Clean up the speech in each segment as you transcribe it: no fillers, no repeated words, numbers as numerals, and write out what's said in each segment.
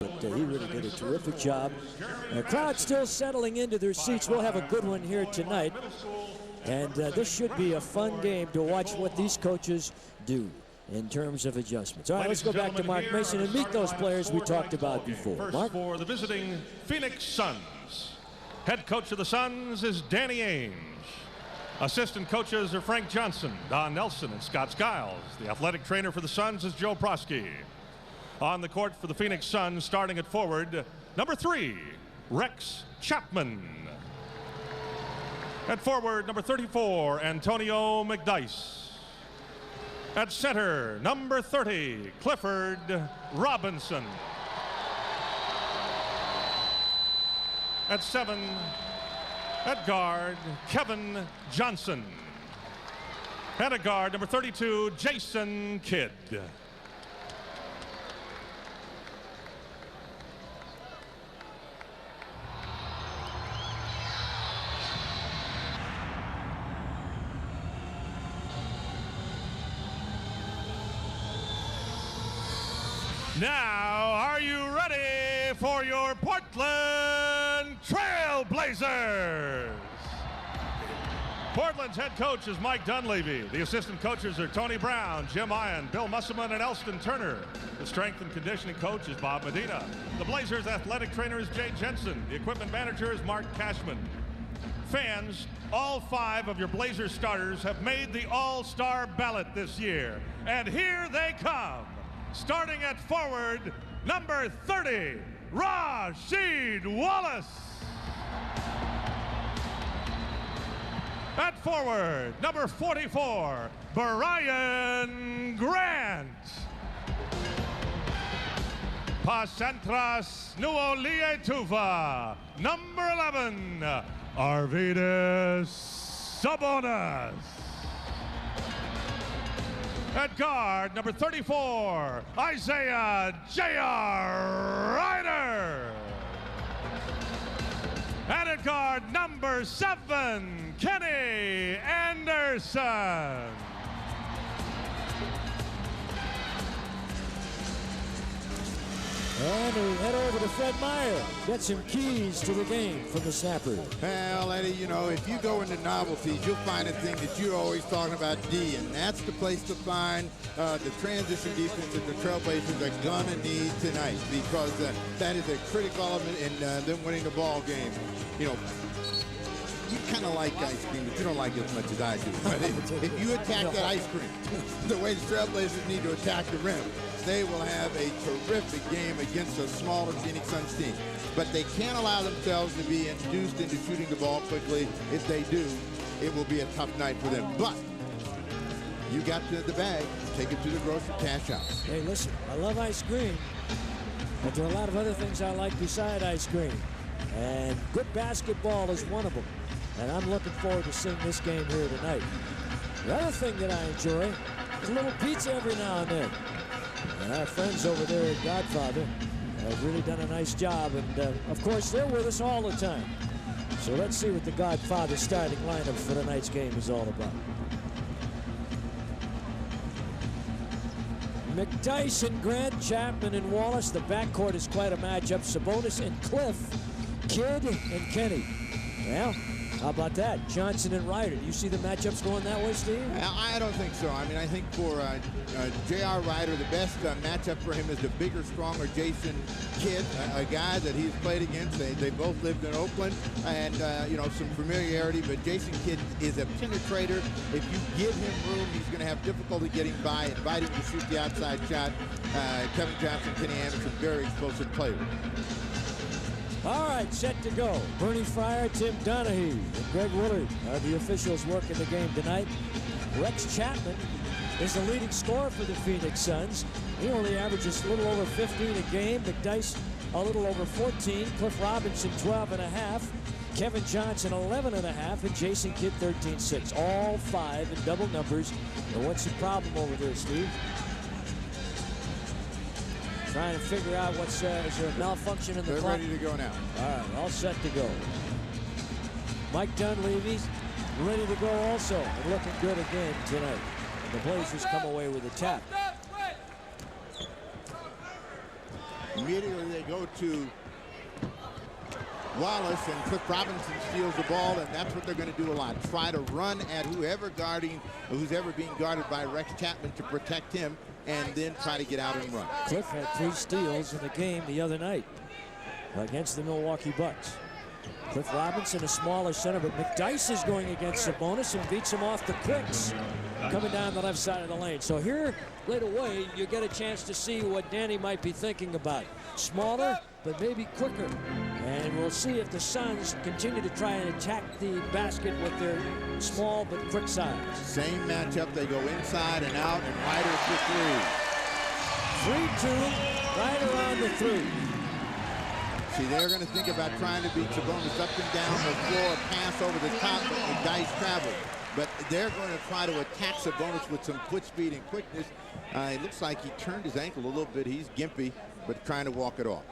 But he really did a terrific job. The crowd still settling into their seats. We'll have a good one here tonight. And this should be a fun game to watch what these coaches do in terms of adjustments. All right, let's go back to Mark Mason and meet those players we talked about before. First Mark? for the visiting Phoenix Suns. Head coach of the Suns is Danny Ainge. Assistant coaches are Frank Johnson, Don Nelson, and Scott Skiles. The athletic trainer for the Suns is Joe Prosky. On the court for the Phoenix Suns, starting at forward, number 3, Rex Chapman. At forward, number 34, Antonio McDyess. At center, number 30, Clifford Robinson. At 7, at guard, Kevin Johnson. And at guard, number 32, Jason Kidd. Now, are you ready for your Portland Trail Blazers? Portland's head coach is Mike Dunleavy. The assistant coaches are Tony Brown, Jim Ian, Bill Musselman, and Elston Turner. The strength and conditioning coach is Bob Medina. The Blazers athletic trainer is Jay Jensen. The equipment manager is Mark Cashman. Fans, all 5 of your Blazers starters have made the All-Star ballot this year. And here they come. Starting at forward, number 30, Rasheed Wallace. At forward, number 44, Brian Grant. Pasentras Nuolietuva. Number 11, Arvydas Sabonis. At guard, number 34, Isaiah J.R. Ryder. And at guard, number 7, Kenny Anderson. And we head over to Fred Meyer. Get some keys to the game from the snapper. Well, Eddie, you know, if you go into novelties, you'll find a thing that you're always talking about, D, and that's the place to find the transition defense that the Trailblazers are going to need tonight, because that is a critical element in them winning the ball game. You know, you kind of like ice cream, but you don't like it as much as I do. But if you attack that ice cream the way the Trailblazers need to attack the rim, they will have a terrific game against a smaller Phoenix Suns team. But they can't allow themselves to be induced into shooting the ball quickly. If they do, it will be a tough night for them. But you got the bag. Take it to the grocery, cash out. Hey, listen, I love ice cream, but there are a lot of other things I like beside ice cream. And good basketball is one of them. And I'm looking forward to seeing this game here tonight. The other thing that I enjoy is a little pizza every now and then. And our friends over there at Godfather have really done a nice job. And, of course, they're with us all the time. So let's see what the Godfather starting lineup for tonight's game is all about. McDyess and Grant, Chapman and Wallace. The backcourt is quite a matchup. Sabonis and Cliff, Kidd and Kenny. Well, how about that? Johnson and Ryder. Do you see the matchups going that way, Steve? I don't think so. I mean, I think for J.R. Ryder, the best matchup for him is the bigger, stronger Jason Kidd, a guy that he's played against. They both lived in Oakland, and, you know, some familiarity. But Jason Kidd is a penetrator. If you give him room, he's going to have difficulty getting by, inviting to shoot the outside shot. Kevin Johnson, Kenny Anderson, very explosive players. All right, set to go. Bernie Fryer, Tim Donahue, and Greg Willard are the officials working the game tonight. Rex Chapman is the leading scorer for the Phoenix Suns. He only averages a little over 15 a game. McDyess a little over 14. Cliff Robinson 12.5. Kevin Johnson 11.5. And Jason Kidd 13.6. All 5 in double numbers. And what's the problem over there, Steve? Trying to figure out what's, is there a malfunction in the clock? They're ready to go now. All right, all set to go. Mike Dunleavy's ready to go also, and looking good again tonight. And the Blazers come away with a tap. Immediately they go to Wallace, and Cliff Robinson steals the ball, and that's what they're going to do a lot. Try to run at who's ever being guarded by Rex Chapman to protect him, and then try to get out and run. Cliff had 3 steals in the game the other night against the Milwaukee Bucks. Cliff Robinson, a smaller center, but McDyess is going against Sabonis and beats him off the quicks coming down the left side of the lane. So here, right away, you get a chance to see what Danny might be thinking about. Smaller, but maybe quicker. And we'll see if the Suns continue to try and attack the basket with their small but quick size. Same matchup. They go inside and out, and Ryder for 3. 3-2, right around the 3. See, they're going to think about trying to beat Sabonis up and down the floor, pass over the top, but McDyess traveled. But they're going to try to attack Sabonis with some foot speed and quickness. It looks like he turned his ankle a little bit. He's gimpy, but trying to walk it off.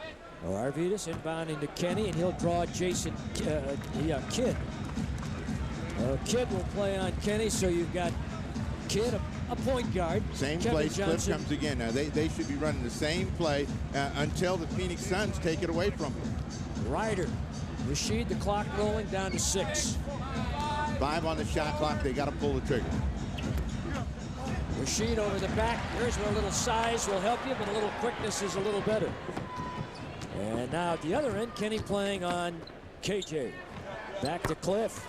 Well, Arvydas inbounding to Kenny, and he'll draw Jason Kidd. Kidd will play on Kenny, so you've got Kidd, a point guard. Same Kevin play, Cliff Johnson comes again. Now, they should be running the same play until the Phoenix Suns take it away from them. Ryder, Rasheed, the clock rolling down to 6. 5 on the shot clock. They got to pull the trigger. Rasheed over the back. Here's where a little size will help you, but a little quickness is a little better. And now at the other end, Kenny playing on KJ. Back to Cliff.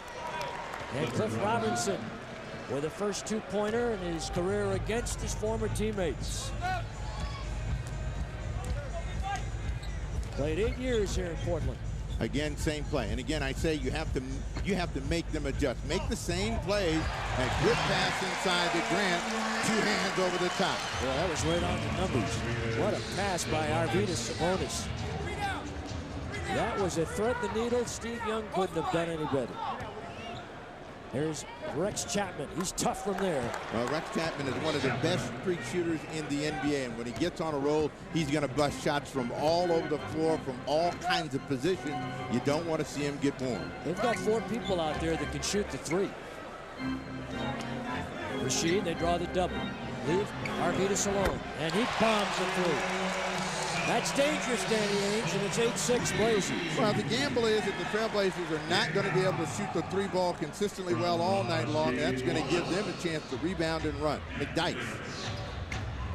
And Cliff Robinson with a first 2-pointer in his career against his former teammates. Played 8 years here in Portland. Again, same play. And again, I say you have to make them adjust. Make the same plays. A good pass inside to Grant. 2 hands over the top. Well, that was right on the numbers. What a pass by Arvydas Sabonis. That was a thread the needle. Steve Young couldn't have done any better. Here's Rex Chapman. He's tough from there. Well, Rex Chapman is one of the best streak shooters in the NBA, and when he gets on a roll, he's going to bust shots from all over the floor, from all kinds of positions. You don't want to see him get warm. They've got 4 people out there that can shoot the 3. Rasheed, they draw the double. Leave Arvydas alone, and he bombs the 3. That's dangerous, Danny Ainge, and it's 8-6 Blazers. Well, the gamble is that the Trailblazers are not going to be able to shoot the 3 ball consistently well all night long. That's going to give them a chance to rebound and run. McDyess.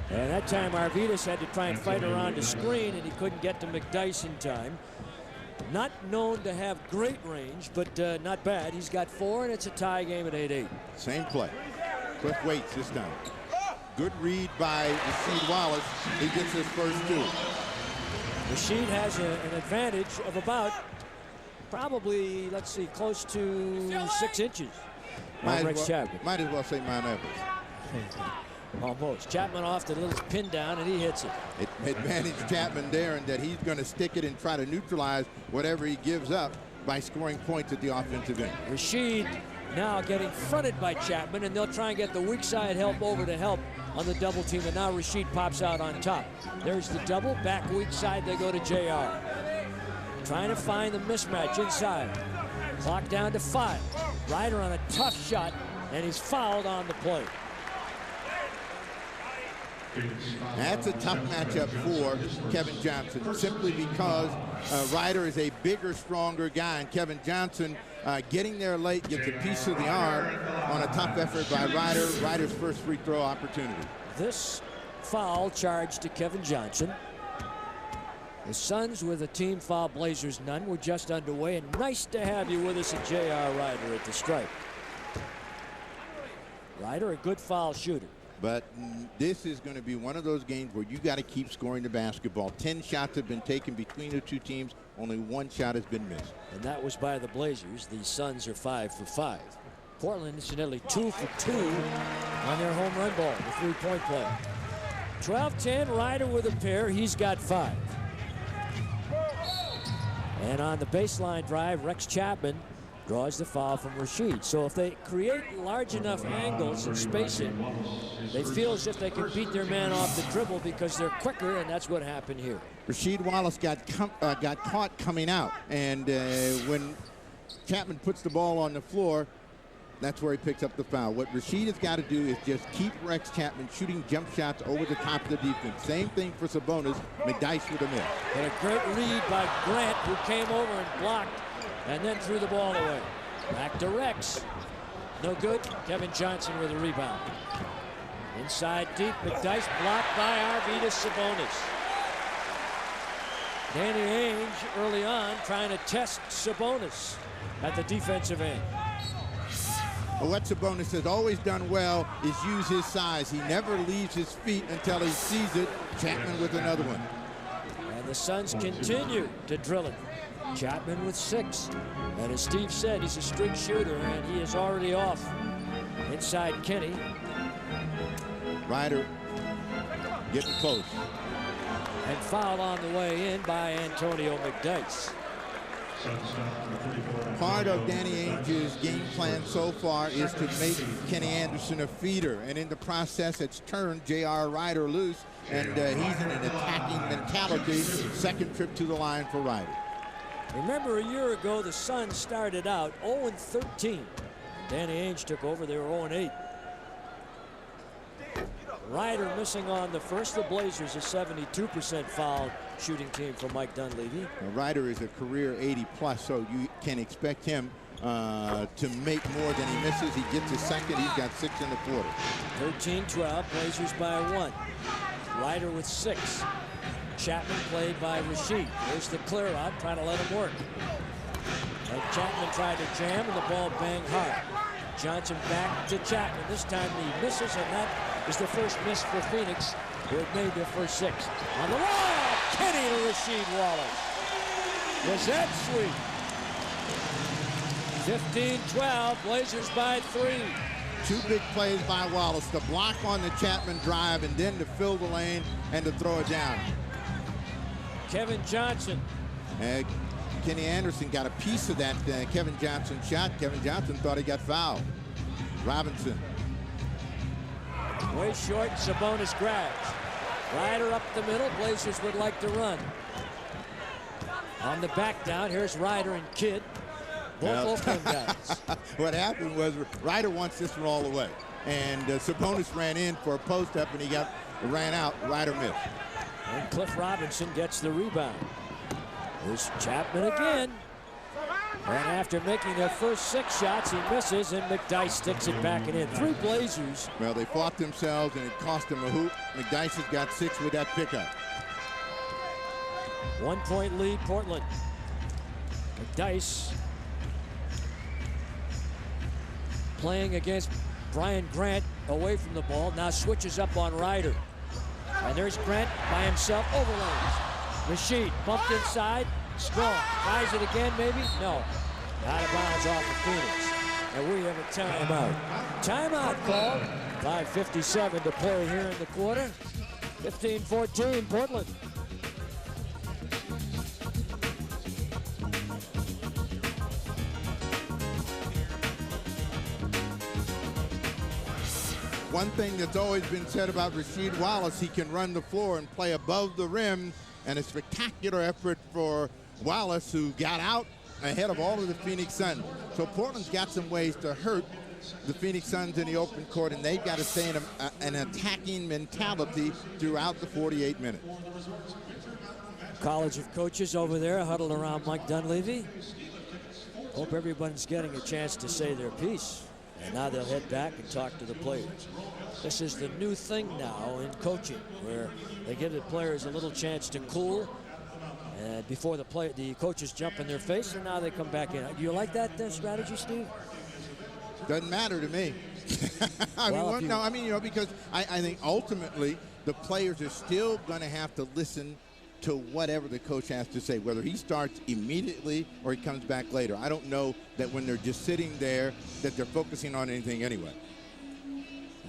And that time, Arvydas had to try and fight around the screen, and he couldn't get to McDyess in time. Not known to have great range, but not bad. He's got 4, and it's a tie game at 8-8. Same play. Cliff waits this time. Good read by Rasheed Wallace. He gets his first 2. Rasheed has an advantage of about, probably, let's see, close to 6 inches. Might as well say Mount Everest. Almost. Chapman off the little pin down, and he hits it. Advantage Chapman there, and that he's going to stick it and try to neutralize whatever he gives up by scoring points at the offensive end. Rasheed now getting fronted by Chapman, and they'll try and get the weak side help over to help on the double team, and now Rasheed pops out on top. There's the double, back weak side, they go to JR. Trying to find the mismatch inside. Clock down to 5. Ryder on a tough shot, and he's fouled on the play. That's a tough matchup for Kevin Johnson, simply because Ryder is a bigger, stronger guy, and Kevin Johnson getting there late gets a piece of the arm on a tough effort by Ryder. Ryder's first free throw opportunity. This foul charge to Kevin Johnson. The Suns with a team foul, Blazers none. We're just underway, and nice to have you with us at J.R. Ryder at the stripe. Ryder, a good foul shooter. But this is going to be one of those games where you got to keep scoring the basketball. 10 shots have been taken between the 2 teams. Only 1 shot has been missed. And that was by the Blazers. The Suns are 5 for 5. Portland, incidentally, 2 for 2 on their home run ball, the 3-point play. 12-10, Ryder with a pair. He's got 5. And on the baseline drive, Rex Chapman draws the foul from Rasheed. So if they create large enough angles and spacing, they feel as if they can beat their man off the dribble because they're quicker, and that's what happened here. Rasheed Wallace got caught coming out, and when Chapman puts the ball on the floor, That's where he picks up the foul. What Rasheed has got to do is just keep Rex Chapman shooting jump shots over the top of the defense. Same thing for Sabonis. McDyess with a miss. But a great lead by Grant, who came over and blocked and then threw the ball away. Back to Rex. No good. Kevin Johnson with a rebound. Inside deep, McDyess blocked by Arvydas Sabonis. Danny Ainge early on trying to test Sabonis at the defensive end. What Sabonis has always done well is use his size. He never leaves his feet until he sees it. Chapman with another one. And the Suns continue to drill it. Chapman with 6. And as Steve said, he's a streak shooter, and he is already off. Inside Kenny. Ryder getting close. And fouled on the way in by Antonio McDyess. Part of Danny Ainge's game plan so far is to make Kenny Anderson a feeder, and in the process it's turned J.R. Ryder loose, and he's in an attacking mentality. Second trip to the line for Ryder. Remember, a year ago the Suns started out 0-13. Danny Ainge took over, they were 0-8. Ryder missing on the first. The Blazers a 72% foul shooting team for Mike Dunleavy. Ryder is a career 80-plus, so you can expect him to make more than he misses. He gets his second. He's got 6 in the quarter. 13-12, Blazers by 1. Ryder with 6. Chapman played by Rasheed. There's the clear out, trying to let him work. And Chapman tried to jam, and the ball banged hard. Johnson back to Chapman. This time he misses, and that is the first miss for Phoenix, who had made their first 6. On the wall, Kenny to Rasheed Wallace. Was that sweet? 15-12, Blazers by 3. 2 big plays by Wallace. The block on the Chapman drive, and then to fill the lane and to throw it down. Kevin Johnson. Kenny Anderson got a piece of that Kevin Johnson shot. Kevin Johnson thought he got fouled. Robinson. Way short, Sabonis grabs. Ryder up the middle, Blazers would like to run. On the back down, here's Ryder and Kidd. Both open guys. What happened was Ryder wants this one all the way. And Sabonis ran in for a post-up, and he ran out. Ryder missed. And Cliff Robinson gets the rebound. Here's Chapman again. And after making their first 6 shots, he misses, and McDyess sticks it back and in. 3 Blazers. Well, they fought themselves, and it cost them a hoop. McDyess has got 6 with that pickup. 1-point lead, Portland. McDyess playing against Brian Grant away from the ball. Now switches up on Ryder. And there's Grant by himself, overlays. Rasheed bumped inside, strong. Tries it again, maybe? No. Out of bounds off of Phoenix. And we have a timeout. Timeout called. 5:57 to play here in the quarter. 15-14, Portland. One thing that's always been said about Rasheed Wallace, he can run the floor and play above the rim, and a spectacular effort for Wallace, who got out ahead of all of the Phoenix Suns. So Portland's got some ways to hurt the Phoenix Suns in the open court, and they've got to stay in an attacking mentality throughout the 48 minutes. College of coaches over there huddled around Mike Dunleavy. Hope everyone's getting a chance to say their piece. And now they'll head back and talk to the players. This is the new thing now in coaching, where they give the players a little chance to cool before the coaches jump in their face, and now they come back in. Do you like that strategy, Steve? Doesn't matter to me. Because I think ultimately the players are still going to have to listen to whatever the coach has to say, whether he starts immediately or he comes back later. I don't know that when they're just sitting there that they're focusing on anything anyway.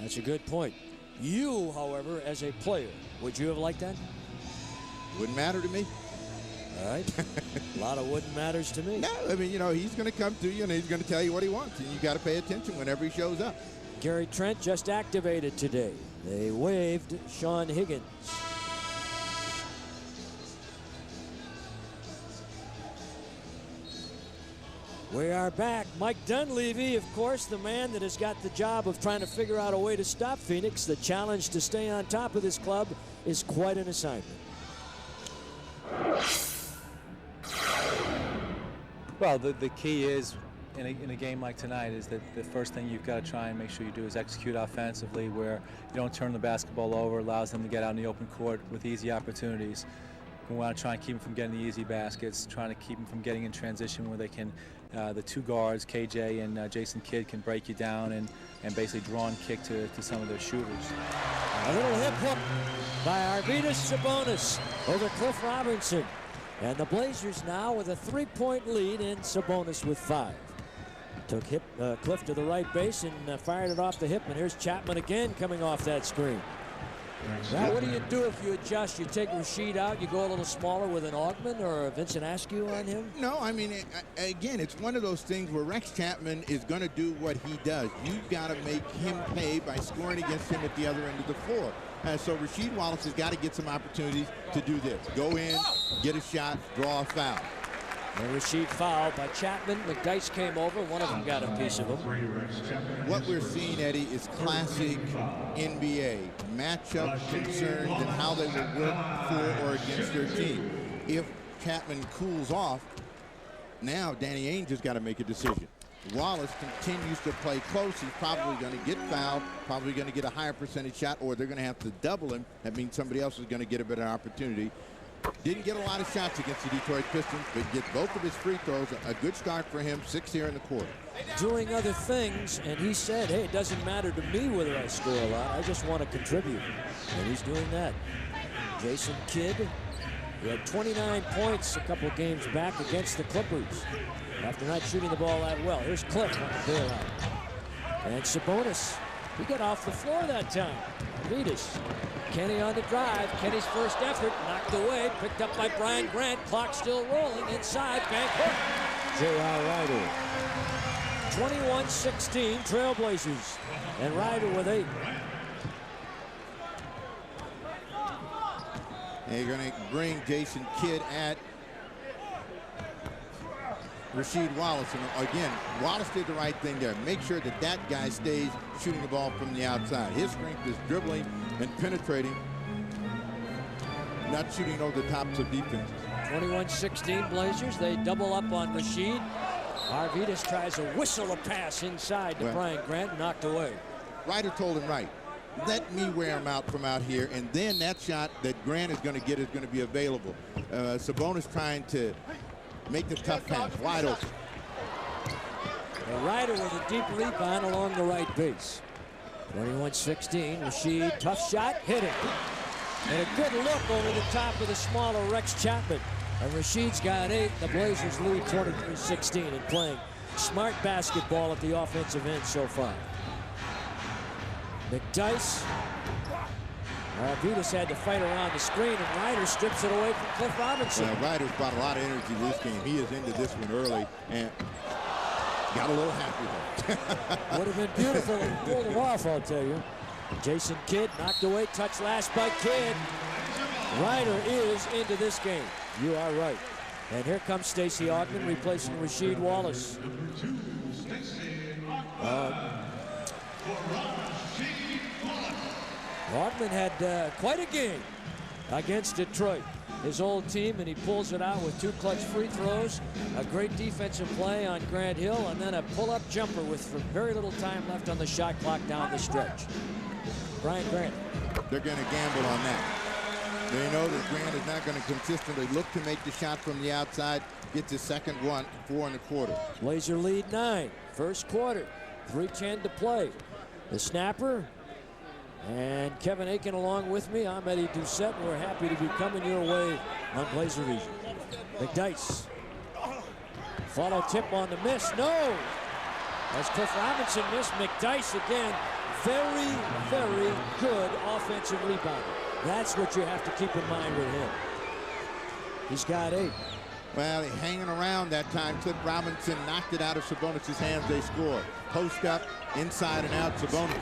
That's a good point. You, however, as a player, would you have liked that? Wouldn't matter to me. All right. A lot of wouldn't matters to me. No, I mean, he's going to come to you and he's going to tell you what he wants, and you got to pay attention whenever he shows up. Gary Trent just activated today. They waived Sean Higgins. We are back. Mike Dunleavy, of course, the man that has got the job of trying to figure out a way to stop Phoenix. The challenge to stay on top of this club is quite an assignment. Well, the key is in a game like tonight is that the first thing you've got to try and make sure you do is execute offensively, where you don't turn the basketball over, allows them to get out in the open court with easy opportunities. We want to try and keep them from getting the easy baskets, trying to keep them from getting in transition where they can, the two guards, KJ and Jason Kidd, can break you down and basically draw and kick to some of their shooters. A little hip hook by Arvydas Sabonis over Cliff Robinson. And the Blazers now with a 3-point lead, and Sabonis with 5. Took Cliff to the right base and fired it off the hip. And here's Chapman again coming off that screen. Now, what do you do if you adjust? You take Rasheed out, you go a little smaller with an Augmon or a Vincent Askew on him? No, I mean, again, it's one of those things where Rex Chapman is going to do what he does. You've got to make him pay by scoring against him at the other end of the floor. So Rasheed Wallace has got to get some opportunities to do this. Go in, get a shot, draw a foul. And Rasheed fouled by Chapman. McDyess came over. One of them got a piece of him. What we're seeing, Eddie, is classic NBA matchup concerns and how they will work for or against their team. If Chapman cools off, now Danny Ainge has got to make a decision. Wallace continues to play close. He's probably going to get fouled, probably going to get a higher percentage shot, or they're going to have to double him. That means somebody else is going to get a better opportunity. Didn't get a lot of shots against the Detroit Pistons, but get both of his free throws. A good start for him. 6 here in the quarter. Doing other things, and he said, hey, it doesn't matter to me whether I score a lot. I just want to contribute. And he's doing that. Jason Kidd, who had 29 points a couple of games back against the Clippers after not shooting the ball that well. Here's Cliff on the bailout. And Sabonis, he got off the floor that time. Arvydas. Kenny on the drive. Kenny's first effort knocked away, picked up by Brian Grant. Clock still rolling inside. Bank hook. J.R. Rider. 21-16 Trailblazers. And Rider with 8. And you're going to bring Jason Kidd at Rasheed Wallace. And again, Wallace did the right thing there. Make sure that that guy stays shooting the ball from the outside. His strength is dribbling and penetrating, not shooting over the tops of defense. 21-16 Blazers. They double up on Rasheed. Arvydas tries to whistle a pass inside to Brian Grant, knocked away. Ryder told him right. Let me wear him out from out here, and then that shot that Grant is going to get is going to be available. Sabonis trying to make the tough pass, wide open. Ryder with a deep rebound along the right base. 21-16, Rasheed, tough shot, hit it. And a good look over the top of the smaller Rex Chapman. And Rasheed's got 8. The Blazers lead 23-16 and playing smart basketball at the offensive end so far. McDyess. Arvydas had to fight around the screen, and Ryder strips it away from Cliff Robinson. Ryder's brought a lot of energy this game. He is into this one early and got a little happy there. Would have been beautiful and pulled it off, I'll tell you. Jason Kidd knocked away, touch last by Kidd. Ryder is into this game. You are right. And here comes Stacey Augmon replacing Rasheed Wallace. Augmon had quite a game against Detroit, his old team, and he pulls it out with 2 clutch free throws, a great defensive play on Grant Hill, and then a pull-up jumper with very little time left on the shot clock down the stretch. Brian Grant. They're going to gamble on that. They know that Grant is not going to consistently look to make the shot from the outside. Gets his second one, 4 in the quarter. Blazer lead 9, first quarter, 3:10 to play. The snapper. And Kevin Aiken along with me. I'm Eddie Doucette. We're happy to be coming your way on Blazer Region. McDyess. Follow tip on the miss. No! As Cliff Robinson missed, McDyess again. Very, very good offensive rebounder. That's what you have to keep in mind with him. He's got 8. Well, hanging around that time. Cliff Robinson knocked it out of Sabonis' hands. They score. Post up, inside and out, Sabonis.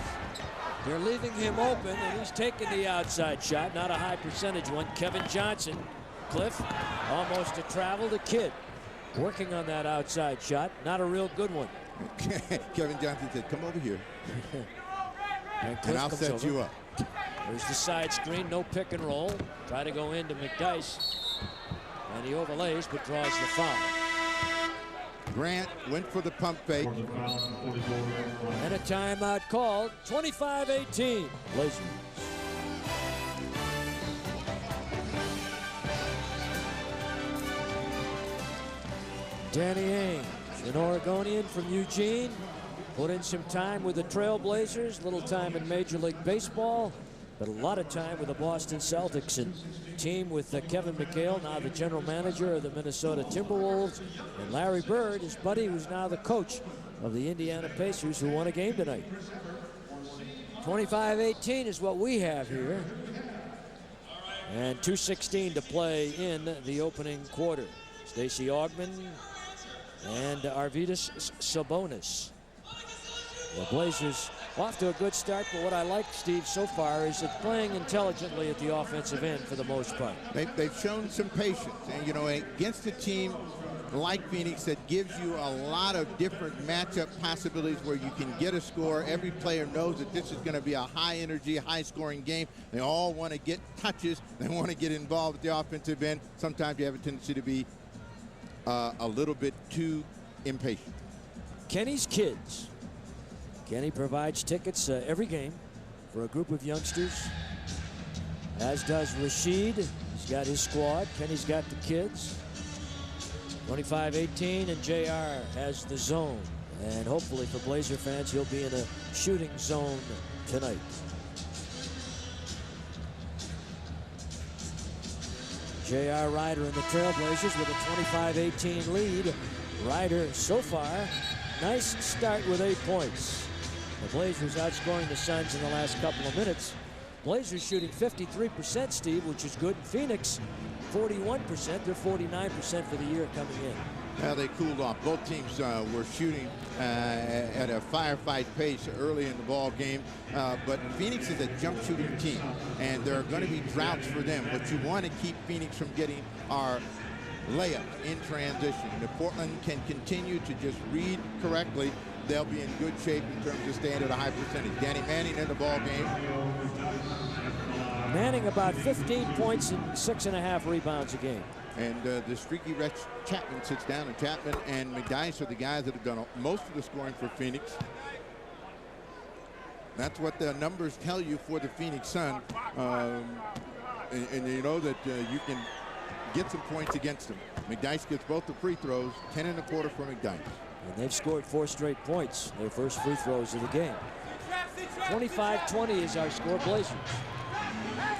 They're leaving him open, and he's taking the outside shot. Not a high percentage one. Kevin Johnson. Cliff almost a travel to Kidd. Working on that outside shot. Not a real good one. Kevin Johnson said, come over here, and I'll set you up. There's the side screen, no pick and roll. Try to go into McDyess. And he overlays, but draws the foul. Grant went for the pump fake. And a timeout called. 25-18. Blazers. Danny Ainge, an Oregonian from Eugene, put in some time with the Trailblazers, little time in Major League Baseball, but a lot of time with the Boston Celtics, and team with Kevin McHale, now the general manager of the Minnesota Timberwolves, and Larry Bird, his buddy, who's now the coach of the Indiana Pacers, who won a game tonight. 25-18 is what we have here. And 2:16 to play in the opening quarter. Stacey Augmon and Arvydas Sabonis. The Blazers off to a good start, but what I like, Steve, so far is that playing intelligently at the offensive end for the most part. They've shown some patience, and you know, against a team like Phoenix that gives you a lot of different matchup possibilities where you can get a score. Every player knows that this is going to be a high energy, high scoring game. They all want to get touches. They want to get involved at the offensive end. Sometimes you have a tendency to be a little bit too impatient. Kenny's Kids. Kenny provides tickets every game for a group of youngsters, as does Rashid. He's got his squad. Kenny's got the kids. 25-18, and JR has the zone. And hopefully for Blazer fans, he'll be in a shooting zone tonight. J.R. Ryder and the Trailblazers with a 25-18 lead. Ryder so far, nice start with 8 points. The Blazers outscoring the Suns in the last couple of minutes. Blazers shooting 53%, Steve, which is good. Phoenix, 41%. They're 49% for the year coming in. Well, they cooled off. Both teams were shooting at a firefight pace early in the ball game. But Phoenix is a jump shooting team, and there are going to be droughts for them. But you want to keep Phoenix from getting our layups in transition. If Portland can continue to just read correctly, they'll be in good shape in terms of staying at a high percentage. Danny Manning in the ball game. Manning about 15 points and 6.5 rebounds a game. And the streaky Rex Chapman sits down, and Chapman and McDyess are the guys that have done most of the scoring for Phoenix. That's what the numbers tell you for the Phoenix Sun. And you know that you can get some points against them. McDyess gets both the free throws, 10 and a quarter for McDyess. And they've scored 4 straight points, their first free throws of the game. 25-20 is our score, Blazers.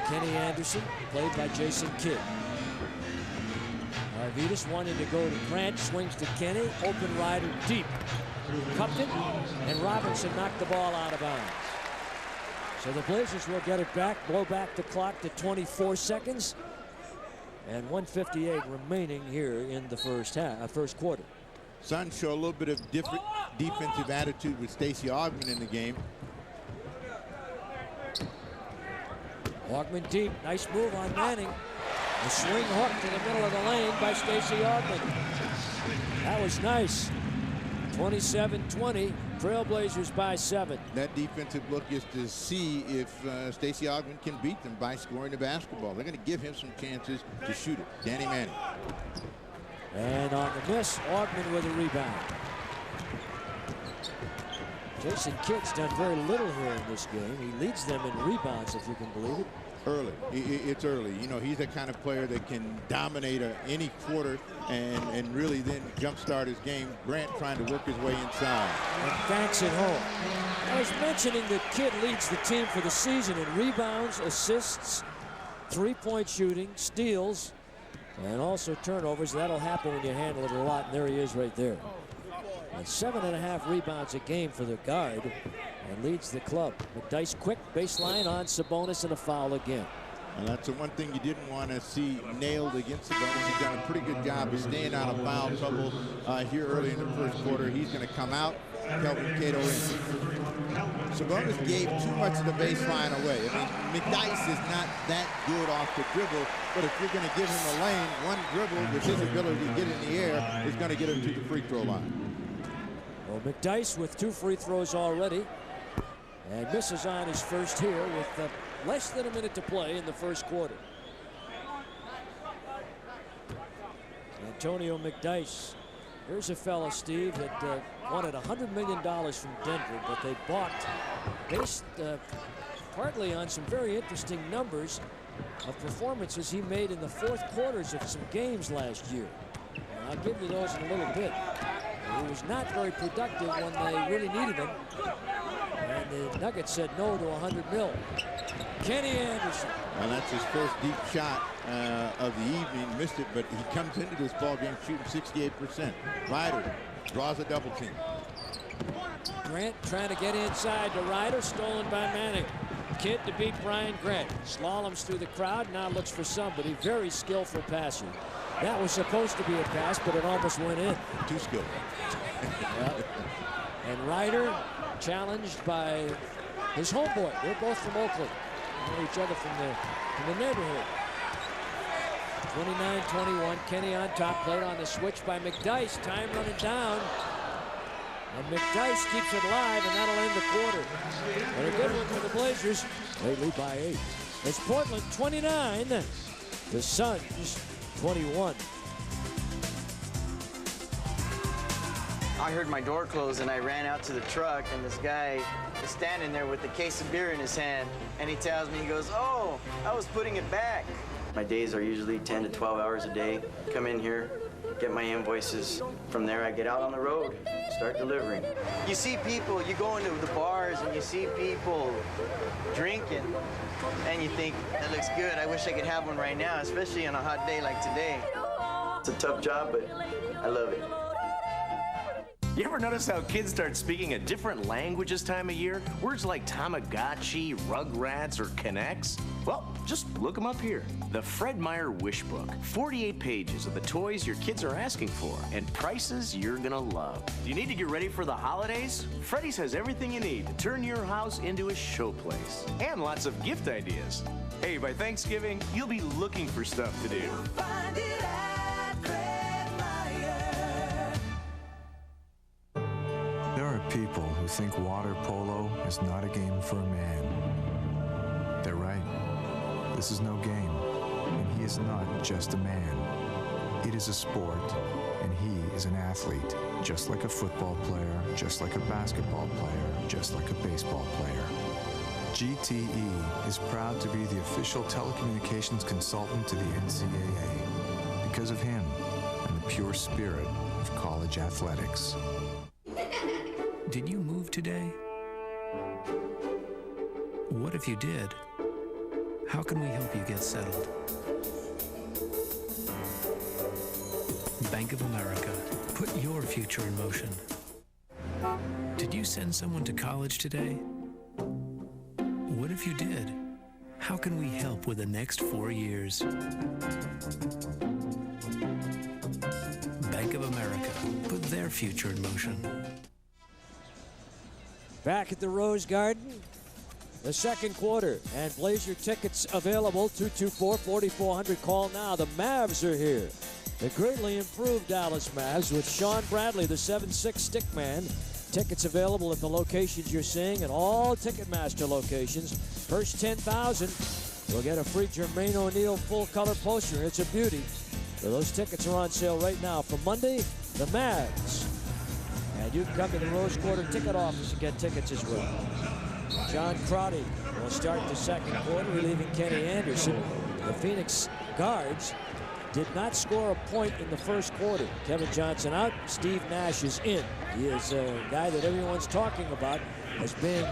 Kenny Anderson, played by Jason Kidd. Arvydas wanting to go to Grant, swings to Kenny, open Ryder deep. Cupped it, and Robinson knocked the ball out of bounds. So the Blazers will get it back, blow back the clock to 24 seconds, and 1:58 remaining here in the first quarter. Suns show a little bit of different defensive attitude with Stacey Augmon in the game. Augmon deep, nice move on Manning. A swing hook to the middle of the lane by Stacey Augmon. That was nice. 27-20, Trailblazers by 7. That defensive look is to see if Stacey Augmon can beat them by scoring the basketball. They're going to give him some chances to shoot it. Danny Manning. And on the miss, Augmon with a rebound. Jason Kidd's done very little here in this game. He leads them in rebounds, if you can believe it. Early. It's early. You know, he's the kind of player that can dominate any quarter and really then jumpstart his game. Grant trying to work his way inside. And banks it home. I was mentioning that Kidd leads the team for the season in rebounds, assists, three-point shooting, steals, and also turnovers. That'll happen when you handle it a lot, and there he is right there. And 7.5 rebounds a game for the guard, and leads the club. McDyess quick baseline on Sabonis, and a foul again. And that's the one thing you didn't want to see nailed against Sabonis. He's done a pretty good job of staying out of foul trouble here early in the first quarter. He's going to come out. Kelvin Cato in. Sabonis gave too much of the baseline away. I mean, McDyess is not that good off the dribble, but if you're going to give him a lane, one dribble with his ability to get in the air is going to get him to the free throw line. Well, McDyess with 2 free throws already, and misses on his first here with less than a minute to play in the first quarter. Antonio McDyess. Here's a fella, Steve, that wanted $100 million from Denver, but they bought based partly on some very interesting numbers of performances he made in the fourth quarters of some games last year. And I'll give you those in a little bit. He was not very productive when they really needed him. And the Nuggets said no to $100 million. Kenny Anderson. Well, that's his first deep shot of the evening. Missed it, but he comes into this ball game shooting 68%. Ryder draws a double team. Grant trying to get inside to Ryder, stolen by Manning. Kidd to beat Brian Grant. Slaloms through the crowd, now looks for somebody. Very skillful passer. That was supposed to be a pass, but it almost went in. Too skillful. Yep. And Ryder challenged by his homeboy. They're both from Oakland. They know each other from the neighborhood. 29-21. Kenny on top. Played on the switch by McDyess. Time running down. And McDyess keeps it alive, and that'll end the quarter. And a good one for the Blazers. They lead by 8. It's Portland 29. The Suns 21. I heard my door close and I ran out to the truck, and this guy is standing there with a case of beer in his hand, and he tells me, he goes, "Oh, I was putting it back." My days are usually 10 to 12 hours a day. Come in here, get my invoices. From there, I get out on the road, start delivering. You see people, you go into the bars and you see people drinking, and you think, that looks good. I wish I could have one right now, especially on a hot day like today. It's a tough job, but I love it. You ever notice how kids start speaking a different language this time of year? Words like Tamagotchi, Rugrats, or K'NEX? Well, just look them up here. The Fred Meyer Wish Book. 48 pages of the toys your kids are asking for and prices you're gonna love. Do you need to get ready for the holidays? Freddy's has everything you need to turn your house into a showplace. And lots of gift ideas. Hey, by Thanksgiving, you'll be looking for stuff to do. Find it at Fred Meyer. There are people who think water polo is not a game for a man. They're right. This is no game, and he is not just a man. It is a sport, and he is an athlete, just like a football player, just like a basketball player, just like a baseball player. GTE is proud to be the official telecommunications consultant to the NCAA because of him and the pure spirit of college athletics. Did you move today? What if you did? How can we help you get settled? Bank of America. Put your future in motion. Did you send someone to college today? What if you did? How can we help with the next 4 years? Bank of America. Put their future in motion. Back at the Rose Garden, the second quarter, and Blazer tickets available, 224-4400. Call now. The Mavs are here. The greatly improved Dallas Mavs with Sean Bradley, the 7'6" stick man. Tickets available at the locations you're seeing and all Ticketmaster locations. First 10,000 will get a free Jermaine O'Neal full-color poster. It's a beauty. So those tickets are on sale right now for Monday, the Mavs. And you can come to the Rose Quarter ticket office and get tickets as well. John Crotty will start the second quarter, relieving Kenny Anderson. The Phoenix guards did not score a point in the first quarter. Kevin Johnson out. Steve Nash is in. He is a guy that everyone's talking about as being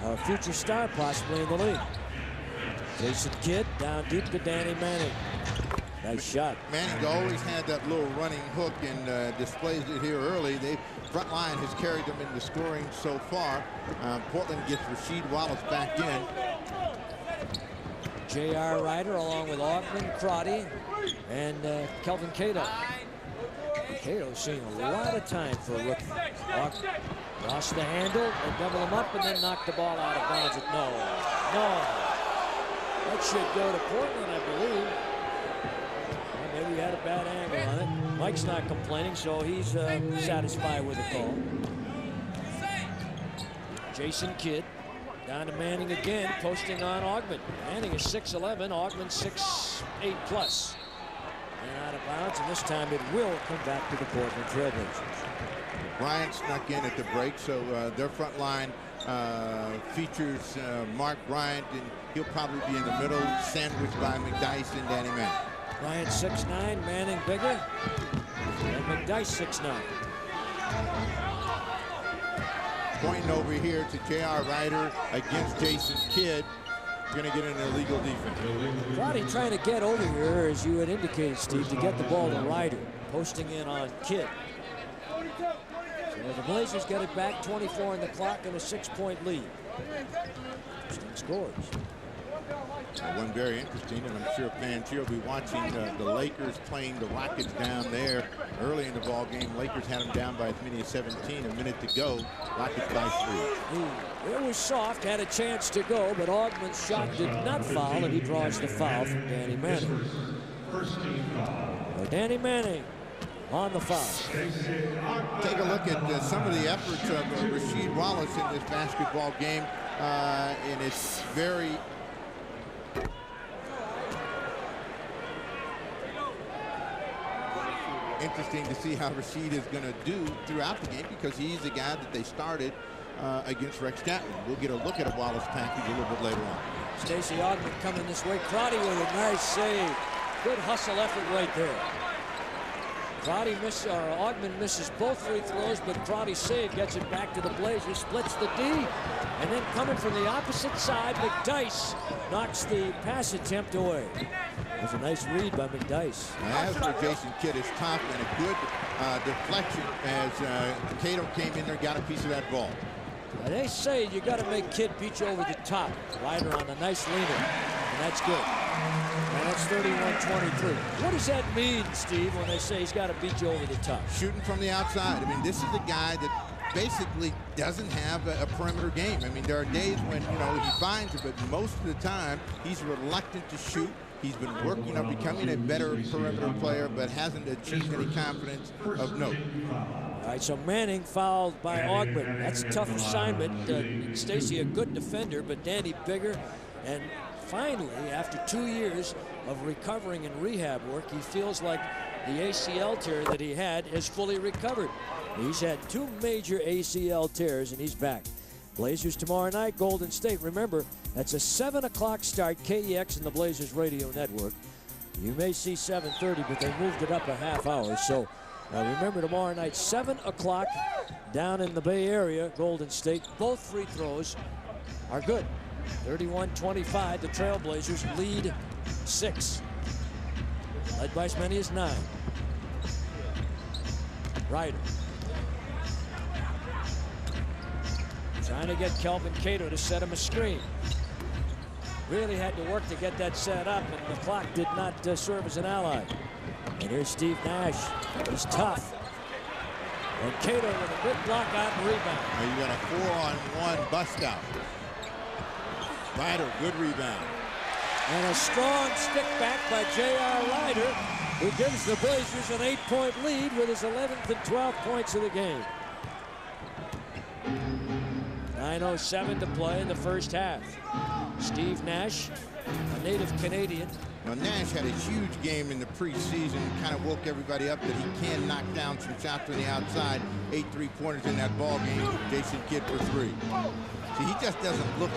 a future star possibly in the league. Jason Kidd down deep to Danny Manning. Nice shot. Manning always had that little running hook and displays it here early. The front line has carried them into scoring so far. Portland gets Rasheed Wallace back in. J.R. Ryder along with Augmon, Crotty, and Kelvin Cato. Cato's seeing a lot of time for a rookie. Lost the handle and double him up and then knocked the ball out of bounds. No. That should go to Portland, I believe. Well, maybe he had a bad angle on it. Mike's not complaining, so he's satisfied with the call. Jason Kidd down to Manning again, posting on Augmon. Manning is 6'11", Augmon 6'8 plus. And out of bounds, and this time it will come back to the Portland Trailblazers. Bryant snuck in at the break, so their front line features Mark Bryant, and he'll probably be in the middle, sandwiched by McDyess and Danny Manning. Bryant 6'9", Manning bigger, and McDyess 6'9". Pointing over here to J.R. Ryder against Jason Kidd. Going to get an illegal defense. Crotty trying to get over here, as you had indicated, Steve, to get the ball to Ryder, posting in on Kidd. So the Blazers get it back, 24 on the clock, and a 6-point lead. Interesting scores. One very interesting, and I'm sure fans here will be watching the Lakers playing the Rockets down there early in the ball game. Lakers had them down by as many as 17, a minute to go. Rockets by 3. It was soft, had a chance to go, but Augman's shot did not foul, and he draws the foul from Danny Manning. Danny Manning on the foul. Take a look at some of the efforts of Rasheed Wallace in this basketball game, and it's very interesting to see how Rasheed is going to do throughout the game, because he's the guy that they started against Rex Chapman. We'll get a look at a Wallace package a little bit later on. Stacey Augmon coming this way. Crotty with a nice save. Good hustle effort right there. Augmon misses both free throws, but Crotty's save gets it back to the Blazers, splits the D, and then coming from the opposite side, McDyess knocks the pass attempt away. It was a nice read by McDyess. As for Jason Kidd, is tough and a good deflection as Cato came in there, got a piece of that ball. Now they say you got to make Kidd beat you over the top. Ryder on a nice leaner, and that's good. And that's 31-23. What does that mean, Steve, when they say he's got to beat you over the top? Shooting from the outside. I mean, this is a guy that basically doesn't have a perimeter game. I mean, there are days when, he finds it, but most of the time he's reluctant to shoot. He's been working on becoming a better perimeter player, but hasn't achieved any confidence of note. All right, so Manning fouled by Augmon. That's a tough assignment. Stacey, a good defender, but Danny bigger. And finally, after 2 years of recovering and rehab work, he feels like the ACL tear that he had is fully recovered. He's had 2 major ACL tears, and he's back. Blazers tomorrow night, Golden State. Remember, that's a 7 o'clock start, KEX and the Blazers Radio Network. You may see 7:30, but they moved it up a half hour. So remember, tomorrow night, 7 o'clock down in the Bay Area, Golden State. Both free throws are good. 31-25, the Trailblazers lead 6. Led by as many as 9. Ryder. Trying to get Kelvin Cato to set him a screen. Really had to work to get that set up, and the clock did not serve as an ally. And here's Steve Nash. He's tough. And Cato with a good block out and rebound. Now you got a 4-on-1 bust out. Ryder, good rebound. And a strong stick back by J.R. Ryder, who gives the Blazers an 8-point lead with his 11th and 12th points of the game. 9:07 to play in the first half. Steve Nash, a native Canadian. Now, Nash had a huge game in the preseason, kind of woke everybody up that he can knock down some shots from the outside. 8 3-pointers in that ball game. Jason Kidd for 3. See, he just doesn't look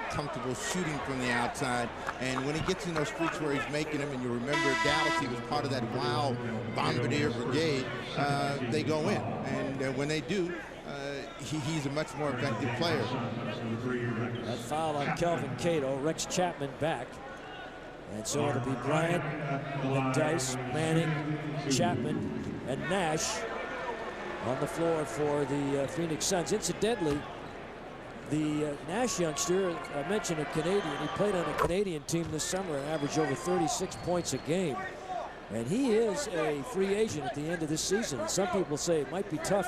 comfortable shooting from the outside. And when he gets in those streaks where he's making them, and you remember Dallas, he was part of that wild Bombardier brigade, they go in. And when they do, he's a much more effective player. That foul on Kelvin Cato, Rex Chapman back. And so it'll be Bryant, McDyess, Manning, Chapman, and Nash on the floor for the Phoenix Suns. Incidentally, The Nash youngster, I mentioned a Canadian. He played on a Canadian team this summer and averaged over 36 points a game. And he is a free agent at the end of this season. And some people say it might be tough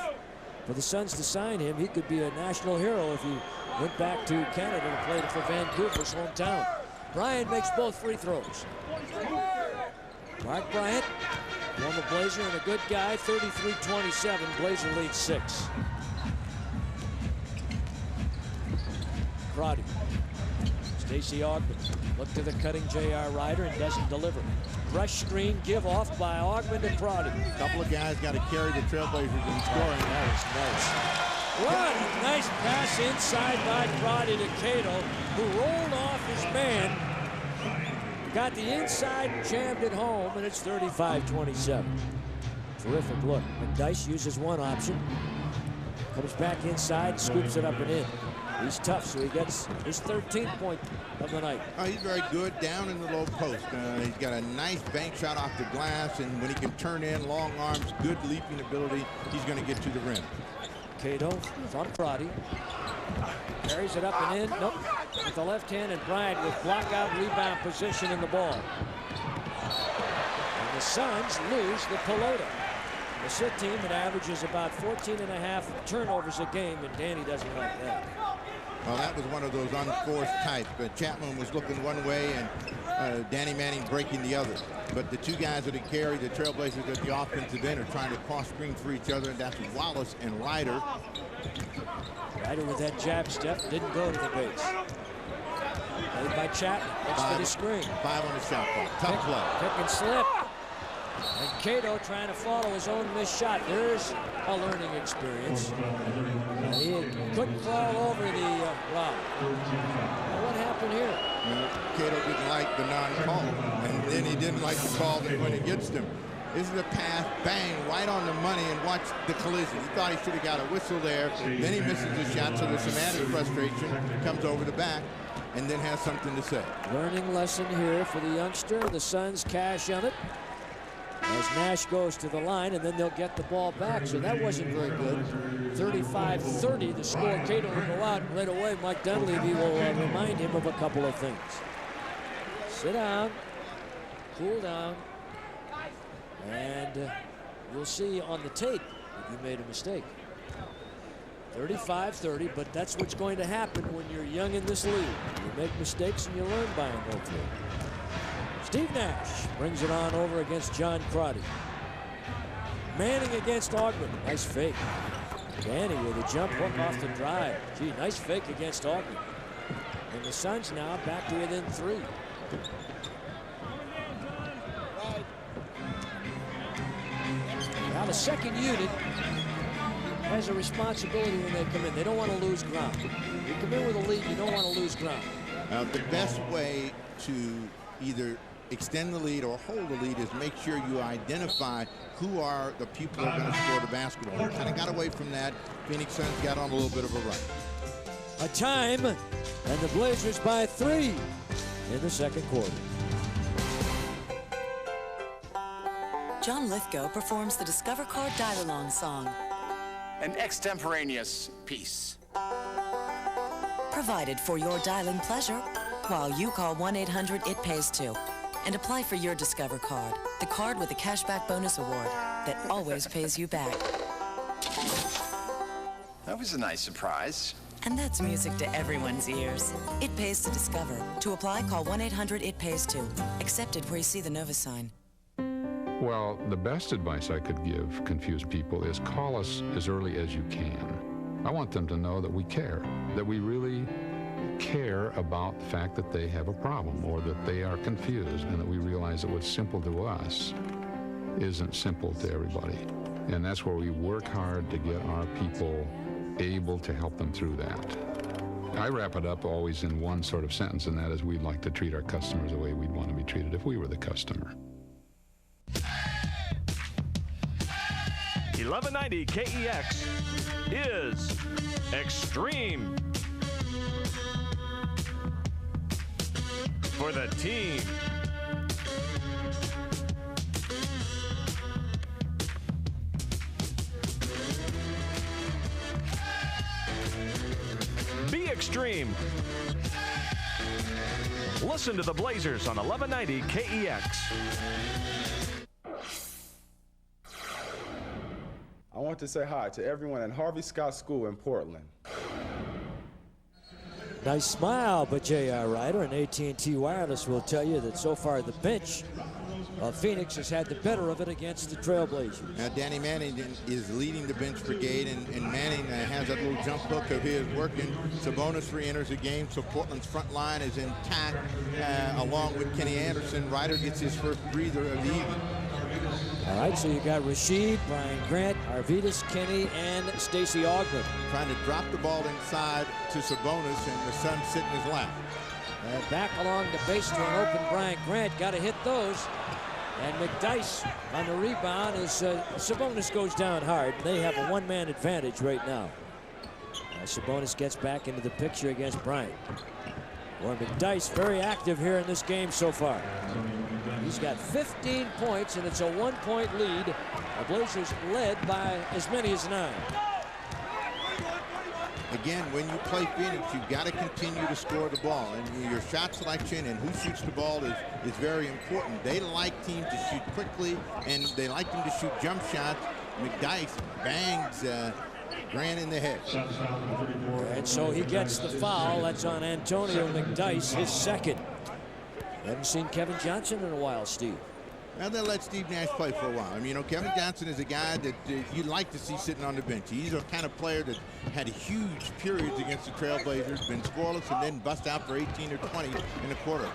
for the Suns to sign him. He could be a national hero if he went back to Canada and played for Vancouver's hometown. Bryant makes both free throws. Mark Bryant, former Blazer and a good guy, 33-27. Blazer leads 6. Crotty. Stacey Augmon look to the cutting J.R. Ryder and doesn't deliver. Rush screen, give off by Augmon to Crotty. A couple of guys got to carry the Trailblazers in scoring. That was nice. What a nice pass inside by Crotty to Cato, who rolled off his man. Got the inside and jammed it home, and it's 35-27. Terrific look. McDyess uses one option. Comes back inside, scoops it up and in. He's tough, so he gets his 13th point of the night. Oh, he's very good down in the low post. He's got a nice bank shot off the glass, and when he can turn in, long arms, good leaping ability, he's going to get to the rim. Cato from Crotty. Carries it up and in. Nope. With the left hand, and Bryant with block-out rebound position in the ball. And the Suns lose the pelota. The Sit team that averages about 14.5 turnovers a game, and Danny doesn't like that. Well, that was one of those unforced types. But Chapman was looking one way and Danny Manning breaking the other. But the two guys that had carried the Trailblazers at the offensive end are trying to cross screen for each other, and that's Wallace and Ryder. Ryder with that jab step didn't go to the base. Played by Chapman. Looks for the screen. 5 on the shot clock. Tough play. Pick and slip. And Cato trying to follow his own missed shot. There's a learning experience. He couldn't crawl over the rock. Well, what happened here? Cato didn't like the non-call, and then he didn't like the call that went against him. This is a pass, bang, right on the money, and watch the collision. He thought he should have got a whistle there. Then he misses the shot, so there's some added frustration. Comes over the back, and then has something to say. Learning lesson here for the youngster. The Suns cash on it as Nash goes to the line, and then they'll get the ball back. So that wasn't very good. 35-30, the score. Cato will go out right away. Mike Dunleavy will remind him of a couple of things. Sit down, cool down, and you'll see on the tape that you made a mistake. 35-30, but that's what's going to happen when you're young in this league. You make mistakes and you learn by them, hopefully. Steve Nash brings it on over against John Crotty. Manning against Augmon. Nice fake. Danny with a jump hook off the drive. Gee, nice fake against Augmon. And the Suns now back to within 3. Now the second unit has a responsibility when they come in. They don't want to lose ground. You come in with a lead, you don't want to lose ground. The best way to either extend the lead or hold the lead is make sure you identify who are the people that are going to score the basketball. We kind of got away from that. Phoenix Suns got on a little bit of a run. A time, and the Blazers by 3 in the second quarter. John Lithgow performs the Discover Card Dial-Along song. An extemporaneous piece. Provided for your dialing pleasure while you call 1-800-IT-PAYS-2 and apply for your Discover card, the card with the cashback bonus award that always pays you back. That was a nice surprise. And that's music to everyone's ears. It pays to Discover. To apply, call 1-800-IT-PAYS-2. Accepted where you see the Nova sign. Well, the best advice I could give confused people is call us as early as you can. I want them to know that we care, that we really care about the fact that they have a problem or that they are confused, and that we realize that what's simple to us isn't simple to everybody. And that's where we work hard to get our people able to help them through that. I wrap it up always in one sort of sentence, and that is we'd like to treat our customers the way we'd want to be treated if we were the customer. 1190 KEX is Extreme. For the team. Be Extreme. Listen to the Blazers on 1190 KEX. I want to say hi to everyone at Harvey Scott School in Portland. Nice smile by J.R. Ryder, and AT&T Wireless will tell you that so far the bench of Phoenix has had the better of it against the Trailblazers. Now Danny Manning is leading the bench brigade, and Manning has that little jump hook of his working. Sabonis re-enters the game, so Portland's front line is intact, along with Kenny Anderson. Ryder gets his first breather of the evening. All right, so you got Rasheed, Brian Grant, Arvydas, Kenny, and Stacey Augmon. Trying to drop the ball inside to Sabonis, and the Sun sit in his lap. And back along the baseline, open Brian Grant, got to hit those. And McDyess on the rebound as Sabonis goes down hard. They have a one-man advantage right now. Sabonis gets back into the picture against Bryant. Boy, McDyess very active here in this game so far. He's got 15 points, and it's a one-point lead. The Blazers led by as many as 9. Again, when you play Phoenix, you've got to continue to score the ball. And your shot selection and who shoots the ball is very important. They like teams to shoot quickly, and they like them to shoot jump shots. McDyess bangs Grant in the head. And so he gets the foul. That's on Antonio McDyess, his second. Haven't seen Kevin Johnson in a while, Steve. Now they'll let Steve Nash play for a while. I mean, you know, Kevin Johnson is a guy that you'd like to see sitting on the bench. He's a kind of player that had huge periods against the Trailblazers, been scoreless, and then bust out for 18 or 20 in the quarter.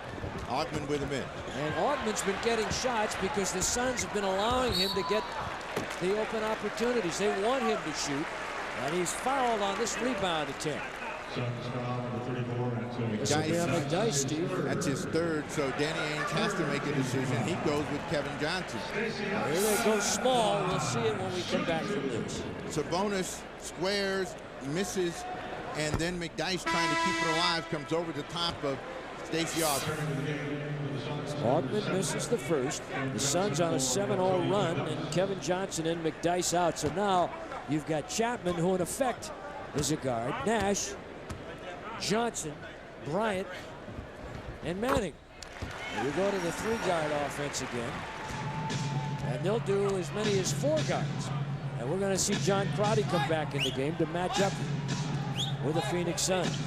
Augmon with him in. And Augman's been getting shots because the Suns have been allowing him to get the open opportunities. They want him to shoot, and he's fouled on this rebound attempt. This will be on McDyess, Steve. That's his third, so Danny Ainge has to make a decision. He goes with Kevin Johnson. Here they go small. We'll see it when we come back from this. Sabonis squares, misses, and then McDyess trying to keep it alive comes over the top of Stacey Augmon. Augmon misses the first. The Suns on a 7-0 run, and Kevin Johnson and McDyess out. So now you've got Chapman, who in effect is a guard, Nash, Johnson, Bryant, and Manning. And we go to the 3-guard offense again. And they'll do as many as 4 guards. And we're going to see John Crotty come back in the game to match up with the Phoenix Suns.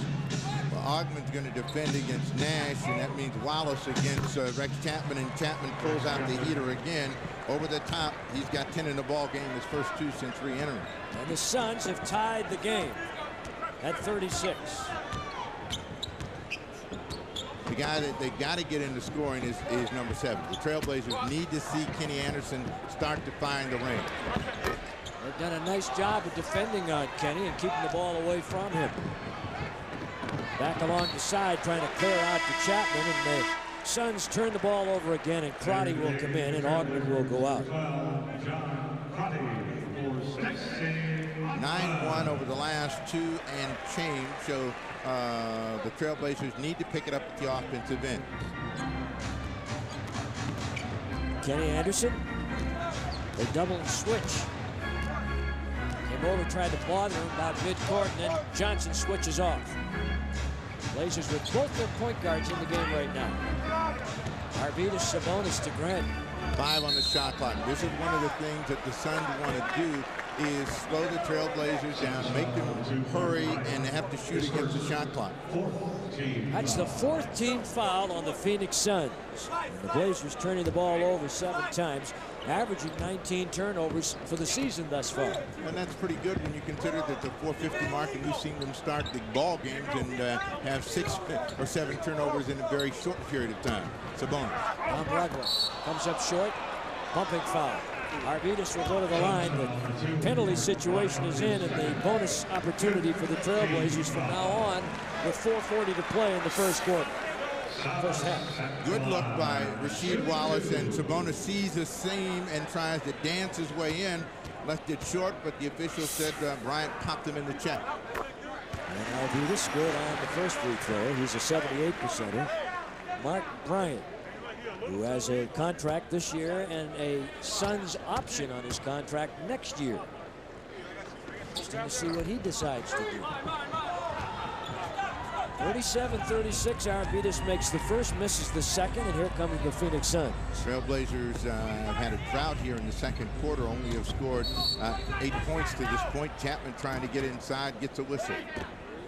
Well, Augman's going to defend against Nash, and that means Wallace against Rex Chapman, and Chapman pulls out the heater again. Over the top, he's got 10 in the ball game, his first 2 since re-entering. And the Suns have tied the game at 36. The guy that they got to get into scoring is number 7. The Trailblazers need to see Kenny Anderson start to find the range. They've done a nice job of defending on Kenny and keeping the ball away from him. Back along the side, trying to clear out to Chapman, and the Suns turn the ball over again, and Crotty will come in, and Augmon will go out. 9-1 over the last 2 and change, so the Trailblazers need to pick it up at the offensive end. Kenny Anderson, they double and switch. Came over, tried to bother him about mid-court, and then Johnson switches off. Blazers with both their point guards in the game right now. Arvydas, Sabonis to Grant. 5 on the shot clock. This is one of the things that the Suns want to do, is slow the Trailblazers down, make them hurry, and have to shoot against the shot clock. That's the 4th team foul on the Phoenix Suns. And the Blazers turning the ball over 7 times, averaging 19 turnovers for the season thus far. And that's pretty good when you consider that the 450 mark, and we've seen them start the ball games and have 6 or 7 turnovers in a very short period of time. Sabonis. Tom Rugler comes up short, bumping foul. Arvydas will go to the line. The penalty situation is in, and the bonus opportunity for the Trailblazers from now on with 4:40 to play in the first quarter. First half. Good look by Rasheed Wallace, and Sabonis sees the seam and tries to dance his way in. Left it short, but the official said Bryant popped him in the check. And Arvydas scored on the first free throw. He's a 78%er. Mark Bryant, who has a contract this year and a Suns option on his contract next year. Interesting to see what he decides to do. 37-36, Arvidas makes the first, misses the second, and here comes the Phoenix Suns. Trailblazers have had a drought here in the second quarter, only have scored 8 points to this point. Chapman trying to get inside, gets a whistle.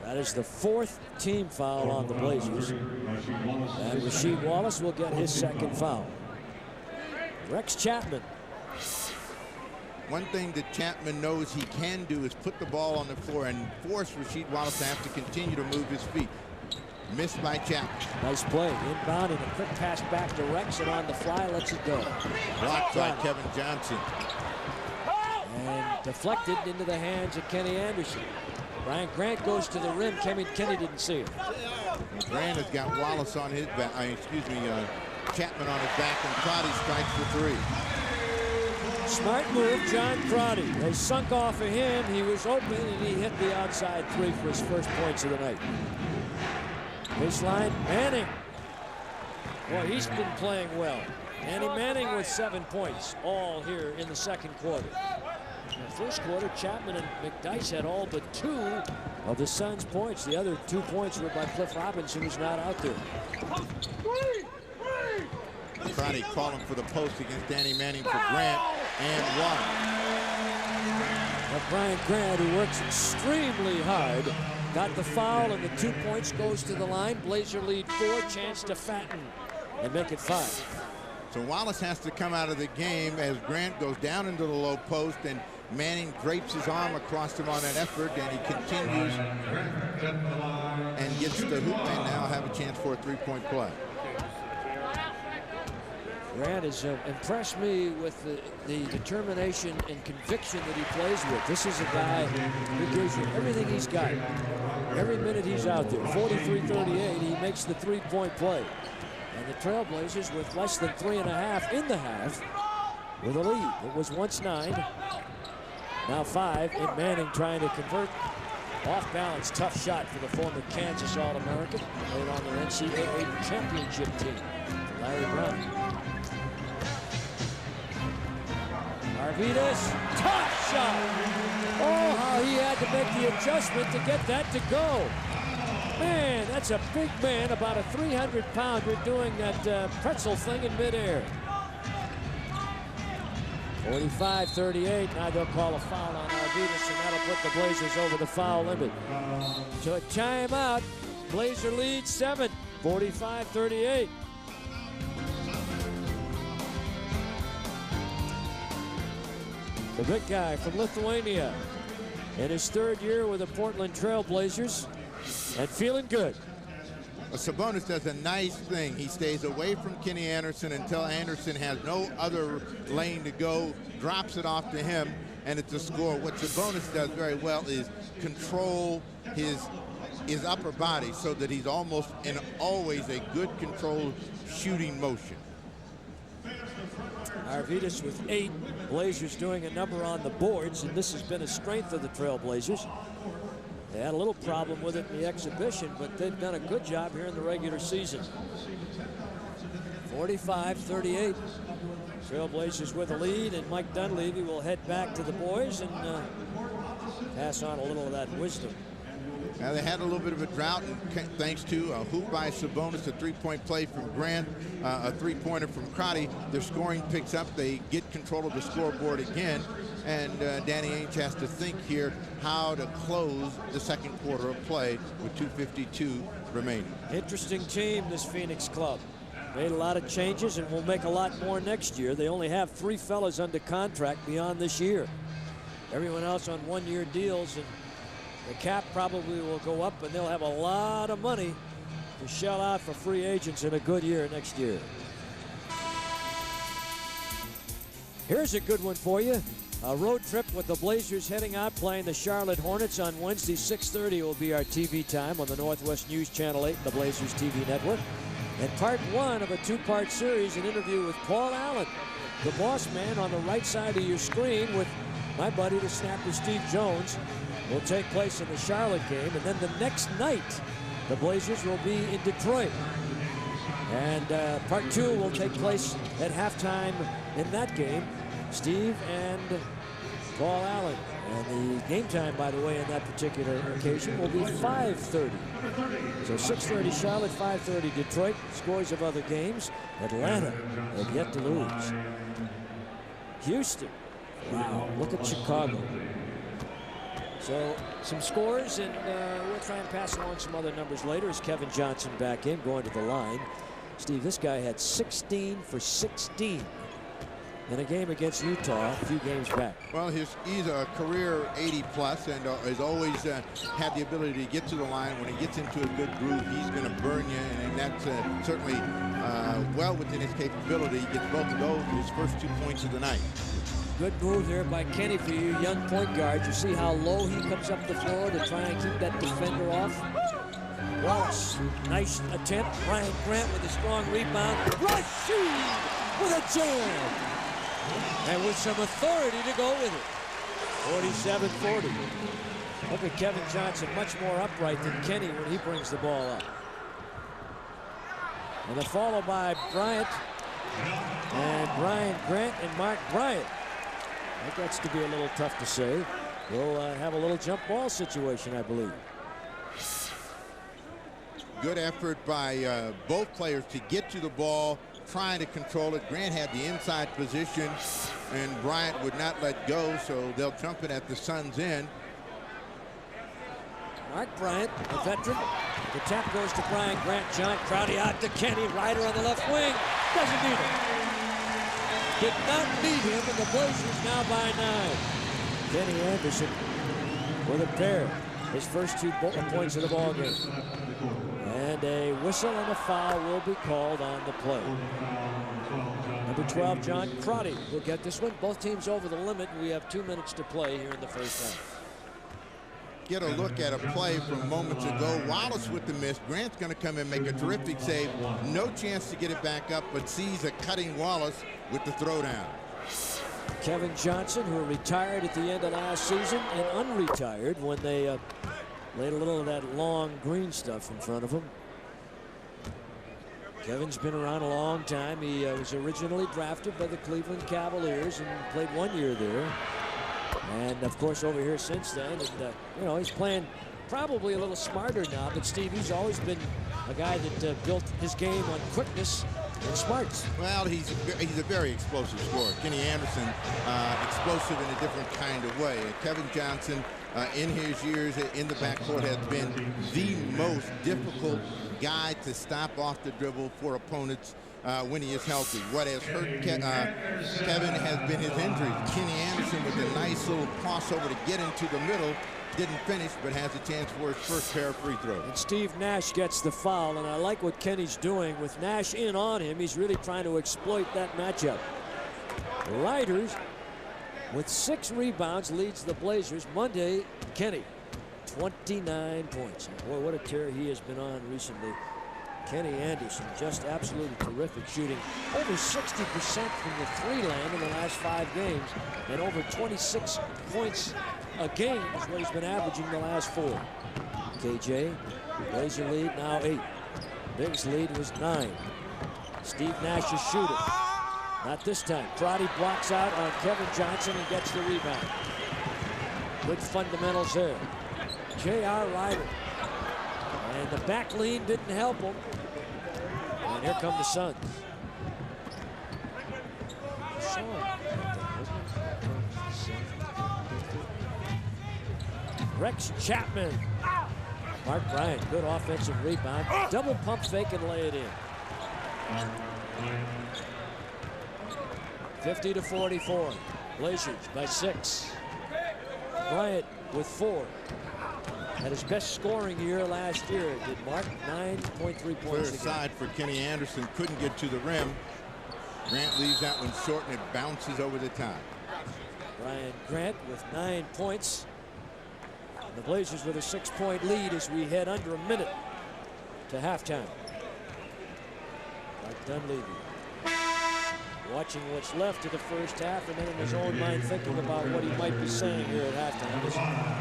That is the 4th team foul on the Blazers. And Rasheed Wallace will get his second foul. Rex Chapman. One thing that Chapman knows he can do is put the ball on the floor and force Rasheed Wallace to have to continue to move his feet. Missed by Chapman. Nice play. Inbound and a quick pass back to Rex, and on the fly lets it go. Blocked by Kevin Johnson. And deflected into the hands of Kenny Anderson. Brian Grant goes to the rim. Kenny didn't see it. Grant has got Wallace on his back. Chapman on his back, and Crotty strikes for 3. Smart move, John Crotty. They sunk off of him. He was open, and he hit the outside 3 for his first points of the night. Baseline, Manning. Boy, he's been playing well. Andy Manning with 7 points, all here in the second quarter. In the first quarter, Chapman and McDyess had all but 2 of the Suns' points. The other 2 points were by Cliff Robinson, who's not out there. Crotty calling for the post against Danny Manning for Grant, and 1. But Brian Grant, who works extremely hard, got the foul, and the 2 points goes to the line. Blazer lead 4, chance to fatten and make it 5. So Wallace has to come out of the game as Grant goes down into the low post, and Manning drapes his arm across him on that effort, and he continues and gets the hoop, and now have a chance for a 3-point play. Grant has impressed me with the determination and conviction that he plays with. This is a guy who gives you everything he's got. Every minute he's out there. 43-38, he makes the 3-point play. And the Trailblazers, with less than 3.5 in the half, with a lead. It was once 9, now 5. And Manning trying to convert. Off balance, tough shot for the former Kansas All-American. Played on their NCAA championship team. Larry Brown. Arvidas, tough shot. Oh, how he had to make the adjustment to get that to go. Man, that's a big man, about a 300-pounder doing that pretzel thing in midair. 45-38. Now they'll call a foul on Arvidas, and that'll put the Blazers over the foul limit. So a timeout. Blazer lead 7, 45-38. The big guy from Lithuania in his 3rd year with the Portland Trailblazers and feeling good. Well, Sabonis does a nice thing. He stays away from Kenny Anderson until Anderson has no other lane to go, drops it off to him, and it's a score. What Sabonis does very well is control his upper body so that he's almost in always a good controlled shooting motion. Arvidas with 8. Blazers doing a number on the boards, and this has been a strength of the Trailblazers. They had a little problem with it in the exhibition, but they've done a good job here in the regular season. 45-38. Trailblazers with a lead, and Mike Dunleavy will head back to the boys and pass on a little of that wisdom. Now they had a little bit of a drought, and thanks to a hoop by Sabonis, a 3-point play from Grant, a 3-pointer from Crotty. Their scoring picks up. They get control of the scoreboard again, and Danny Ainge has to think here how to close the second quarter of play with 2:52 remaining. Interesting team, this Phoenix club. Made a lot of changes and will make a lot more next year. They only have 3 fellas under contract beyond this year. Everyone else on 1-year deals, and the cap probably will go up, and they'll have a lot of money to shell out for free agents in a good year next year. Here's a good one for you. A road trip with the Blazers heading out playing the Charlotte Hornets on Wednesday, 6:30 will be our TV time on the Northwest News Channel 8 and the Blazers TV network. And part 1 of a 2-part series, an interview with Paul Allen, the boss man on the right side of your screen, with my buddy, the snapper Steve Jones, will take place in the Charlotte game. And then the next night, the Blazers will be in Detroit. And part 2 will take place at halftime in that game. Steve and Paul Allen. And the game time, by the way, on that particular occasion will be 5:30. So 6:30 Charlotte, 5:30 Detroit. Scores of other games. Atlanta have yet to lose. Houston. Wow, look at Chicago. So some scores, and we'll try and pass along some other numbers later as Kevin Johnson back in, going to the line. Steve, this guy had 16 for 16 in a game against Utah a few games back. Well, he's a career 80-plus and has always had the ability to get to the line. When he gets into a good groove, he's going to burn you, and that's certainly well within his capability. He gets both of those in his first 2 points of the night. Good move there by Kenny for you young point guards. You see how low he comes up the floor to try and keep that defender off. Wallace, nice attempt. Ryan Grant with a strong rebound. Rashid with a jam. And with some authority to go with it. 47-40. Look at Kevin Johnson, much more upright than Kenny when he brings the ball up. And the follow by Bryant. And Brian Grant and Mark Bryant. That gets to be a little tough to say. We'll have a little jump ball situation, I believe. Good effort by both players to get to the ball, trying to control it. Grant had the inside position, and Bryant would not let go, so they'll jump it at the Suns' end. Mark Bryant, the veteran. The tap goes to Brian Grant. John Crowdy out to Kenny. Ryder on the left wing. Doesn't need him. Did not need him, and the Blazers now by 9. Kenny Anderson with a pair. His first 2 points of the ball game. And a whistle and a foul will be called on the play. Number 12, John Crowdy will get this one. Both teams over the limit, and we have 2 minutes to play here in the first half. Get a look at a play from moments ago. Wallace with the miss. Grant's going to come and make a terrific save. No chance to get it back up, but sees a cutting Wallace with the throwdown. Kevin Johnson, who retired at the end of last season and unretired when they laid a little of that long green stuff in front of him. Kevin's been around a long time. He was originally drafted by the Cleveland Cavaliers and played 1 year there. And of course over here since then, and you know, he's playing probably a little smarter now, but Steve, he's always been a guy that built his game on quickness and smarts. Well, he's a very explosive scorer. Kenny Anderson, explosive in a different kind of way. And Kevin Johnson, in his years in the backcourt, has been the most difficult guy to stop off the dribble for opponents when he is healthy. What has hurt Kevin has been his injuries. Kenny Anderson with a nice little crossover to get into the middle. Didn't finish, but has a chance for his first pair of free throws. And Steve Nash gets the foul, and I like what Kenny's doing. With Nash in on him, he's really trying to exploit that matchup. Riders, with 6 rebounds, leads the Blazers. Monday, Kenny, 29 points. And boy, what a tear he has been on recently. Kenny Anderson, just absolutely terrific shooting. Over 60% from the 3 land in the last 5 games, and over 26 points a game is what he's been averaging the last 4. KJ, Blazer lead now 8. Biggest lead was 9. Steve Nash is shooting. Not this time. Crotty blocks out on Kevin Johnson and gets the rebound. Good fundamentals there. J.R. Ryder. And the back lean didn't help him. And here come the Suns. Rex Chapman. Mark Bryant, good offensive rebound. Double pump fake and lay it in. 50-44. Blazers by 6. Bryant with 4. Had his best scoring year last year, did Mark. 9.3 points a Clear game. side for Kenny Anderson. Couldn't get to the rim. Grant leaves that one short, and it bounces over the top. Brian Grant with 9 points. The Blazers with a 6-point lead as we head under a minute to halftime. Mike Dunleavy watching what's left of the first half, and then in his own mind thinking about what he might be saying here at halftime. As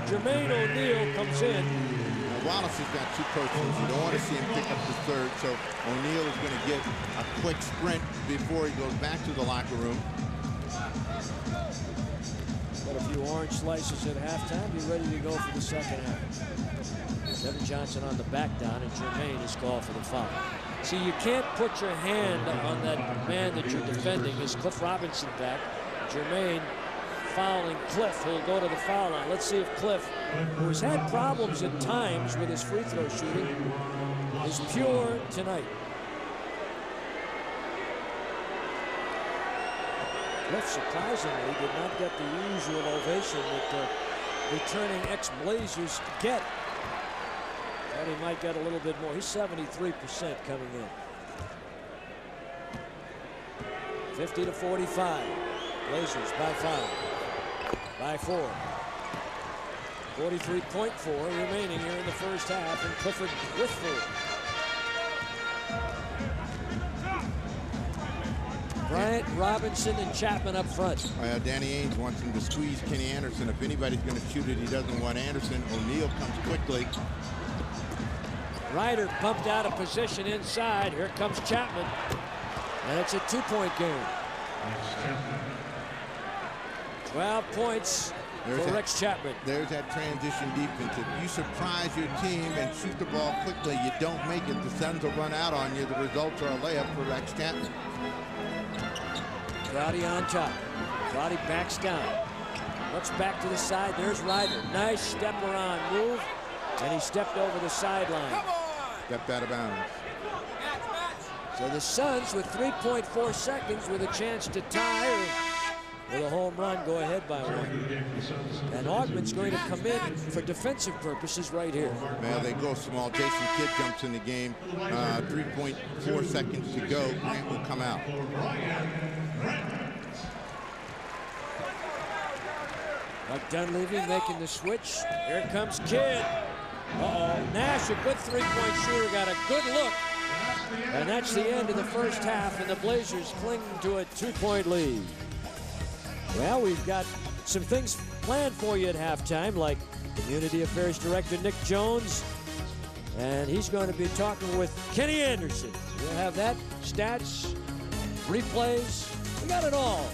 Jermaine O'Neal comes in. Now, Wallace has got 2 personals. You don't want to see him pick up the 3rd, so O'Neal is going to get a quick sprint before he goes back to the locker room. But if few orange slices at halftime. Be ready to go for the second half. Kevin Johnson on the back down, and Jermaine is called for the foul. See, you can't put your hand on that man that you're defending. Is Cliff Robinson back? Jermaine fouling Cliff, who'll go to the foul line. Let's see if Cliff, who has had problems at times with his free throw shooting, is pure tonight. Cliff surprisingly did not get the usual ovation that returning ex-Blazers get. Thought he might get a little bit more. He's 73% coming in. 50-45. Blazers by 5. By 4. 43.4 remaining here in the first half, and Clifford with 4. Bryant, Robinson, and Chapman up front. Danny Ainge wants him to squeeze Kenny Anderson. If anybody's going to shoot it, he doesn't want Anderson. O'Neal comes quickly. Ryder bumped out of position inside. Here comes Chapman. And it's a 2-point game. 12 points for Rex Chapman. There's that transition defense. If you surprise your team and shoot the ball quickly, you don't make it. The Suns will run out on you. The results are a layup for Rex Chapman. Crowdy on top. Crowdy backs down. Looks back to the side. There's Ryder. Nice step around move. And he stepped over the sideline. Stepped out of bounds. So the Suns with 3.4 seconds with a chance to tie or with a home run go ahead by 1. And Augman's going to come in for defensive purposes right here. Well, they go small. Jason Kidd jumps in the game. 3.4 seconds to go. Grant will come out. Mike Dunleavy making the switch. Here comes Kidd. Nash, a good three-point shooter, got a good look. And that's the end of the first half, and the Blazers cling to a 2-point lead. Well, we've got some things planned for you at halftime, like Community Affairs Director Nick Jones, and he's going to be talking with Kenny Anderson. We'll have that, stats, replays, we got it all.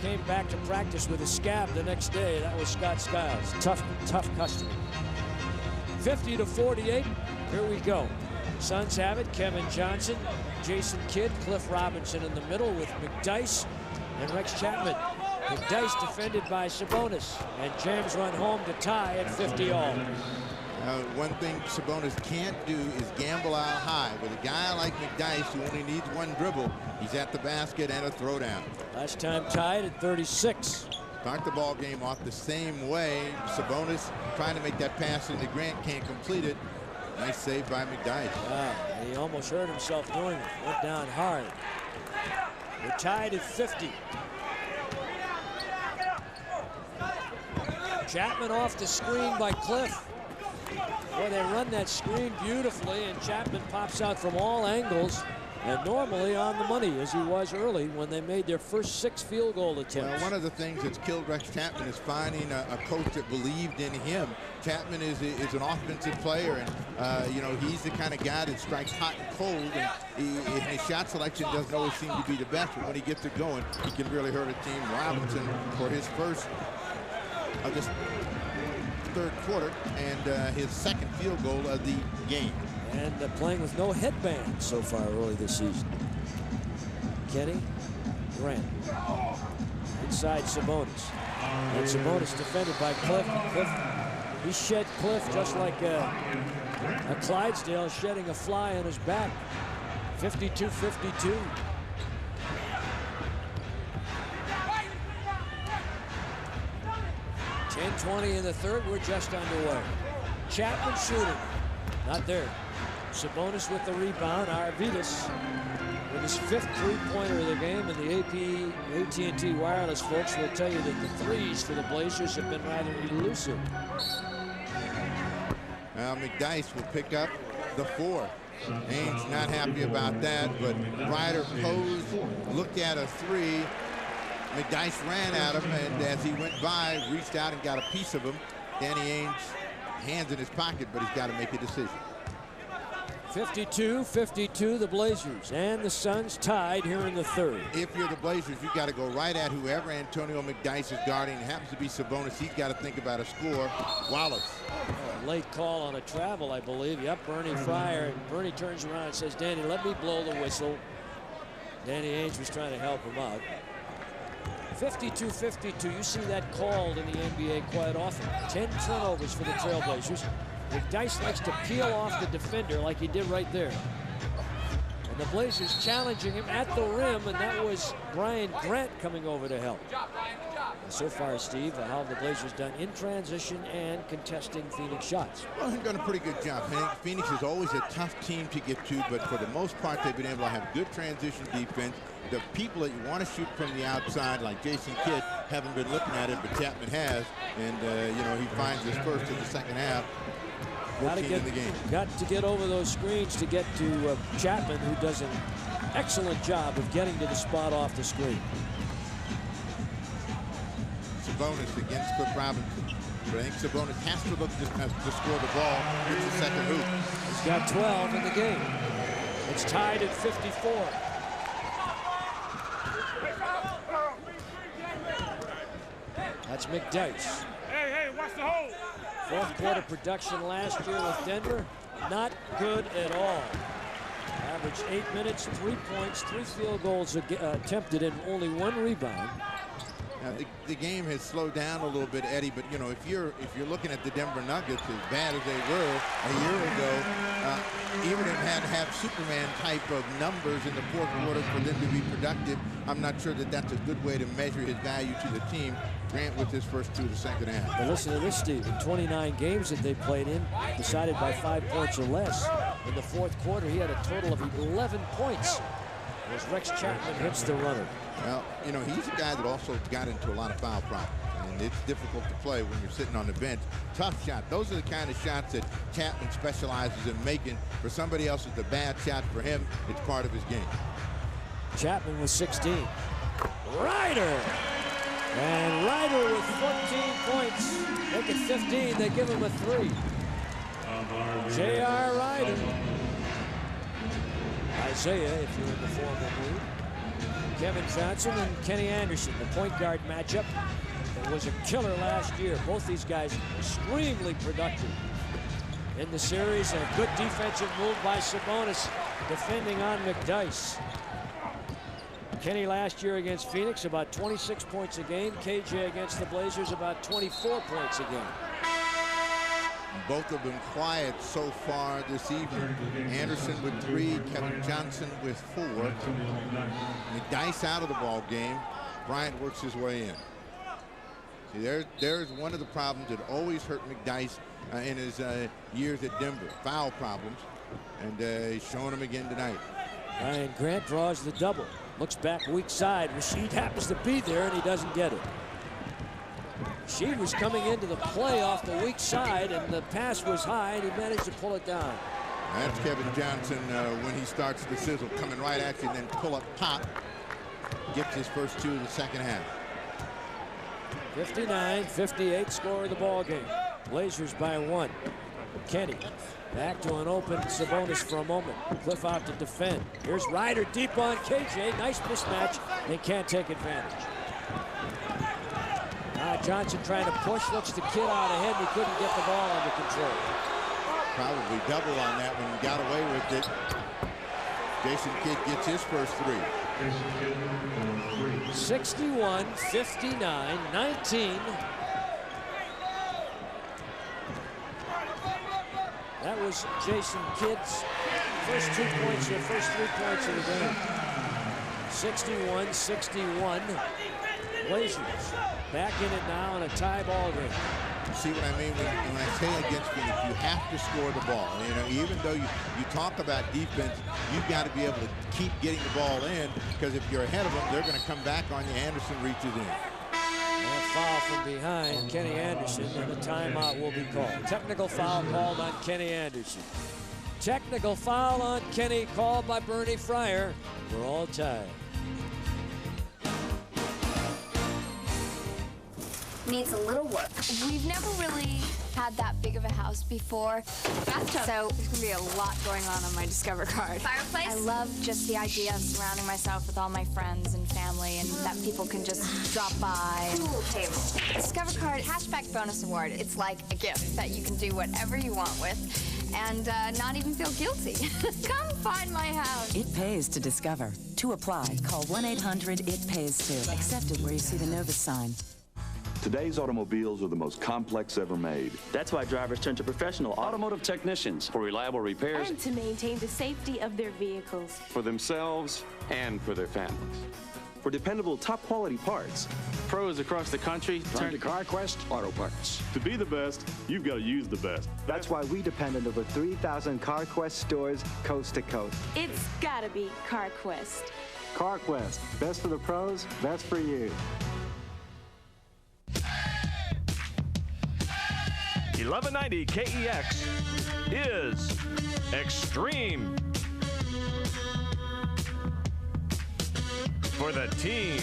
Came back to practice with a scab the next day. That was Scott Skiles. Tough customer. 50-48. Here we go. Suns have it. Kevin Johnson, Jason Kidd, Cliff Robinson in the middle with McDyess and Rex Chapman. McDyess defended by Sabonis, and James run home to tie at 50-all. One thing Sabonis can't do is gamble out high. With a guy like McDyess who only needs one dribble, he's at the basket and a throwdown. Last time tied at 36. Start the ball game off the same way. Sabonis trying to make that pass into Grant, can't complete it. Nice save by McDyess. He almost hurt himself doing it. Went down hard. We're tied at 50. Chapman off the screen by Cliff. Boy, they run that screen beautifully, and Chapman pops out from all angles, and normally on the money, as he was early when they made their first 6 field goal attempts. Well, one of the things that's killed Rex Chapman is finding a coach that believed in him. Chapman is an offensive player, and you know, he's the kind of guy that strikes hot and cold, and his shot selection doesn't always seem to be the best, but when he gets it going, he can really hurt a team. Robinson for his first of this third quarter and his second field goal of the game. And playing with no headband so far early this season. Kenny, Grant, inside Sabonis. And Sabonis defended by Cliff. He shed Cliff just like a Clydesdale shedding a fly on his back. 52-52. 10:20 in the third. We're just underway. Chapman shooting. Not there. Sabonis with the rebound. Arvydas with his 5th three-pointer of the game, and the AT&T Wireless folks will tell you that the threes for the Blazers have been rather elusive. Now McDyess will pick up the 4. Ainge not happy about that, but Ryder posed, looked at a 3. McDyess ran at him, and as he went by, reached out and got a piece of him. Danny Ainge, hands in his pocket, but he's got to make a decision. 52-52, the Blazers, and the Suns tied here in the third. If you're the Blazers, you got to go right at whoever Antonio McDyess is guarding. It happens to be Sabonis. He's got to think about a score. Wallace. Oh, late call on a travel, I believe. Yep, Bernie Fryer. And Bernie turns around and says, Danny, let me blow the whistle. Danny Ainge was trying to help him out. 52-52. You see that called in the NBA quite often. 10 turnovers for the Trailblazers. McDyess likes to peel off the defender like he did right there. And the Blazers challenging him at the rim, and that was Brian Grant coming over to help. And so far, Steve, how have the Blazers done in transition and contesting Phoenix shots? Well, they've done a pretty good job. Phoenix is always a tough team to get to, but for the most part, they've been able to have good transition defense. The people that you want to shoot from the outside, like Jason Kidd, haven't been looking at it, but Chapman has. And, you know, he finds his first in the second half. Got to get over those screens to get to Chapman, who does an excellent job of getting to the spot off the screen. Sabonis against Cliff Robinson. But I think Sabonis has to look to score the ball in the second hoop. He's got 12 in the game. It's tied at 54. That's McDyess. Hey, watch the hole. Fourth quarter production last year with Denver, not good at all. Averaged 8 minutes, 3 points, 3 field goals attempted, and only 1 rebound. Now, the game has slowed down a little bit, Eddie, but you know, if you're looking at the Denver Nuggets, as bad as they were a year ago, even if had to have Superman type of numbers in the fourth quarter for them to be productive, I'm not sure that that's a good way to measure his value to the team. Grant with his first 2 of the second half. But listen to this, Steve. In 29 games that they played in, decided by 5 points or less. In the fourth quarter, he had a total of 11 points as Rex Chapman hits the runner. Well, you know, he's a guy that also got into a lot of foul problems. And it's difficult to play when you're sitting on the bench. Tough shot. Those are the kind of shots that Chapman specializes in making. For somebody else, it's a bad shot. For him, it's part of his game. Chapman with 16. Ryder! And Ryder with 14 points. Make it 15. They give him a 3. J.R. Ryder. Isaiah, if you're in the formal mood. Kevin Johnson and Kenny Anderson, the point guard matchup. It was a killer last year. Both these guys extremely productive in the series. A good defensive move by Sabonis, defending on McDyess. Kenny last year against Phoenix, about 26 points a game. KJ against the Blazers, about 24 points a game. Both of them quiet so far this evening. Anderson with 3, Kevin Johnson with 4. McDyess out of the ball game. Bryant works his way in. See, there's one of the problems that always hurt McDyess in his years at Denver. Foul problems. And he's showing them again tonight. Ryan Grant draws the double. Looks back weak side. Rasheed happens to be there, and he doesn't get it. Rasheed was coming into the play off the weak side, and the pass was high, and he managed to pull it down. That's Kevin Johnson when he starts the sizzle, coming right at you, and then pull up pop. Gets his first 2 of the second half. 59-58 score of the ball game. Blazers by 1. Kenny back to an open Sabonis for a moment. Cliff out to defend. Here's Ryder deep on KJ. Nice mismatch. They can't take advantage. Johnson trying to push. Looks the kid out ahead. He couldn't get the ball under control. Probably double on that one. Got away with it. Jason Kidd gets his first 3. 61, 59, 19. That was Jason Kidd's first 2 points, or first 3 points of the game. 61-61. Blazers back in it now in a tie ball game. See what I mean when I say against Phoenix, you have to score the ball. You know, even though you talk about defense, you've got to be able to keep getting the ball in, because if you're ahead of them, they're going to come back on you. Anderson reaches in. And a foul from behind Kenny Anderson, and a timeout will be called. Technical foul called on Kenny Anderson. Technical foul on Kenny called by Bernie Fryer. We're all tied. Needs a little work. We've never really had that big of a house before. Bathtub. So there's gonna be a lot going on my Discover card. Fireplace. I love just the idea of surrounding myself with all my friends and family, and that people can just drop by. Pool table. Discover card cashback bonus award. It's like a gift that you can do whatever you want with, and not even feel guilty. Come find my house. It pays to discover. To apply, call 1-800-IT-PAYS-TO. Accepted where you see the Novus sign. Today's automobiles are the most complex ever made. That's why drivers turn to professional automotive technicians for reliable repairs and to maintain the safety of their vehicles. For themselves and for their families. For dependable, top-quality parts, pros across the country turn to CarQuest Auto Parts. To be the best, you've got to use the best. That's why we depend on over 3,000 CarQuest stores coast to coast. It's gotta be CarQuest. CarQuest, best for the pros, best for you. 1190 KEX is Extreme for the team.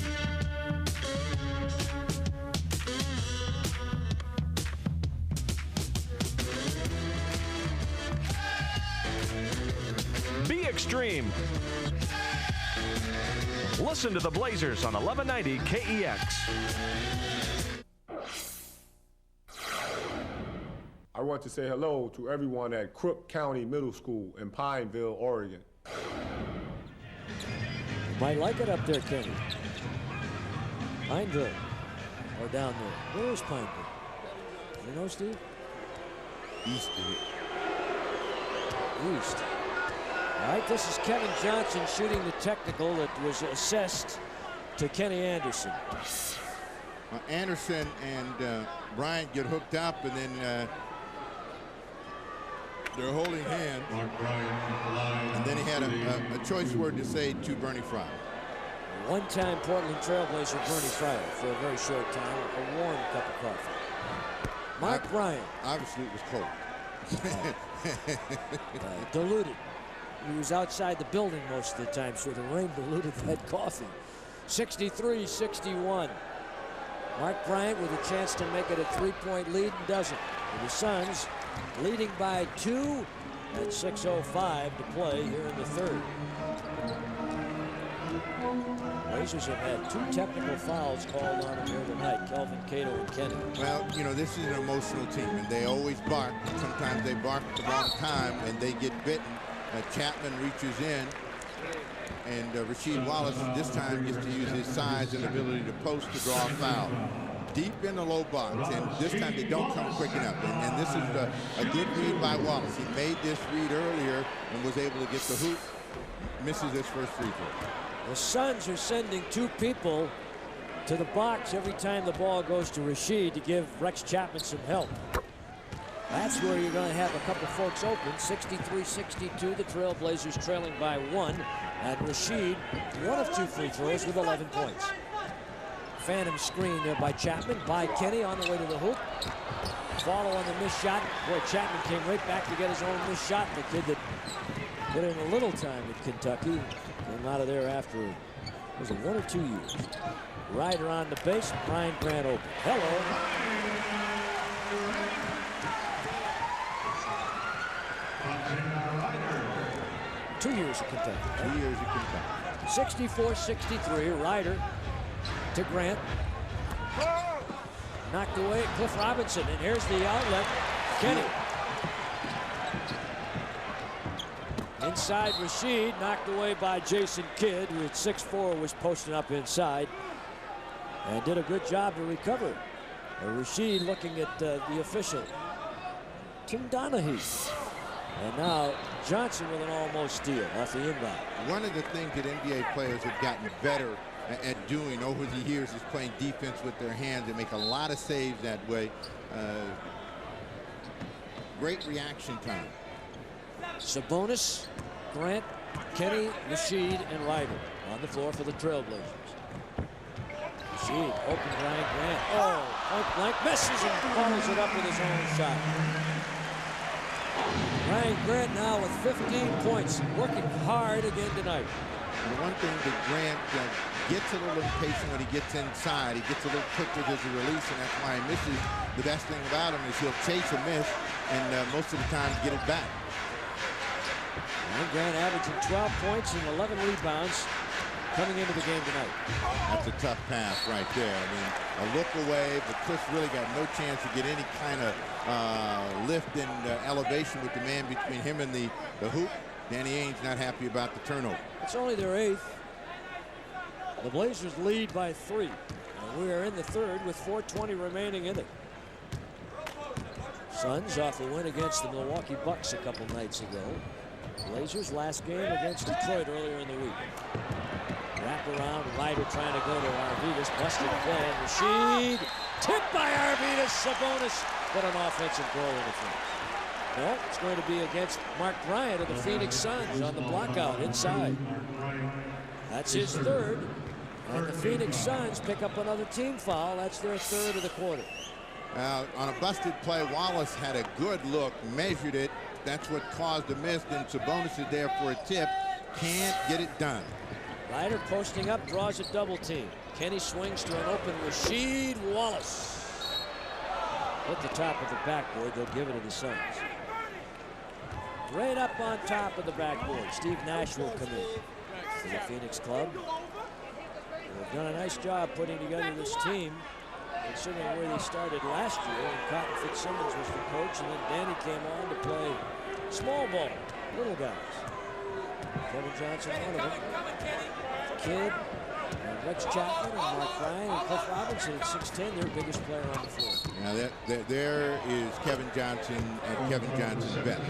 Be extreme. Listen to the Blazers on 1190 KEX. I want to say hello to everyone at Crook County Middle School in Pineville, Oregon. Might like it up there, Kenny. Pineville, or down there. Where is Pineville? You know, Steve? East of it. East. All right, this is Kevin Johnson shooting the technical that was assessed to Kenny Anderson. Anderson and Bryant get hooked up, and then they're holding hands. And then he had a choice word to say to Bernie Fryer. One-time Portland Trailblazer Bernie Fryer for a very short time, a warm cup of coffee. Mark Bryant. Obviously it was cold. Diluted. He was outside the building most of the time, so the rain diluted that coffee. 63-61. Mark Bryant with a chance to make it a three-point lead and doesn't. With the Suns leading by 2 at 6:05 to play here in the third. Blazers have had 2 technical fouls called on them here tonight, Kelvin Cato and Kenny. Well, you know, this is an emotional team, and they always bark. Sometimes they bark at the wrong time, and they get bitten. Chapman reaches in, and Rasheed Wallace this time gets to use his size and ability to post to draw a foul. Deep in the low box, and this time they don't come quick enough. And this is a good read by Wallace. He made this read earlier and was able to get the hoop. Misses his first free throw. The Suns are sending 2 people to the box every time the ball goes to Rasheed to give Rex Chapman some help. That's where you're going to have a couple folks open. 63-62, the Trailblazers trailing by 1. And Rasheed, 1 of 2 free throws with 11 points. Phantom screen there by Chapman, by Kenny on the way to the hoop. Follow on the missed shot. Boy, Chapman came right back to get his own missed shot. The kid that put in a little time at Kentucky came out of there after, was it 1 or 2 years? Ryder on the base, Brian Grant open. Hello. Two years at Kentucky. 2 years at Kentucky. 64-63, Ryder to Grant. Knocked away at Cliff Robinson, and here's the outlet. Kenny. Inside Rasheed, knocked away by Jason Kidd, who at 6'4" was posting up inside and did a good job to recover. Rasheed looking at the official, Tim Donahue. And now Johnson with an almost steal off the inbound. One of the things that NBA players have gotten better at doing over the years is playing defense with their hands. They make a lot of saves that way. Great reaction time. Sabonis, Grant, Kenny, Rasheed, and Ryder on the floor for the Trailblazers. Rasheed, open Brian Grant. Oh, point blank, misses and follows it up with his own shot. Brian Grant now with 15 points, working hard again tonight. The one thing that Grant gets a little impatient when he gets inside. He gets a little quick with his release, and that's why he misses. The best thing about him is he'll chase a miss, and most of the time get it back. Brian Grant averaging 12 points and 11 rebounds coming into the game tonight. That's a tough pass right there. I mean, a look away, but Cliff really got no chance to get any kind of lift and elevation with the man between him and the hoop. Danny Ainge not happy about the turnover. It's only their 8th. The Blazers lead by 3. And we are in the 3rd with 4:20 remaining in it. Suns off a win against the Milwaukee Bucks a couple nights ago. Blazers last game against Detroit earlier in the week. Wrap around, Ryder trying to go to Arvydas. Busted play, and Rasheed tipped by Arvydas. Sabonis got an offensive goal in the front. No, it's going to be against Mark Bryant of the Phoenix Suns on the blockout inside. That's his 3rd. And the Phoenix Suns pick up another team foul. That's their 3rd of the quarter. On a busted play, Wallace had a good look, measured it. That's what caused the miss. Then Sabonis is there for a tip. Can't get it done. Ryder posting up, draws a double team. Kenny swings to an open Rasheed Wallace. Hit the top of the backboard. They'll give it to the Suns. Right up on top of the backboard. Steve Nash will come in for the Phoenix club. They've done a nice job putting together this team, considering where they started last year. And Cotton Fitzsimmons was the coach, and then Danny came on to play small ball, little guys. Kevin Johnson, one of them. Kidd, and Rex Chapman, and Mark Bryant, and Cliff Robinson at 6'10", their biggest player on the floor. Now there is Kevin Johnson and Kevin Johnson's bet.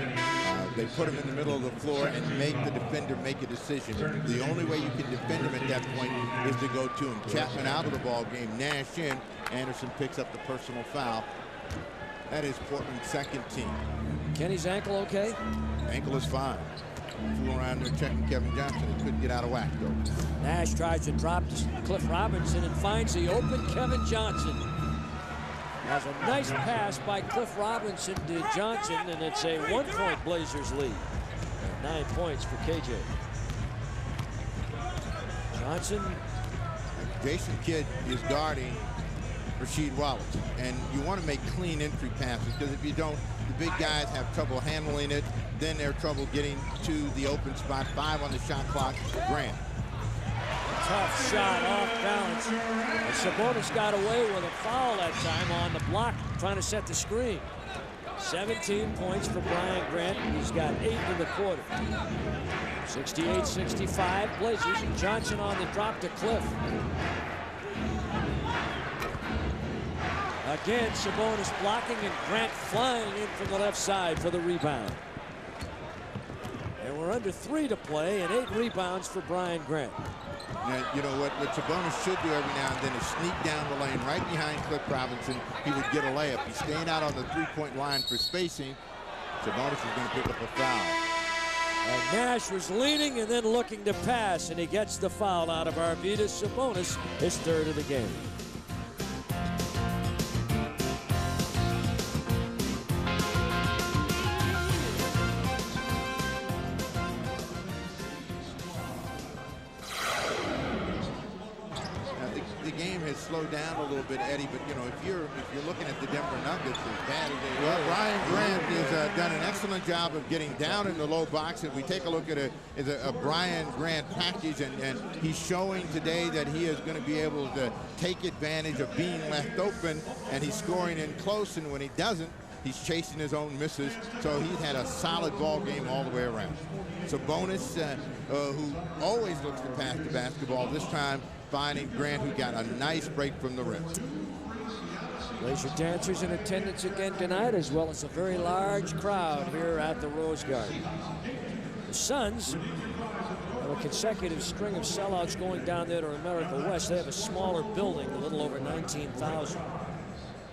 They put him in the middle of the floor and make the defender make a decision. The only way you can defend him at that point is to go to him. Chapman out of the ball game, Nash in. Anderson picks up the personal foul. That is Portland's 2nd team. Kenny's ankle okay? Ankle is fine. Fool around there checking Kevin Johnson. He couldn't get out of whack though. Nash tries to drop Cliff Robinson and finds the open Kevin Johnson. Has a nice pass by Cliff Robinson to Johnson, and it's a 1-point Blazers lead. 9 points for KJ. Johnson. Jason Kidd is guarding Rasheed Wallace, and you want to make clean entry passes, because if you don't, the big guys have trouble handling it. Then they're trouble getting to the open spot. 5 on the shot clock for Grant. Tough shot off balance. And Sabonis got away with a foul that time on the block, trying to set the screen. 17 points for Brian Grant. He's got 8 in the quarter. 68-65 Blazers. Johnson on the drop to Cliff. Again, Sabonis blocking, and Grant flying in from the left side for the rebound. And we're under 3 to play, and 8 rebounds for Brian Grant. Now, you know what Sabonis should do every now and then is sneak down the lane right behind Cliff Robinson. He would get a layup. He's staying out on the 3-point line for spacing. Sabonis is going to pick up a foul. And Nash was leaning and then looking to pass, and he gets the foul out of Arvydas. Sabonis, his 3rd of the game. Slowed down a little bit, Eddie, but you know, if you're looking at the Denver Nuggets as bad as they were, Brian Grant has done an excellent job of getting down in the low box. If we take a look at a Brian Grant package, and he's showing today that he is going to be able to take advantage of being left open, and he's scoring in close, and when he doesn't, he's chasing his own misses. So he's had a solid ball game all the way around. Sabonis, who always looks to pass the basketball, this time finding Grant, who got a nice break from the rim. Blazer dancers in attendance again tonight, as well as a very large crowd here at the Rose Garden. The Suns have a consecutive string of sellouts going down there to America West. They have a smaller building, a little over 19,000.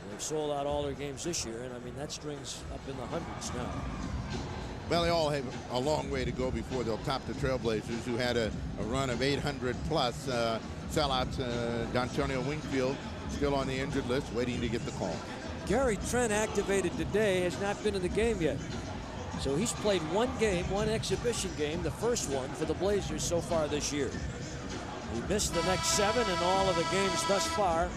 They've sold out all their games this year, and I mean, that string's up in the hundreds now. Well, they all have a long way to go before they'll top the Trailblazers, who had a run of 800-plus sellouts. D'Antonio Wingfield still on the injured list, waiting to get the call. Gary Trent, activated today, has not been in the game yet. So he's played one game, one exhibition game, the first one for the Blazers so far this year. He missed the next 7 in all of the games thus far.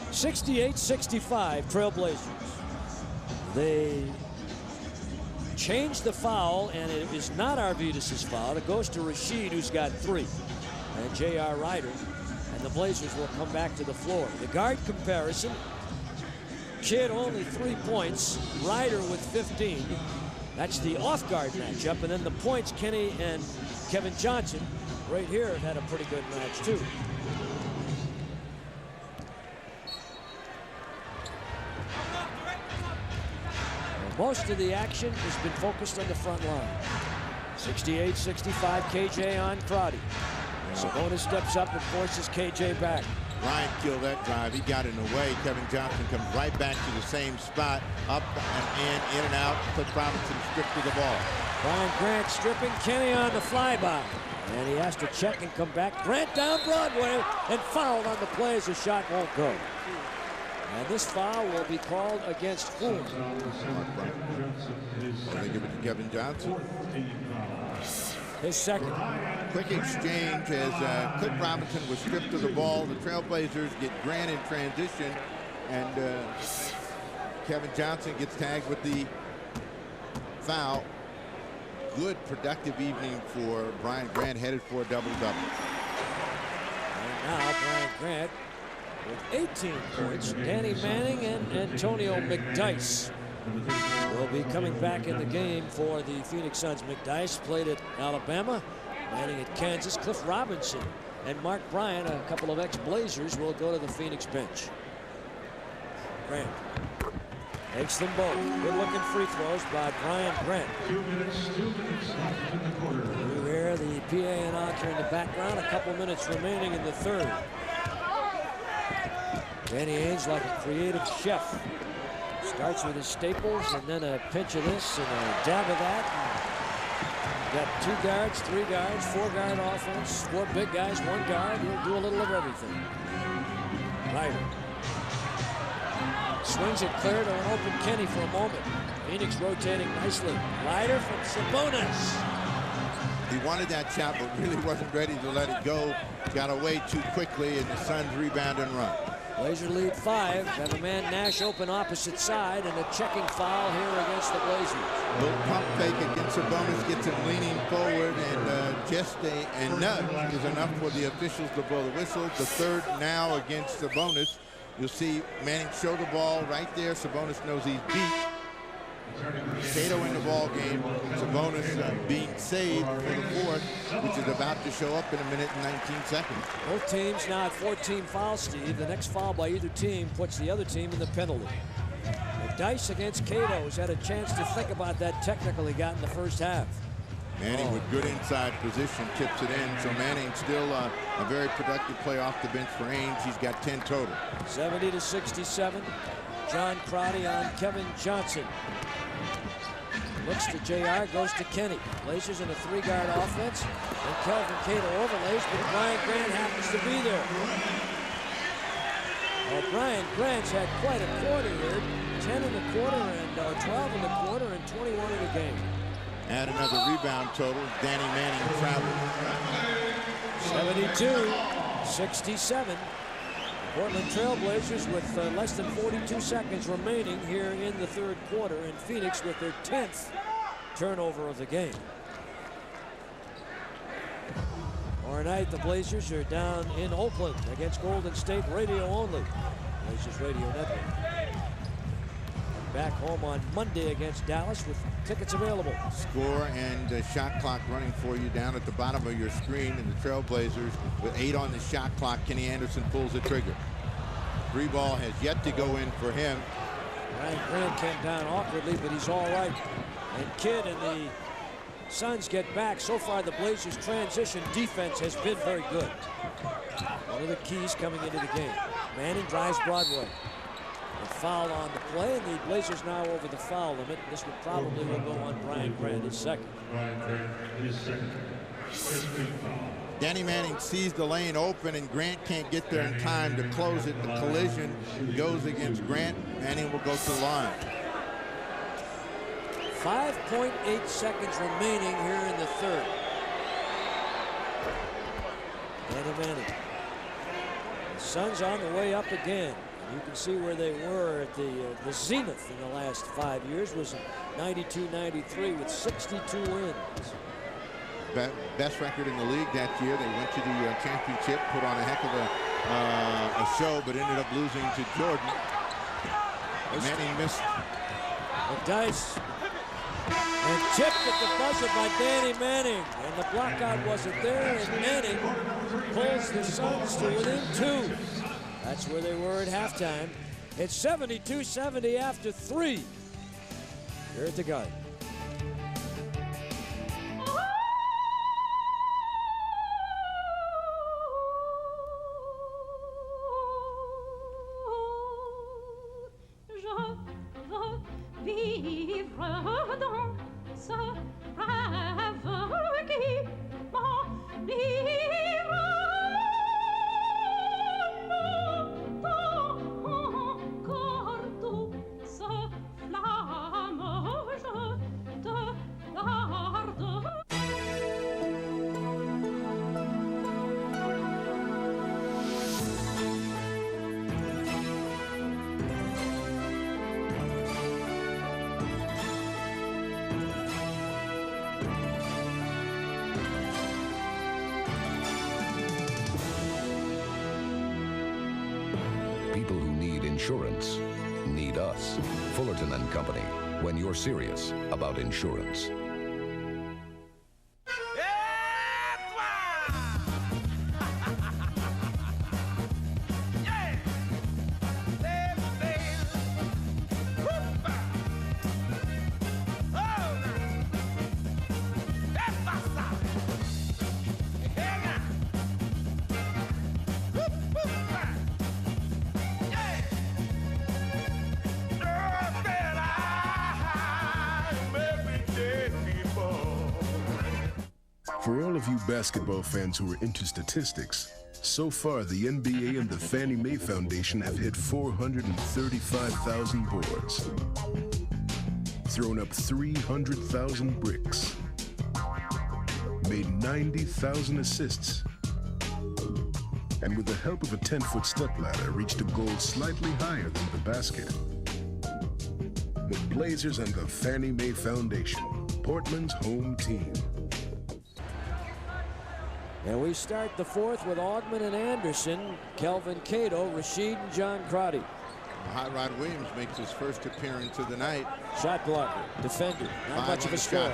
68-65 Trailblazers. They changed the foul, and it is not Arvidas' foul. It goes to Rasheed, who's got 3, and J.R. Ryder. And the Blazers will come back to the floor. The guard comparison, Kidd only 3 points, Ryder with 15. That's the off-guard matchup. And then the points, Kenny and Kevin Johnson right here have had a pretty good match too. Most of the action has been focused on the front line. 68-65 KJ on Crotty. Sabonis steps up and forces KJ back. Bryant killed that drive. He got in the way. Kevin Johnson comes right back to the same spot. Up and in and out. Cliff Robinson stripped to the ball. Brian Grant stripping Kenny on the flyby. And he has to check and come back. Grant down Broadway and fouled on the play as the shot won't go. And this foul will be called against whom? They give it to Kevin Johnson. His second. Quick exchange as Cliff Robinson was stripped of the ball. The Trailblazers get Grant in transition, and Kevin Johnson gets tagged with the foul. Good, productive evening for Brian Grant, headed for a double-double. And now Brian Grant with 18 points. Danny Manning and Antonio McDyess will be coming back in the game for the Phoenix Suns. McDyess played at Alabama, Manning at Kansas. Cliff Robinson and Mark Bryant, a couple of ex-Blazers, will go to the Phoenix bench. Grant takes them both. Good-looking free throws by Brian Grant. 2 minutes in the quarter. You hear the PA announcer in the background. A couple minutes remaining in the third. Danny Ainge, like a creative chef, starts with his staples and then a pinch of this and a dab of that. Got 2 guards, 3 guards, 4-guard offense, 4 big guys, 1 guard. He'll do a little of everything. Ryder swings it clear to an open Kenny for a moment. Phoenix rotating nicely. Ryder from Sabonis. He wanted that shot, but really wasn't ready to let it go. Got away too quickly, and the Suns rebound and run. Blazer lead 5. Have a man Nash open opposite side, and a checking foul here against the Blazers. Little pump fake against Sabonis, gets him leaning forward, and just a nudge is enough for the officials to blow the whistle. The third now against Sabonis. You'll see Manning show the ball right there. Sabonis knows he's beat. Cato in the ball game. Sabonis being saved for the fourth, which is about to show up in 1 minute and 19 seconds. Both teams now at 14 fouls, Steve. The next foul by either team puts the other team in the penalty. McDyess against Cato has had a chance to think about that technical he got in the first half. Manning with good inside position tips it in. So Manning still a very productive play off the bench for Ainge. He's got 10 total. 70-67. John Crotty on Kevin Johnson. Looks to JR, goes to Kenny. Blazers in a 3-guard offense. And Kelvin Cato overlays, but Brian Grant happens to be there. Well, Brian Grant's had quite a quarter here. 10 in the quarter, and 12 in the quarter, and 21 in the game. Add another rebound total. Danny Manning traveled. 72-67. Portland Trailblazers with less than 42 seconds remaining here in the third quarter, and Phoenix with their 10th turnover of the game. Tomorrow night, the Blazers are down in Oakland against Golden State, radio only. Blazers Radio Network. Back home on Monday against Dallas with tickets available. Score and shot clock running for you down at the bottom of your screen. And the Trailblazers with 8 on the shot clock. Kenny Anderson pulls the trigger. 3 ball has yet to go in for him. Ryan Grant came down awkwardly, but he's all right. And Kidd and the Suns get back. So far, the Blazers' transition defense has been very good. One of the keys coming into the game. Manning drives Broadway. A foul on the play, and the Blazers now over the foul limit. This one probably will go on Brian Grant, his second. Danny Manning sees the lane open, and Grant can't get there in time to close it. The collision goes against Grant. Manning will go to the line. 5.8 seconds remaining here in the third. Danny Manning. The Suns on the way up again. You can see where they were at the zenith in the last 5 years was 92-93 with 62 wins. Best record in the league that year. They went to the championship, put on a heck of a show, but ended up losing to Jordan. Manning missed. The dice. And tipped at the buzzer by Danny Manning. And the blockout wasn't there, and Manning pulls the Suns to within 2. That's where they were at halftime. It's 72-70 after 3 here at the Garden. People who need insurance need us. Fullerton and Company, when you're serious about insurance. For all of you basketball fans who are into statistics, so far the NBA and the Fannie Mae Foundation have hit 435,000 boards, thrown up 300,000 bricks, made 90,000 assists, and with the help of a 10-foot stepladder, reached a goal slightly higher than the basket. The Blazers and the Fannie Mae Foundation, Portland's home team. And we start the fourth with Augman and Anderson, Kelvin Cato, Rasheed, and John Crotty. Hot Rod Williams makes his first appearance of the night. Shot blocker, defender, not much of a scorer.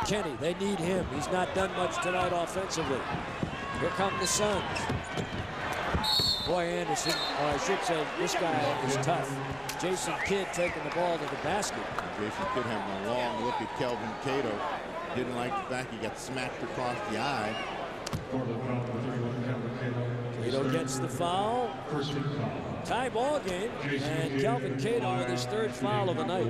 Kenny, they need him. He's not done much tonight offensively. Here come the Suns. Boy, Anderson, or I should say, this guy is tough. Jason Kidd taking the ball to the basket. Jason Kidd having a long look at Kelvin Cato. Didn't like the fact he got smacked across the eye. Cato gets the foul. Tie ball game, and Kelvin Cato with his third foul of the night.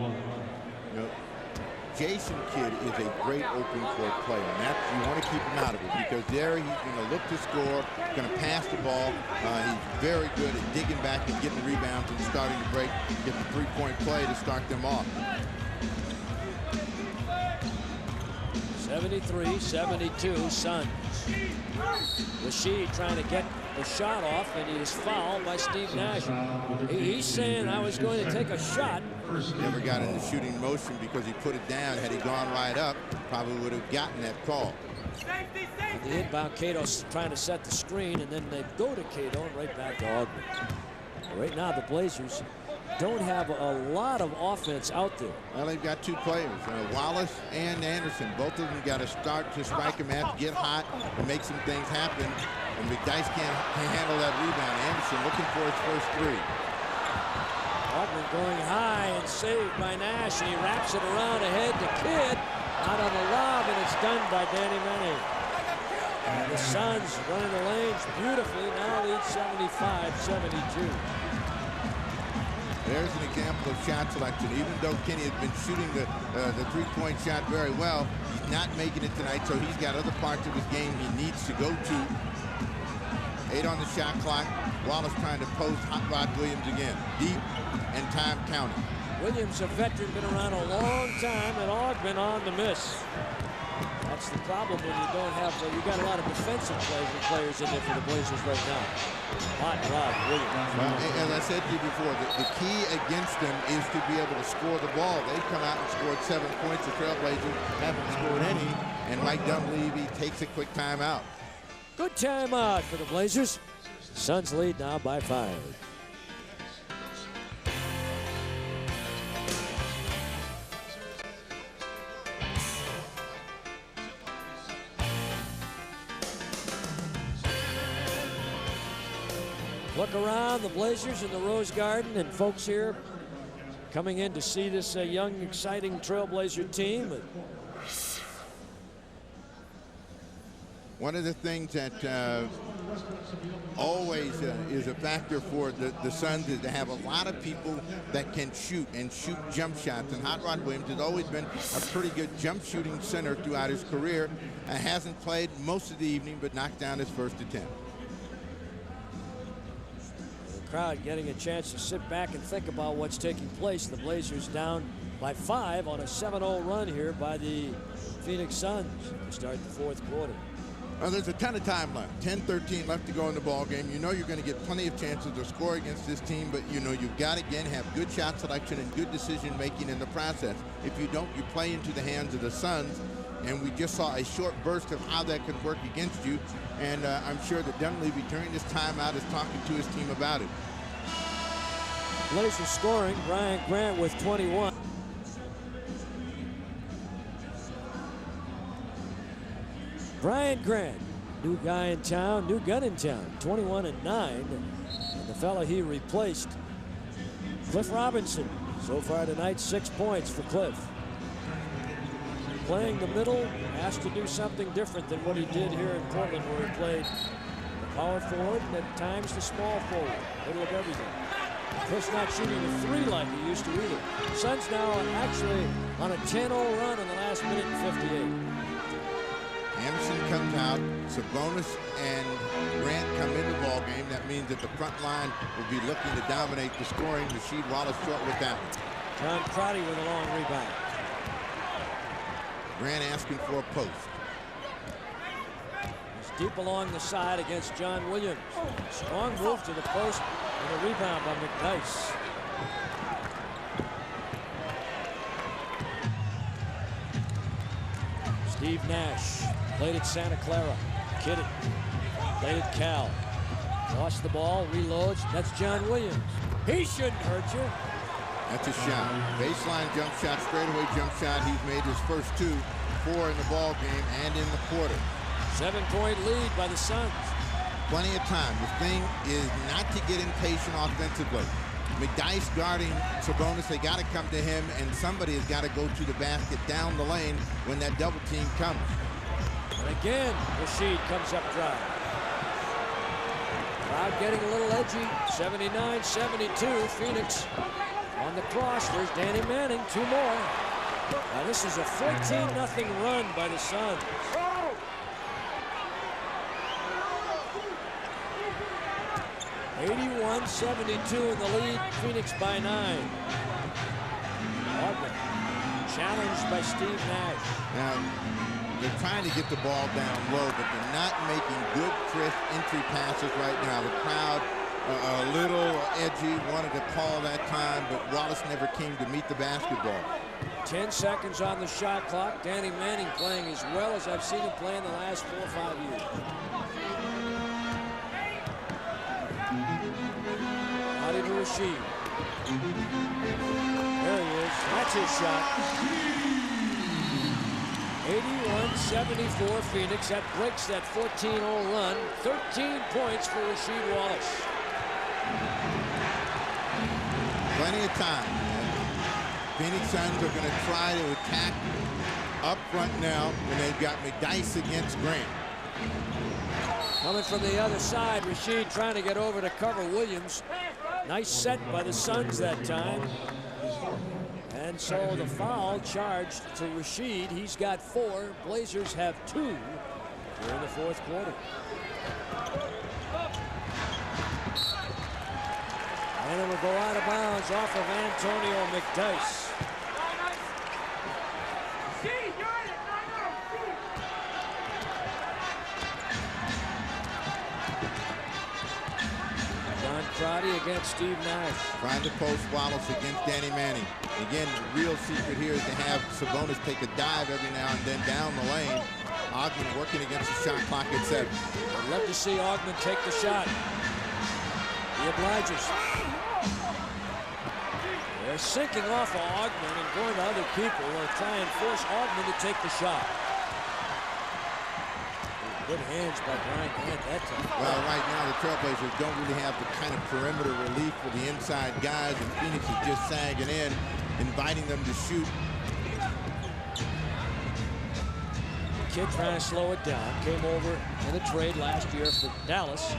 Jason Kidd is a great open court player, and that you want to keep him out of it because there he's going to look to score, going to pass the ball. He's very good at digging back and getting rebounds and starting to break, get the three-point play to start them off. 73-72 Suns. Rasheed trying to get the shot off, and he was fouled by Steve Nash. He's saying I was going to take a shot. Never got into shooting motion because he put it down. Had he gone right up, probably would have gotten that call. At the inbound, Cato's trying to set the screen, and then they go to Cato and right back to Augman. Right now, the Blazers don't have a lot of offense out there. Well, they've got two players, Wallace and Anderson. Both of them got to start to strike him out, get hot, and make some things happen. And McDyess can't handle that rebound. Anderson looking for his first three. Augman going high and saved by Nash, and he wraps it around ahead to Kidd. Out on the lob, and it's done by Danny Manning. And the Suns running the lanes beautifully, now lead 75-72. There's an example of shot selection. Even though Kenny has been shooting the three-point shot very well, he's not making it tonight, so he's got other parts of his game he needs to go to. 8 on the shot clock. Wallace trying to post Hot Rod Williams again. Deep and time counting. Williams, a veteran, been around a long time, and Augman on the miss. That's the problem when you don't have, you got a lot of defensive players in there for the Blazers right now. Hot Rod Williams. Well, as I said to you before, the key against them is to be able to score the ball. They've come out and scored 7 points. The Trailblazers haven't scored any, and Mike Dunleavy takes a quick timeout. Good timeout for the Blazers. Suns lead now by 5. Look around the Blazers in the Rose Garden, and folks here coming in to see this young, exciting Trailblazer team. One of the things that always is a factor for the Suns is to have a lot of people that can shoot and shoot jump shots. And Hot Rod Williams has always been a pretty good jump shooting center throughout his career. Hasn't played most of the evening, but knocked down his first attempt. The crowd getting a chance to sit back and think about what's taking place. The Blazers down by 5 on a 7-0 run here by the Phoenix Suns to start the 4th quarter. Well, there's a ton of time left. 10-13 left to go in the ball game. You know you're going to get plenty of chances to score against this team, but you know you've got to, again, have good shot selection and good decision making in the process. If you don't, you play into the hands of the Suns, and we just saw a short burst of how that could work against you, and I'm sure that Dunleavy during this timeout is talking to his team about it. Blazers scoring, Brian Grant with 21. Brian Grant, new guy in town, new gun in town, 21 and 9. And the fella he replaced, Cliff Robinson. So far tonight, 6 points for Cliff. Playing the middle, asked to do something different than what he did here in Portland, where he played the power forward and at times the small forward, middle of everything. Cliff's not shooting the 3 like he used to either. Suns now are actually on a 10-0 run in the last minute and 58. Anderson comes out, Sabonis and Grant come in the ball game. That means that the front line will be looking to dominate the scoring. Rasheed Wallace short with that one. John Crotty with a long rebound. Grant asking for a post. He's deep along the side against John Williams. Strong move to the post and a rebound by McNice. Steve Nash played at Santa Clara. Kidd it. Played at Cal. Lost the ball, reloads. That's John Williams. He shouldn't hurt you. That's a shot. Baseline jump shot, straightaway jump shot. He's made his first 2, 4 in the ball game and in the quarter. 7-point lead by the Suns. Plenty of time. The thing is not to get impatient offensively. McDyess guarding Sabonis, they got to come to him, and somebody has got to go to the basket down the lane when that double team comes. And again, Rasheed comes up dry. Crowd getting a little edgy. 79-72, Phoenix on the cross. There's Danny Manning, 2 more. Now this is a 14-0 run by the Suns. (81-72) in the lead, Phoenix by 9. Augman challenged by Steve Nash. Now, they're trying to get the ball down low, but they're not making good, crisp entry passes right now. The crowd a little edgy, wanted to call that time, but Wallace never came to meet the basketball. 10 seconds on the shot clock. Danny Manning playing as well as I've seen him play in the last 4 or 5 years. Out into Rasheed. There he is. That's his shot. 81-74 Phoenix. That breaks that 14-0 run. 13 points for Rasheed Wallace. plenty of time. Phoenix Suns are going to try to attack up front now when they've got McDyess against Grant. Coming from the other side, Rasheed trying to get over to cover Williams. Nice set by the Suns that time. And so the foul charged to Rasheed. He's got 4. Blazers have 2 during the fourth quarter. And it will go out of bounds off of Antonio McDyess. John Crotty against Steve Nash. Trying to post Wallace against Danny Manning. Again, the real secret here is to have Sabonis take a dive every now and then down the lane. Ogman working against the shot clock at 7. I'd love to see Ogman take the shot. He obliges. They're sinking off of Ogman and going to other people. They'll try and force Ogman to take the shot. Good hands by Brian Grant that time. Well, right now the Trailblazers don't really have the kind of perimeter relief for the inside guys, and Phoenix is just sagging in, inviting them to shoot. Kid trying to slow it down. Came over in the trade last year for Dallas.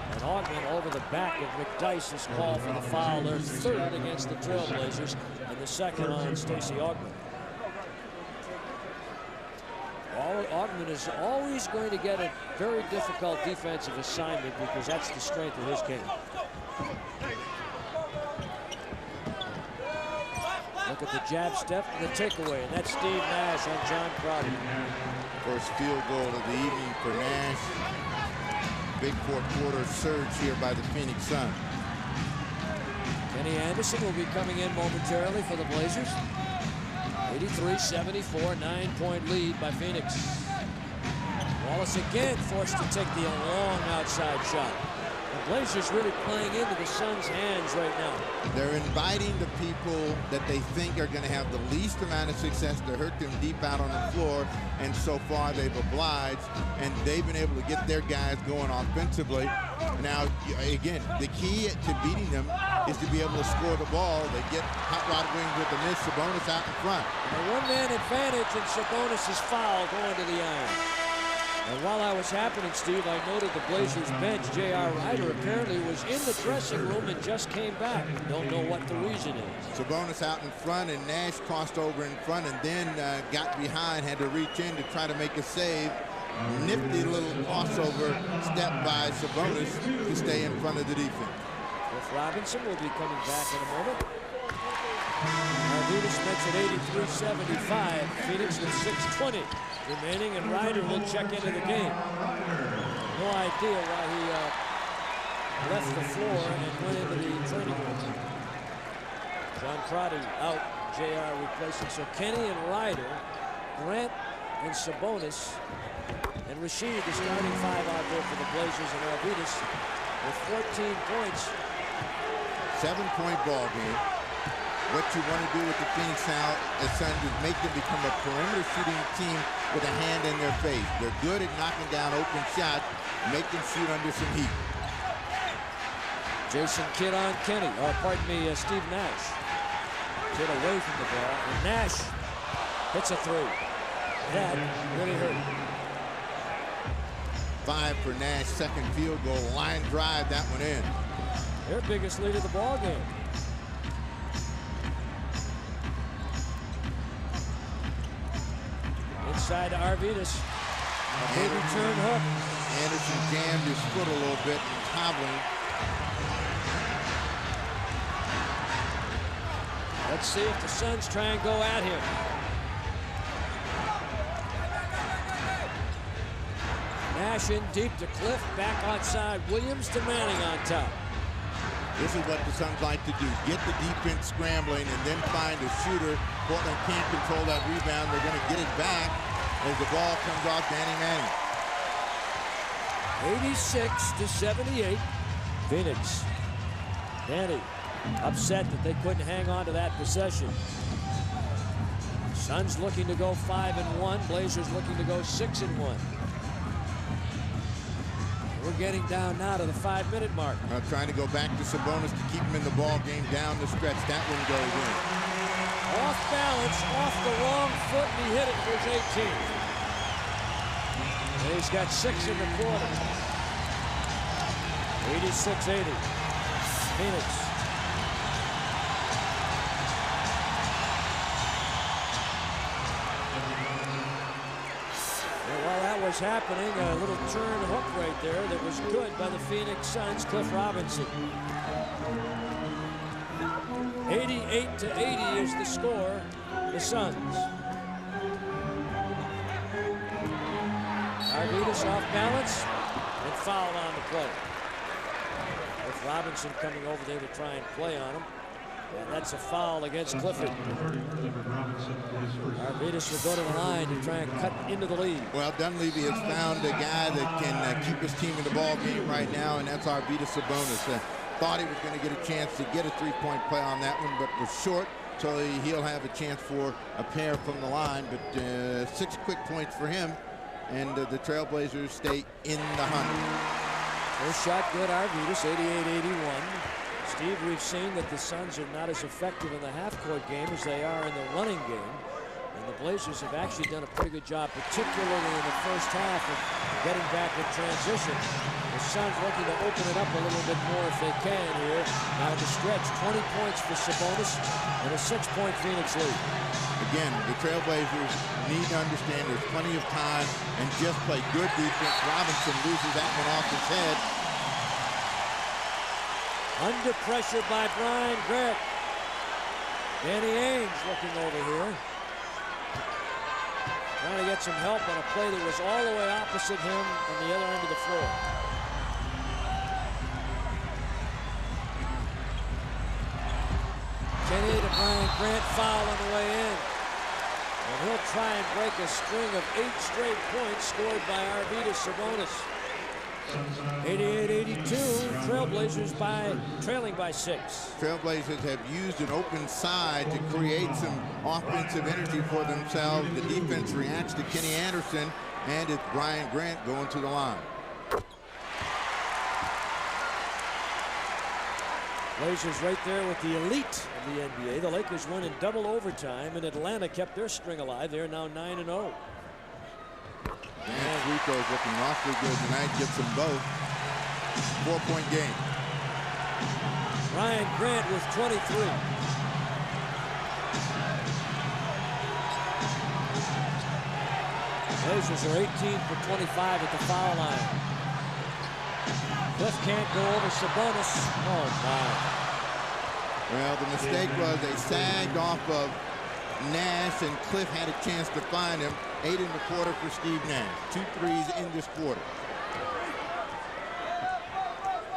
And Ogman over the back of McDyess's call for the foul. Their 3rd against the Trailblazers and the 2nd on Stacey Ogman. Ogman is always going to get a very difficult defensive assignment because that's the strength of his game. Look at the jab step and the takeaway, and that's Steve Nash on John Crotty. First field goal of the evening for Nash. Big fourth quarter surge here by the Phoenix Suns. Kenny Anderson will be coming in momentarily for the Blazers. 83-74, 9-point lead by Phoenix. Wallace again forced to take the long outside shot. The Blazers really playing into the Suns' hands right now. They're inviting the people that they think are going to have the least amount of success to hurt them deep out on the floor, and so far they've obliged, and they've been able to get their guys going offensively. Now, again, the key to beating them is to be able to score the ball. They get hot rod wings with the miss. Sabonis out in front. A one-man advantage, and Sabonis is fouled going to the iron. And while that was happening, Steve, I noted the Blazers bench. J.R. Rider apparently was in the dressing room and just came back. Don't know what the reason is. Sabonis out in front, and Nash crossed over in front and then got behind, had to reach in to try to make a save. Nifty little crossover step by Sabonis to stay in front of the defense. Cliff Robinson will be coming back in a moment. Arvidas makes it 83-75. Phoenix with 6:20 remaining, and Ryder will check into the game. No idea why he left the floor and went into the training room. John Crotty out, JR replacing. So Kenny and Ryder, Grant and Sabonis, and Rasheed, the starting 5 out there for the Blazers, and Arvidas with 14 points. 7-point ball game. What you want to do with the Phoenix Suns is make them become a perimeter shooting team with a hand in their face. They're good at knocking down open shots, make them shoot under some heat. Jason Kidd on Kenny, Steve Nash. Kidd away from the ball, and Nash hits a 3. That really hurt. 5 for Nash, second field goal, line drive, that one in. Their biggest lead of the ball game. Inside to Arvidas. A big return hook. Anderson jammed his foot a little bit and hobbling. Let's see if the Suns try and go at him. Nash in deep to Cliff, back outside. Williams to Manning on top. This is what the Suns like to do. Get the defense scrambling and then find a shooter. Portland can't control that rebound. They're going to get it back as the ball comes off Danny Manning. 86-78. Phoenix. Danny upset that they couldn't hang on to that possession. Suns looking to go 5-1. Blazers looking to go 6-1. We're getting down now to the 5-minute mark. Trying to go back to Sabonis to keep him in the ball game down the stretch. That one goes in. Off balance, off the wrong foot, and he hit it for his 18th. And he's got 6 in the quarter. 86-80. Phoenix. And while that was happening, a little turn hook right there that was good by the Phoenix Suns, Cliff Robinson. 88-80 is the score. The Suns. Arvidas off balance and fouled on the play. With Robinson coming over there to try and play on him. And that's a foul against Clifford. Arvidas will go to the line to try and cut into the lead. Well, Dunleavy has found a guy that can keep his team in the ball game right now, and that's Arvidas Sabonis. Thought he was going to get a chance to get a three-point play on that one, but was short, so he'll have a chance for a pair from the line. But 6 quick points for him, and the Trailblazers stay in the hunt. First shot good, Arvidas, 88-81. Steve, we've seen that the Suns are not as effective in the half-court game as they are in the running game. And the Blazers have actually done a pretty good job, particularly in the first half, of getting back in transition. The Suns looking to open it up a little bit more if they can here. Now the stretch, 20 points for Sabonis and a 6-point Phoenix lead. Again, the Trailblazers need to understand there's plenty of time and just play good defense. Robinson loses that one off his head. Under pressure by Brian Grant. Danny Ainge looking over here. Trying to get some help on a play that was all the way opposite him on the other end of the floor. Kenny to Brian Grant, foul on the way in. And he'll try and break a string of 8 straight points scored by Arvidas Sabonis. 88-82, Trailblazers trailing by 6. Trailblazers have used an open side to create some offensive energy for themselves. The defense reacts to Kenny Anderson, and it's Brian Grant going to the line. Blazers right there with the elite of the NBA. The Lakers won in double overtime, and Atlanta kept their string alive. They're now 9-0. And Rico's looking awfully good tonight. Gets them both. 4-point game. Brian Grant with 23. Blazers are 18 for 25 at the foul line. Cliff can't go over Sabonis. Oh, my. Well, the mistake was they sagged off of Nash, and Cliff had a chance to find him. 8 in the quarter for Steve Nash. 2 threes in this quarter.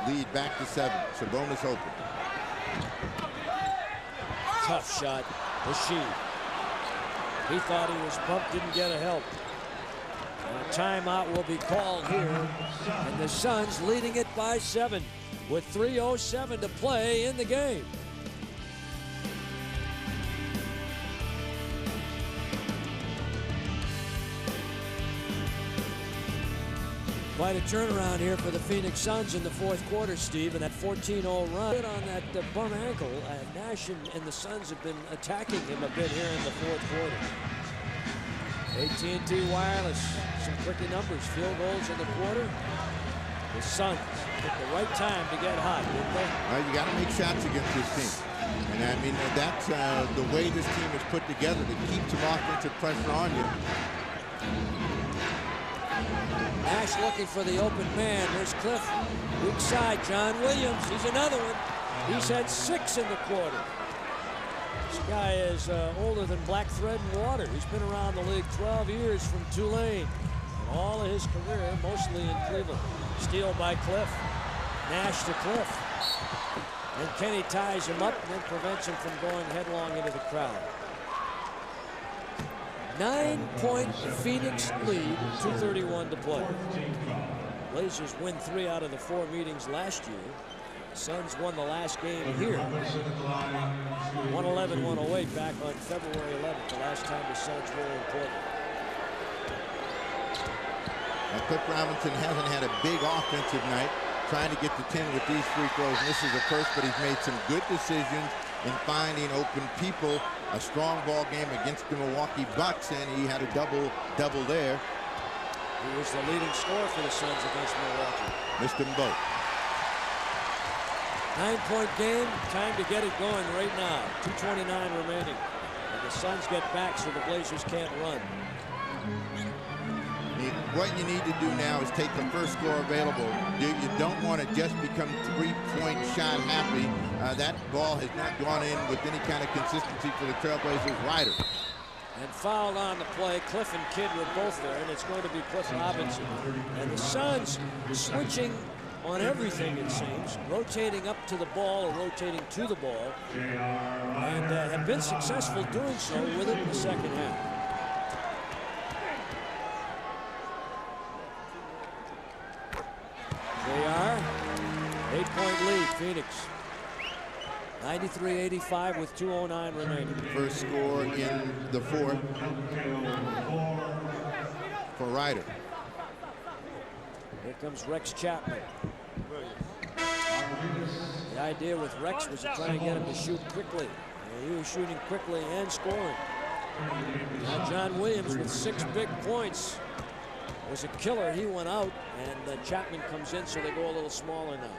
Lead back to 7. Sabonis open. Tough shot. Rasheed. He thought he was bumped, didn't get a help. And a timeout will be called here. And the Suns leading it by 7 with 3:07 to play in the game. Quite a turnaround here for the Phoenix Suns in the fourth quarter, Steve, and that 14-0 run. Good on that bum ankle. Nash and the Suns have been attacking him a bit here in the fourth quarter. AT&T Wireless, some quickie numbers. Field goals in the quarter. The Suns at the right time to get hot, didn't they? Well, you got to make shots against this team. And I mean, that's the way this team is put together to keep some offensive pressure on you. Nash looking for the open man. There's Cliff. Weak side, John Williams. He's another one. He's had 6 in the quarter. This guy is older than black thread and water. He's been around the league 12 years from Tulane. And all of his career, mostly in Cleveland. Steal by Cliff. Nash to Cliff. And Kenny ties him up and then prevents him from going headlong into the crowd. 9-point Phoenix lead, 2:31 to play. Blazers win 3 out of the 4 meetings last year. Suns won the last game here. 111-108 back on February 11th, the last time the Suns were in Portland. Cliff Robinson hasn't had a big offensive night, trying to get to 10 with these free throws. This is the first, but he's made some good decisions in finding open people. A strong ball game against the Milwaukee Bucks, and he had a double-double there. He was the leading scorer for the Suns against Milwaukee. Missed them both. 9-point game, time to get it going right now. 2:29 remaining. And the Suns get back so the Blazers can't run. What you need to do now is take the first score available. You don't want to just become three-point shot happy. That ball has not gone in with any kind of consistency for the Trailblazers. Ryder. And fouled on the play. Cliff and Kidd were both there, and it's going to be Cliff Robinson. And the Suns switching on everything, it seems, rotating up to the ball or rotating to the ball, and have been successful doing so with it in the second half. They are 8-point lead, Phoenix. 93-85 with 2:09 remaining. First score in the fourth for Ryder. Here comes Rex Chapman. The idea with Rex was to try and get him to shoot quickly. And he was shooting quickly and scoring. Now John Williams with 6 big points was a killer. He went out, and Chapman comes in, so they go a little smaller now.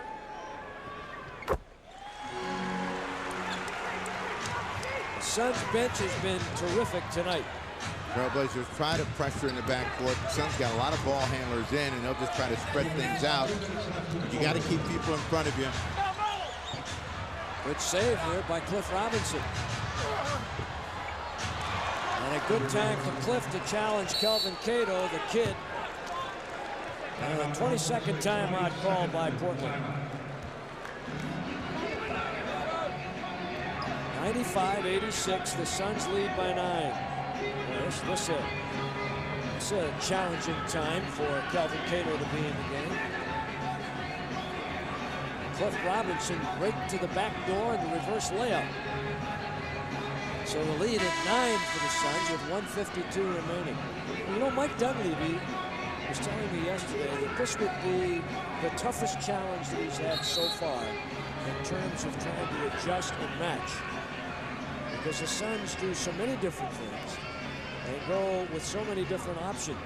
The Suns bench has been terrific tonight. Trailblazers try to pressure in the backcourt. The Suns got a lot of ball handlers in, and they'll just try to spread things out. You got to keep people in front of you. Good save here by Cliff Robinson. And a good time for Cliff to challenge Kelvin Cato, the kid. And a 22nd timeout call by Portland. 95-86, the Suns lead by 9. This is a challenging time for Kelvin Cato to be in the game. Cliff Robinson break to the back door and the reverse layup. So the lead at 9 for the Suns with 1:52 remaining. You know, Mike Dunleavy was telling me yesterday that this would be the toughest challenge that he's had so far in terms of trying to adjust and match. Because the Suns do so many different things. They go with so many different options.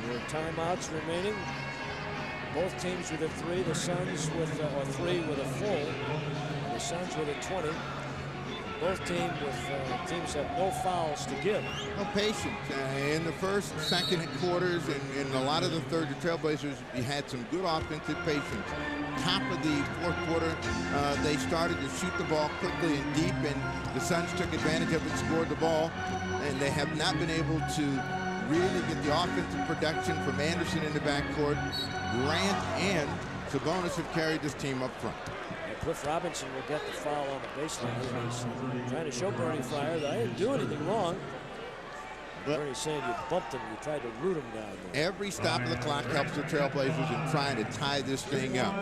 Your timeouts remaining. Both teams with a 3. The Suns with or 3 with a full. The Suns with a 20. Both teams have no fouls to give. No patience. In the first, second quarters, and in a lot of the third, the Trailblazers had some good offensive patience. Top of the fourth quarter, they started to shoot the ball quickly and deep, and the Suns took advantage of it, scored the ball, and they have not been able to really get the offensive production from Anderson in the backcourt. Grant and Sabonis have carried this team up front. Cliff Robinson will get the foul on the baseline. He's trying to show Bernie Fryer that I didn't do anything wrong. Bernie's saying you bumped him, you tried to root him down there. Every stop of the clock helps the Trailblazers in trying to tie this thing up.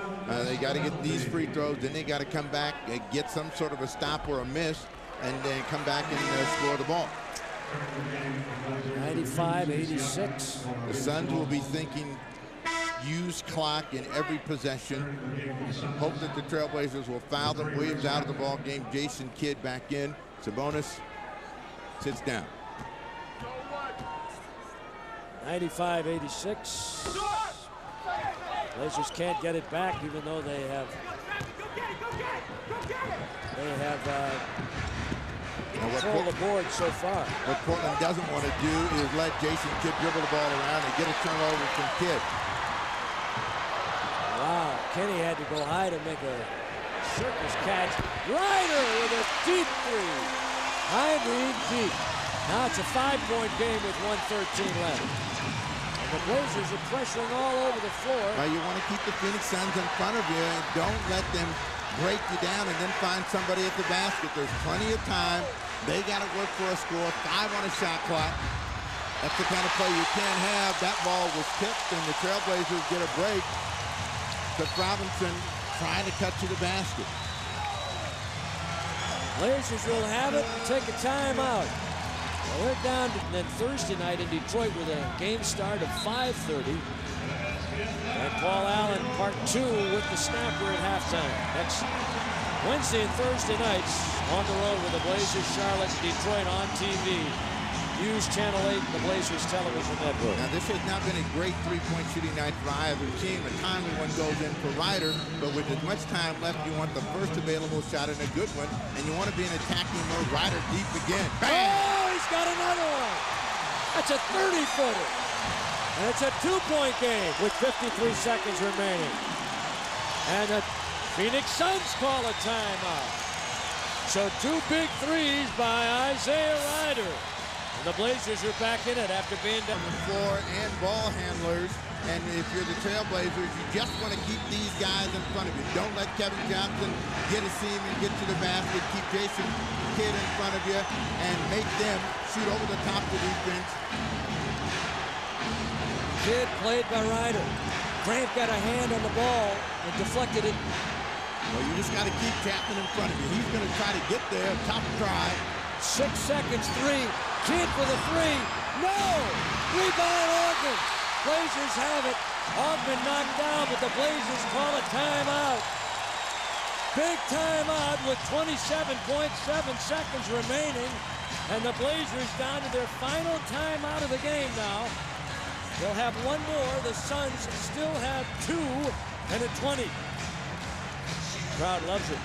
They got to get these free throws, then they got to come back and get some sort of a stop or a miss, and then come back and score the ball. 95-86. The Suns will be thinking use clock in every possession. Hope that the Trailblazers will foul them. Williams out of the ball game. Jason Kidd back in. Sabonis sits down. 95-86. Blazers can't get it back, even though they have control the board so far. What Portland doesn't want to do is let Jason Kidd dribble the ball around and get a turnover from Kidd. Wow, Kenny had to go high to make a circus catch. Ryder with a deep 3. High green deep. Now it's a 5-point game with 1:13 left. And the Blazers are pressuring all over the floor. Well, you want to keep the Phoenix Suns in front of you and don't let them break you down and then find somebody at the basket. There's plenty of time. They got to work for a score. 5 on a shot clock. That's the kind of play you can't have. That ball was tipped and the Trailblazers get a break. Cliff Robinson trying to cut to the basket. Blazers will have it and take a timeout. Well, they're down then Thursday night in Detroit with a game start of 5:30. And Paul Allen, part 2 with the snapper at halftime. Next Wednesday and Thursday nights on the road with the Blazers, Charlotte, Detroit on TV. Use Channel 8, the Blazers television network. Now, this has not been a great three-point shooting night for either team. A timely one goes in for Ryder, but with as much time left, you want the first available shot and a good one, and you want to be in attacking mode. Ryder deep again. Bang! Oh, he's got another one. That's a 30-footer. And it's a 2-point game with 53 seconds remaining. And the Phoenix Suns call a timeout. So 2 big threes by Isaiah Ryder. And the Blazers are back in it after being down the floor and ball handlers. And if you're the Trailblazers, you just want to keep these guys in front of you. Don't let Kevin Johnson get a seam and get to the basket. Keep Jason Kidd in front of you and make them shoot over the top of the defense. Kidd played by Ryder. Grant got a hand on the ball and deflected it. Well, you just got to keep Chapman in front of you. He's going to try to get there. Top try. 6 seconds, 3. Kidd for the 3. No! Rebound, Ogden. Blazers have it. Ogden knocked down, but the Blazers call a timeout. Big timeout with 27.7 seconds remaining. And the Blazers down to their final timeout of the game now. They'll have one more. The Suns still have 2 and a 20. Crowd loves it.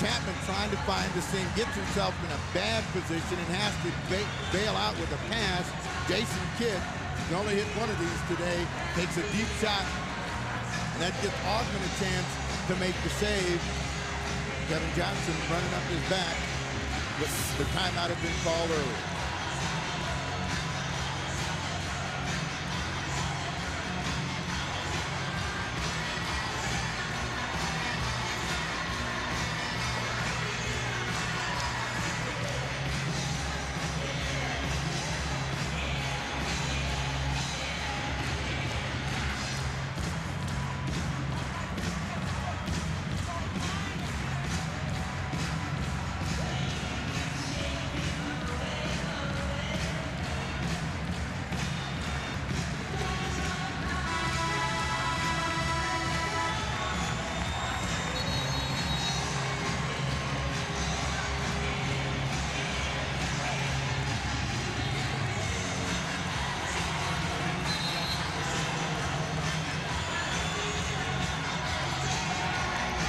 Chapman trying to find the seam, gets himself in a bad position and has to bail out with a pass. Jason Kidd, he only hit one of these today, takes a deep shot, and that gives Ogden a chance to make the save. Kevin Johnson running up his back, but the timeout had been called early.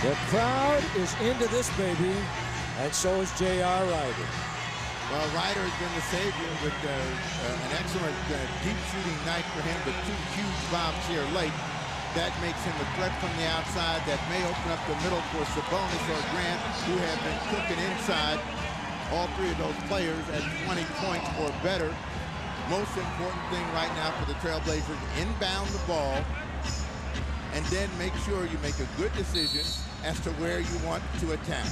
The crowd is into this baby, and so is J.R. Ryder. Well, Ryder has been the savior with an excellent deep shooting night for him, but 2 huge bombs here late. That makes him a threat from the outside that may open up the middle for Sabonis or Grant, who have been cooking inside. All 3 of those players at 20 points or better. Most important thing right now for the Trailblazers, inbound the ball, and then make sure you make a good decision as to where you want to attack.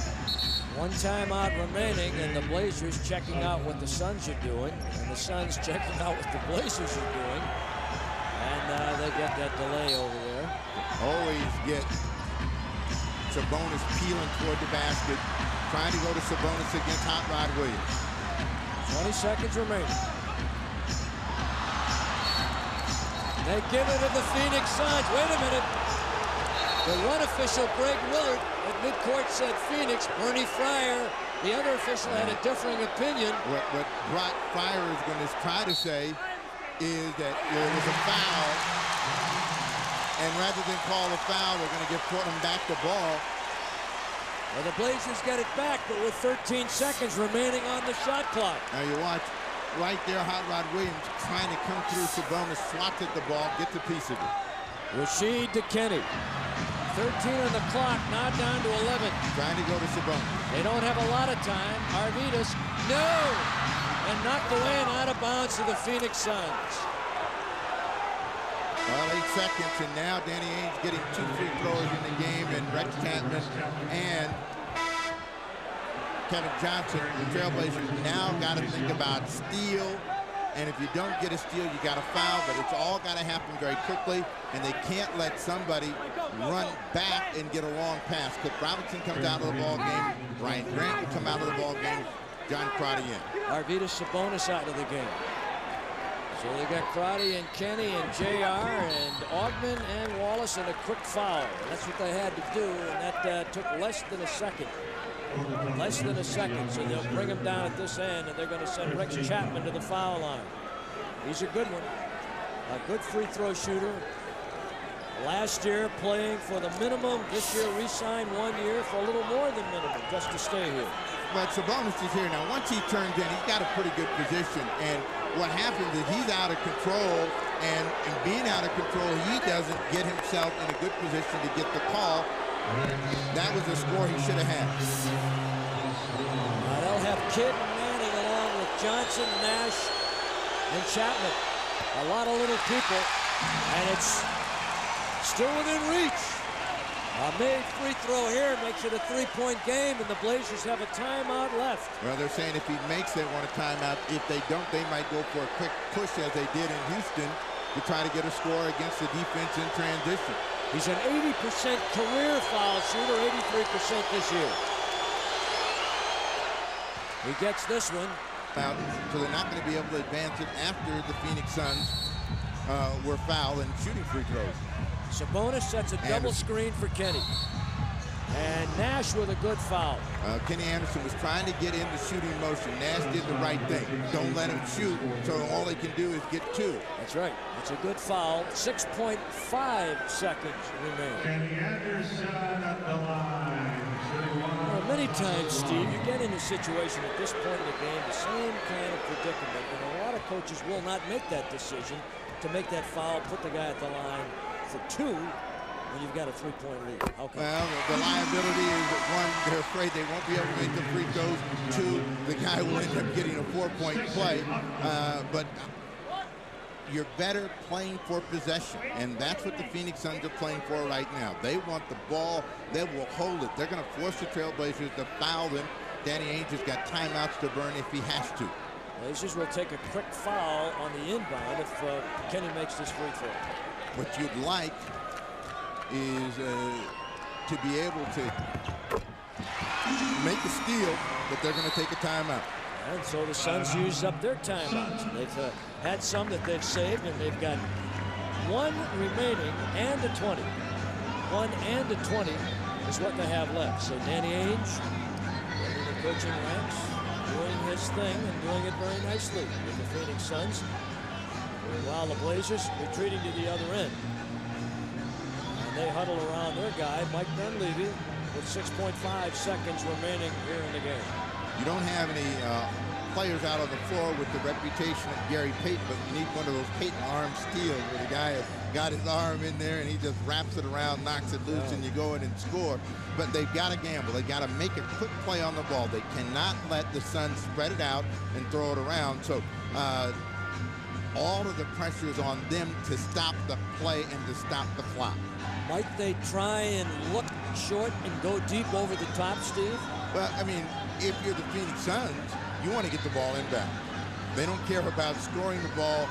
1 timeout remaining, and the Blazers checking out what the Suns are doing, and the Suns checking out what the Blazers are doing. And they get that delay over there. Always get Sabonis peeling toward the basket, trying to go to Sabonis against Hot Rod Williams. 20 seconds remaining. They give it to the Phoenix Suns. Wait a minute. The one official, Greg Willard, at midcourt said Phoenix. Bernie Fryer, the other official, had a differing opinion. What Brock Fryer is going to try to say is that there was a foul, and rather than call a foul, they're going to give Portland back the ball. Well, the Blazers get it back, but with 13 seconds remaining on the shot clock. Now you watch right there, Hot Rod Williams trying to come through. Sabonis swats at the ball, gets a piece of it. Rashid DeKinney. 13 on the clock, now down to 11. Trying to go to Sabonis. They don't have a lot of time. Arvidas, no! And knocked away and out of bounds to the Phoenix Suns. Well, 8 seconds, and now Danny Ainge getting 2 free throws in the game, and Rex Chapman and Kevin Johnson. The Trailblazers now got to think about steal and if you don't get a steal, you got a foul, but it's all got to happen very quickly, and they can't let somebody run back and get a long pass. Cliff Robinson comes out of the ball game. Brian Grant will come out of the ball game. John Crotty in. Arvydas Sabonis out of the game. So they got Crotty and Kenny and JR and Augman and Wallace and a quick foul. That's what they had to do, and that took less than a second. Less than a second, so they'll bring him down at this end, and they're going to send Rex Chapman to the foul line. He's a good one. A good free throw shooter. Last year playing for the minimum. This year re-signed 1 year for a little more than minimum just to stay here. But Sabonis is here now. Once he turns in, he's got a pretty good position. And what happens is he's out of control, and being out of control, he doesn't get himself in a good position to get the call. That was a score he should have had. They'll have Kidd and Manning along with Johnson, Nash, and Chapman. A lot of little people, and it's still within reach. A made free throw here makes it a three-point game, and the Blazers have a timeout left. Well, they're saying if he makes, they want a timeout. If they don't, they might go for a quick push as they did in Houston to try to get a score against the defense in transition. He's an 80% career foul shooter, 83% this year. He gets this one. So they're not going to be able to advance it after the Phoenix Suns were fouled and shooting free throws. Sabonis sets a double screen for Kenny. And Nash with a good foul. Kenny Anderson was trying to get in the shooting motion. Nash did the right thing. Don't let him shoot, so all he can do is get two. That's right. It's a good foul. 6.5 seconds remain. Kenny Anderson at the line. Well, many times, Steve, you get in a situation at this point in the game, the same kind of predicament, and a lot of coaches will not make that decision to make that foul, put the guy at the line for two when you've got a three-point lead. Okay. Well, the liability is that one, they're afraid they won't be able to make the free throws. Two, the guy will end up getting a four-point play. But you're better playing for possession, and that's what the Phoenix Suns are playing for right now. They want the ball. They will hold it. They're going to force the Trailblazers to foul them. Danny Ainge has got timeouts to burn if he has to. Blazers will take a quick foul on the inbound if Kenny makes this free throw. What you'd like is to be able to make a steal, but they're going to take a timeout. And so the Suns use up their timeouts. They've had some that they've saved, and they've got one remaining and a 20. 1 and a 20 is what they have left. So Danny Ainge in the coaching ranks, doing his thing and doing it very nicely with the Phoenix Suns. While the Blazers retreating to the other end. And they huddle around their guy, Mike Dunleavy, with 6.5 seconds remaining here in the game. You don't have any players out on the floor with the reputation of Gary Payton, but you need one of those Payton arm steals where the guy has got his arm in there and he just wraps it around, knocks it loose, and you go in and score. But they've got to gamble. They've got to make a quick play on the ball. They cannot let the Suns spread it out and throw it around. So all of the pressure is on them to stop the play and to stop the clock. Might they try and look short and go deep over the top, Steve? Well, I mean, if you're the Phoenix Suns, you want to get the ball inbound. They don't care about scoring the ball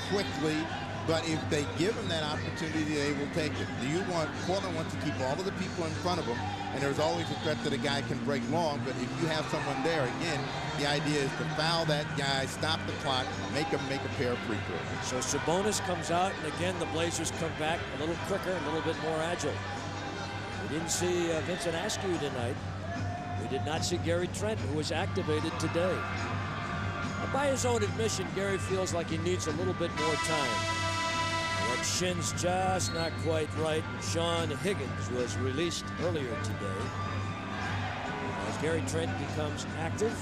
quickly, but if they give them that opportunity, they will take it. Portland wants to keep all of the people in front of them, and there's always a threat that a guy can break long, but if you have someone there, again, the idea is to foul that guy, stop the clock, make him make a pair of free throws. So Sabonis comes out, and again, the Blazers come back a little quicker, a little bit more agile. We didn't see Vincent Askew tonight. We did not see Gary Trent, who was activated today. And by his own admission, Gary feels like he needs a little bit more time. That shin's just not quite right. Sean Higgins was released earlier today. As Gary Trent becomes active,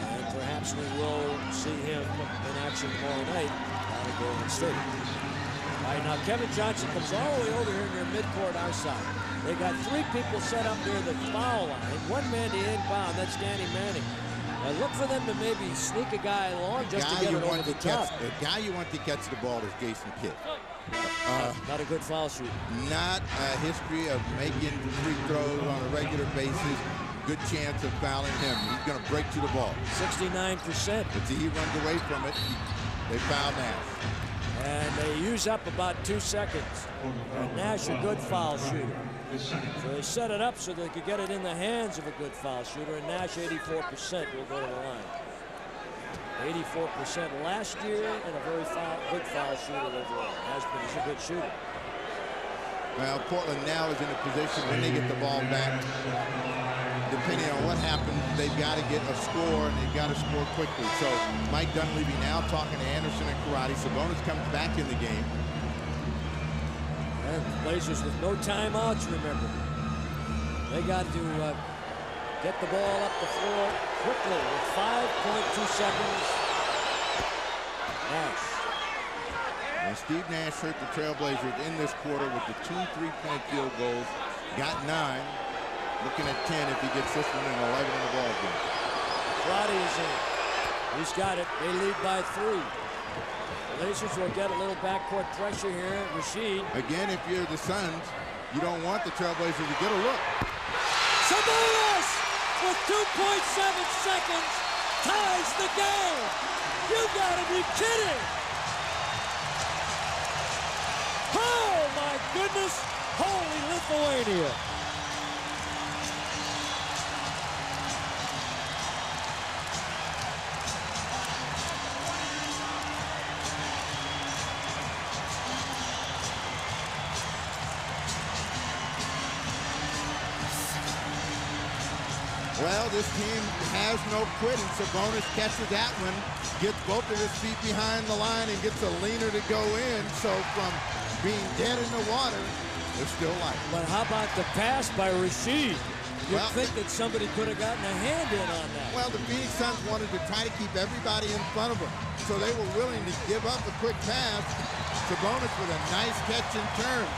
and perhaps we will see him in action tomorrow night out of Golden State. All right, now Kevin Johnson comes all the way over here near midcourt our side. They got three people set up near the foul line. One man to inbound, that's Danny Manning. Now look for them to maybe sneak a guy along just to get it over the top. The guy you want to catch the ball is Jason Kidd. Not a good foul shooter. Not a history of making free throws on a regular basis. good chance of fouling him. He's going to break to the ball. 69%. But see, he runs away from it. They foul Nash. And they use up about 2 seconds. And Nash, a good foul shooter. So they set it up so they could get it in the hands of a good foul shooter, and Nash 84% will go to the line. 84% last year, and a very good foul shooter overall. Has been, he's a good shooter. Well, Portland now is in a position when they get the ball back, depending on what happens, they've got to get a score, and they've got to score quickly. So Mike Dunleavy now talking to Anderson and Karate. Sabonis comes back in the game. And the Blazers with no timeouts, remember. They got to get the ball up the floor quickly with 5.2 seconds. Nash. And Steve Nash hurt the Trailblazers in this quarter with the 2 3-point field goals. Got 9. Looking at 10 if he gets this one and 11 in the ball game. Karate is in. He's got it. They lead by 3. Blazers will get a little backcourt pressure here. Rasheed. Again, if you're the Suns, you don't want the Trailblazers to get a look. Sabonis with 2.7 seconds ties the game. You gotta be kidding. Oh my goodness. Holy Lithuania. Well, this team has no quitting. Sabonis catches that one, gets both of his feet behind the line, and gets a leaner to go in. So from being dead in the water, they're still life. But how about the pass by Rasheed? You'd think that somebody could have gotten a hand in on that. Well, the Phoenix Suns wanted to try to keep everybody in front of them, so they were willing to give up a quick pass. Sabonis with a nice catch and turn.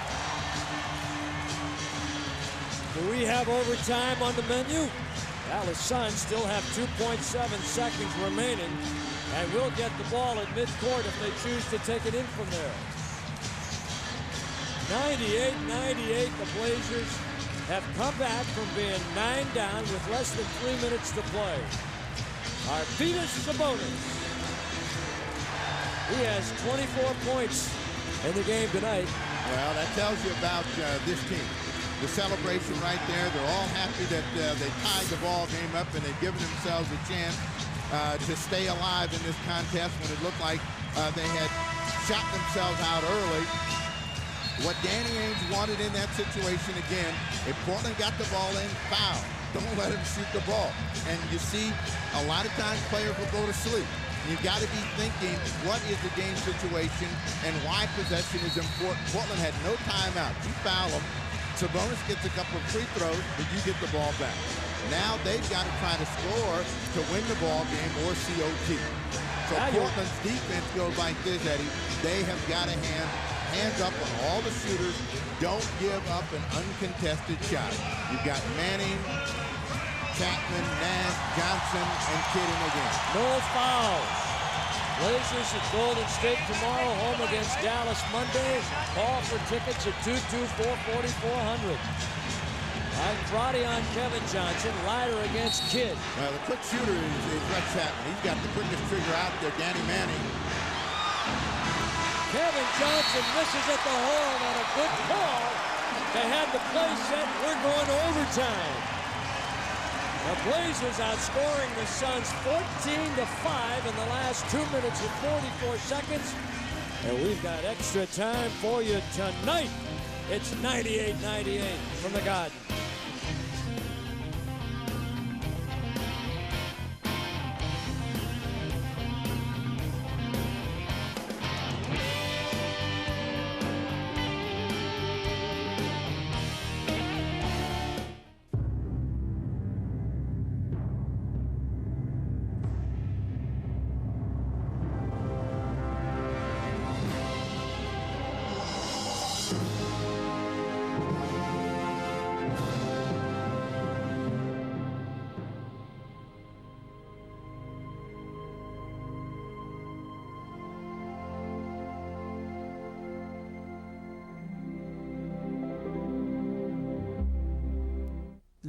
Do we have overtime on the menu? Dallas Suns still have 2.7 seconds remaining and will get the ball at midcourt if they choose to take it in from there. 98-98, the Blazers have come back from being 9 down with less than 3 minutes to play. Arvydas Sabonis. He has 24 points in the game tonight. Well, that tells you about this team. The celebration right there. They're all happy that they tied the ball game up and they've given themselves a chance to stay alive in this contest when it looked like they had shot themselves out early. What Danny Ainge wanted in that situation, again, if Portland got the ball in, foul. Don't let him shoot the ball. And you see, a lot of times players will go to sleep. You've got to be thinking, what is the game situation and why possession is important. Portland had no timeout. You foul them. Sabonis gets a couple of free throws, but you get the ball back. Now they've got to try to score to win the ball game or COT. So Portland's defense goes like this, Eddie. They have got to hands up on all the shooters. Don't give up an uncontested shot. You've got Manning, Chapman, Nash, Johnson, and Kidd again. No fouls. Blazers at Golden State tomorrow, home against Dallas Monday. Call for tickets at 224-4400. I'm Crotty on Kevin Johnson. Ryder against Kidd. Well, the quick shooter is Rex Chapman. He's got the quickest trigger out there, Danny Manning. Kevin Johnson misses at the horn on a good call. They had the play set. We're going to overtime. The Blazers outscoring the Suns 14-5 in the last 2 minutes and 44 seconds. And we've got extra time for you tonight. It's 98-98 from the Garden.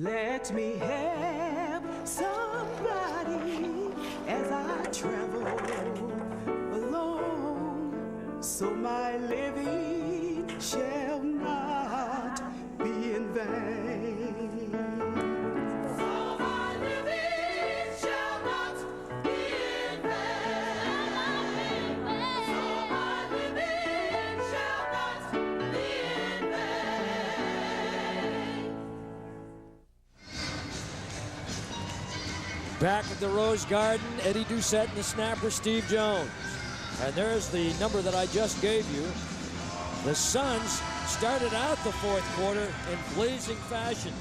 Let me have somebody as I travel alone, so my living shall not be in vain. So my living shall not be in vain. So my living shall not be in vain. Back at the Rose Garden, Eddie Doucette and the snapper Steve Jones. And there's the number that I just gave you. The Suns started out the fourth quarter in blazing fashion,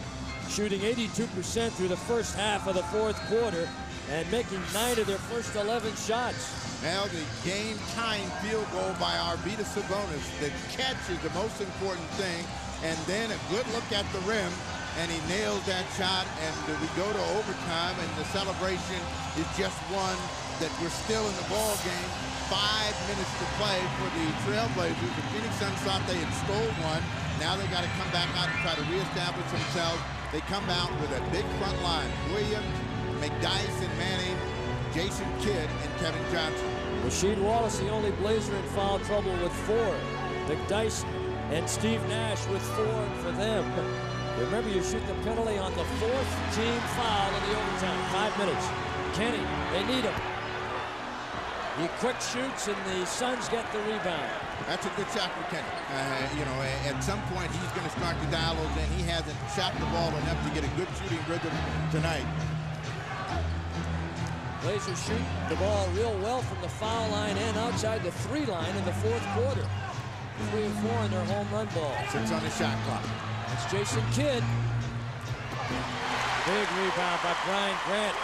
shooting 82% through the first half of the fourth quarter and making 9 of their first 11 shots. Now the game-tying field goal by Arvydas Sabonis. The catch is the most important thing, and then a good look at the rim, and he nails that shot, and we go to overtime, and the celebration is just one that we're still in the ball game. 5 minutes to play for the Trailblazers. The Phoenix Suns thought they had stole one. Now they got to come back out and try to reestablish themselves. They come out with a big front line. Williams, McDyess and Manning, Jason Kidd, and Kevin Johnson. Rasheed Wallace, the only Blazer in foul trouble with 4. McDyess and Steve Nash with 4 for them. Remember, you shoot the penalty on the 4th team foul in the overtime. 5 minutes. Kenny, they need him. He quick shoots, and the Suns get the rebound. That's a good shot for Kenny. You know, at some point, he's going to start to dial those in. He hasn't shot the ball enough to get a good shooting rhythm tonight. Blazers shoot the ball real well from the foul line and outside the 3 line in the fourth quarter. 3 of 4 on their home run ball. 6 on the shot clock. That's Jason Kidd. Big rebound by Brian Grant.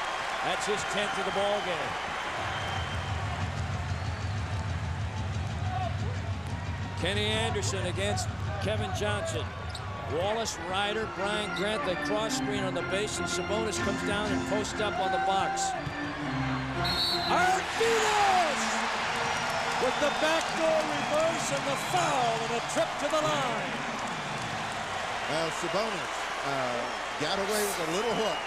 That's his 10th of the ball game. Kenny Anderson against Kevin Johnson. Wallace, Ryder, Brian Grant, they cross screen on the base, and Sabonis comes down and posts up on the box. Arvydas with the backdoor reverse and the foul and a trip to the line. Well, Sabonis got away with a little hook,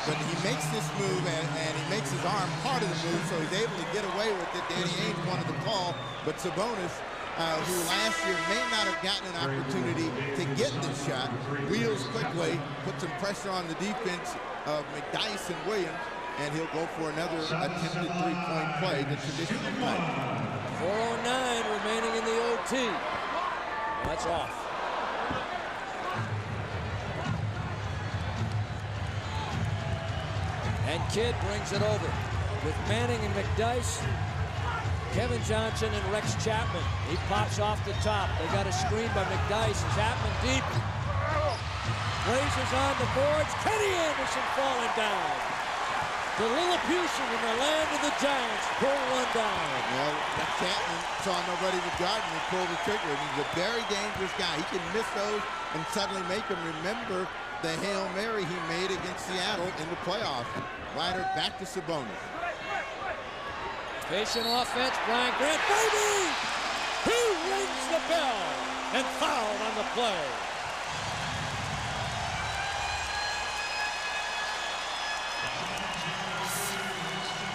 but he makes this move, and he makes his arm part of the move, so he's able to get away with it. Danny Ainge wanted the call, but Sabonis, who last year may not have gotten an opportunity to get this shot, wheels quickly, puts some pressure on the defense of McDyess and Williams, and he'll go for another attempted three-point play, the traditional play. 4:09 remaining in the OT. That's off. And Kidd brings it over with Manning and McDyess, Kevin Johnson and Rex Chapman. He pops off the top. They got a screen by McDyess. Chapman deep. Blazers on the boards. Kenny Anderson falling down. The Lilliputian in the land of the Giants pull one down. Well, Chapman saw nobody to guard him and pulled the trigger. And he's a very dangerous guy. He can miss those and suddenly make them remember the Hail Mary he made against Seattle in the playoffs. Ryder back to Sabonis. Patient offense, Brian Grant, baby! He rings the bell and fouled on the play.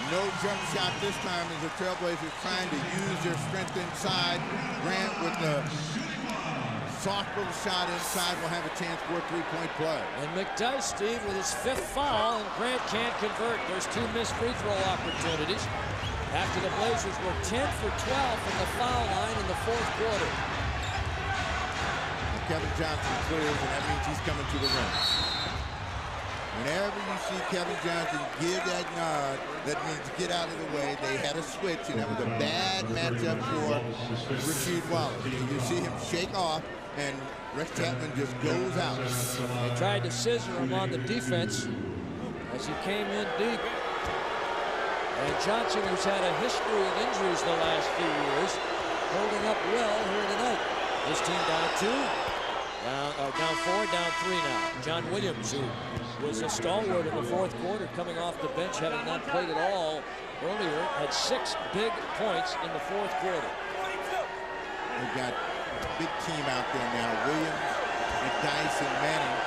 No jump shot this time as the Trailblazers trying to use their strength inside. Grant with the soft little shot inside will have a chance for a three-point play. And McDyess, Steve, with his 5th foul, and Grant can't convert. There's 2 missed free throw opportunities after the Blazers were 10 for 12 from the foul line in the fourth quarter. And Kevin Johnson clears, and that means he's coming to the rim. Whenever you see Kevin Johnson give that nod, that means get out of the way. They had a switch, and that was a bad matchup for Rasheed Wallace. You see him shake off, and Rex Chapman just goes out. They tried to scissor him on the defense as he came in deep. And Johnson, who's had a history of injuries the last few years, holding up well here tonight. His team down 2. Down 4, down 3 now. John Williams, who was a stalwart in the fourth quarter, coming off the bench, having not played at all earlier, had 6 big points in the fourth quarter. We've got a big team out there now. Williams, McDyess, and Manning.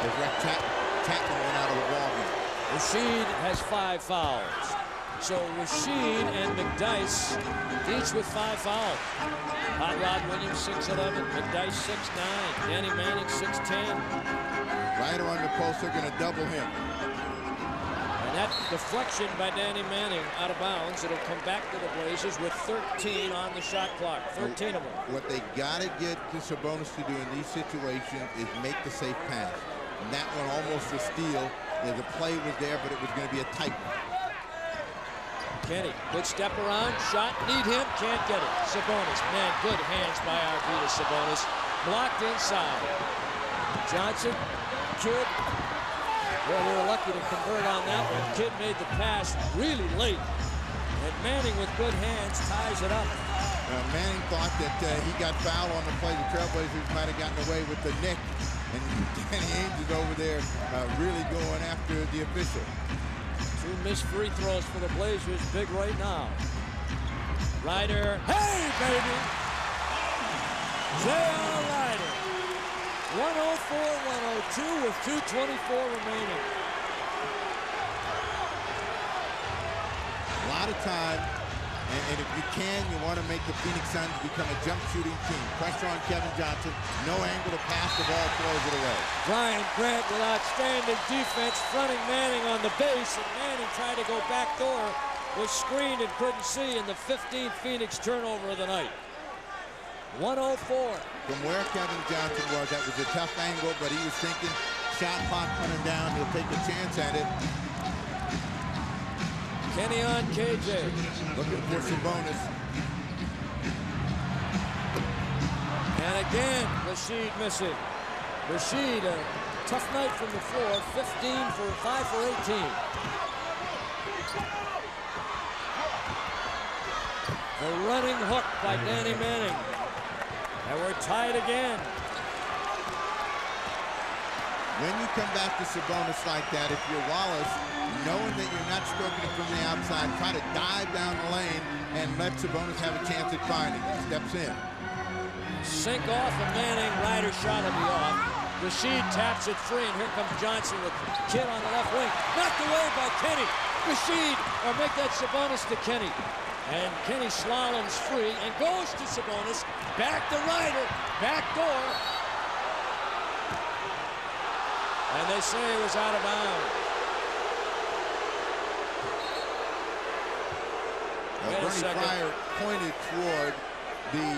As Rex Chapman Chapman went out of the ball game. Rasheed has 5 fouls. So Rasheed and McDyess each with 5 fouls. Hot Rod Williams 6'11", McDyess 6'9", Danny Manning 6'10". Ryder on the post, they're going to double him. And that deflection by Danny Manning out of bounds. It'll come back to the Blazers with 13 on the shot clock. 13 of them. What they got to get to Sabonis to do in these situations is make the safe pass. And that one almost a steal. The play was there, but it was going to be a tight one. Kenny, good step around, shot, need him, can't get it. Sabonis, man, good hands by Arvydas Sabonis. Blocked inside. Johnson, Kidd. Well, they were lucky to convert on that one. Kidd made the pass really late. And Manning with good hands ties it up. Manning thought that he got fouled on the play. The Trailblazers might have gotten away with the nick. And Danny Ainge is over there really going after the official. 2 missed free throws for the Blazers, big right now. Ryder, hey, baby! J.R. Ryder. 104-102 with 2:24 remaining. A lot of time, and if you can, you want to make the Phoenix Suns become a jump shooting team. Pressure on Kevin Johnson, no angle to pass the ball, throws it away. Brian Grant with outstanding defense, fronting Manning on the base, and Manning tried to go backdoor, was screened and couldn't see in the 15th Phoenix turnover of the night. 104. From where Kevin Johnson was, that was a tough angle, but he was thinking shot clock running down, he'll take a chance at it. Kenny on KJ. Looking for Sabonis. And again, Rasheed missing. Rasheed, a tough night from the floor, 5 for 18. The running hook by Danny Manning. And we're tied again. When you come back to Sabonis like that, if you're Wallace, knowing that you're not stroking it from the outside, try to dive down the lane and let Sabonis have a chance at finding it. Steps in. Sink off of Manning. Ryder shot will be off. Rasheed taps it free, and here comes Johnson with Kidd on the left wing. Knocked away by Kenny. Rasheed, or make that Sabonis to Kenny. And Kenny slaloms free and goes to Sabonis. Back to Ryder. Back door. And they say it was out of bounds. Bernie Fryer pointed toward the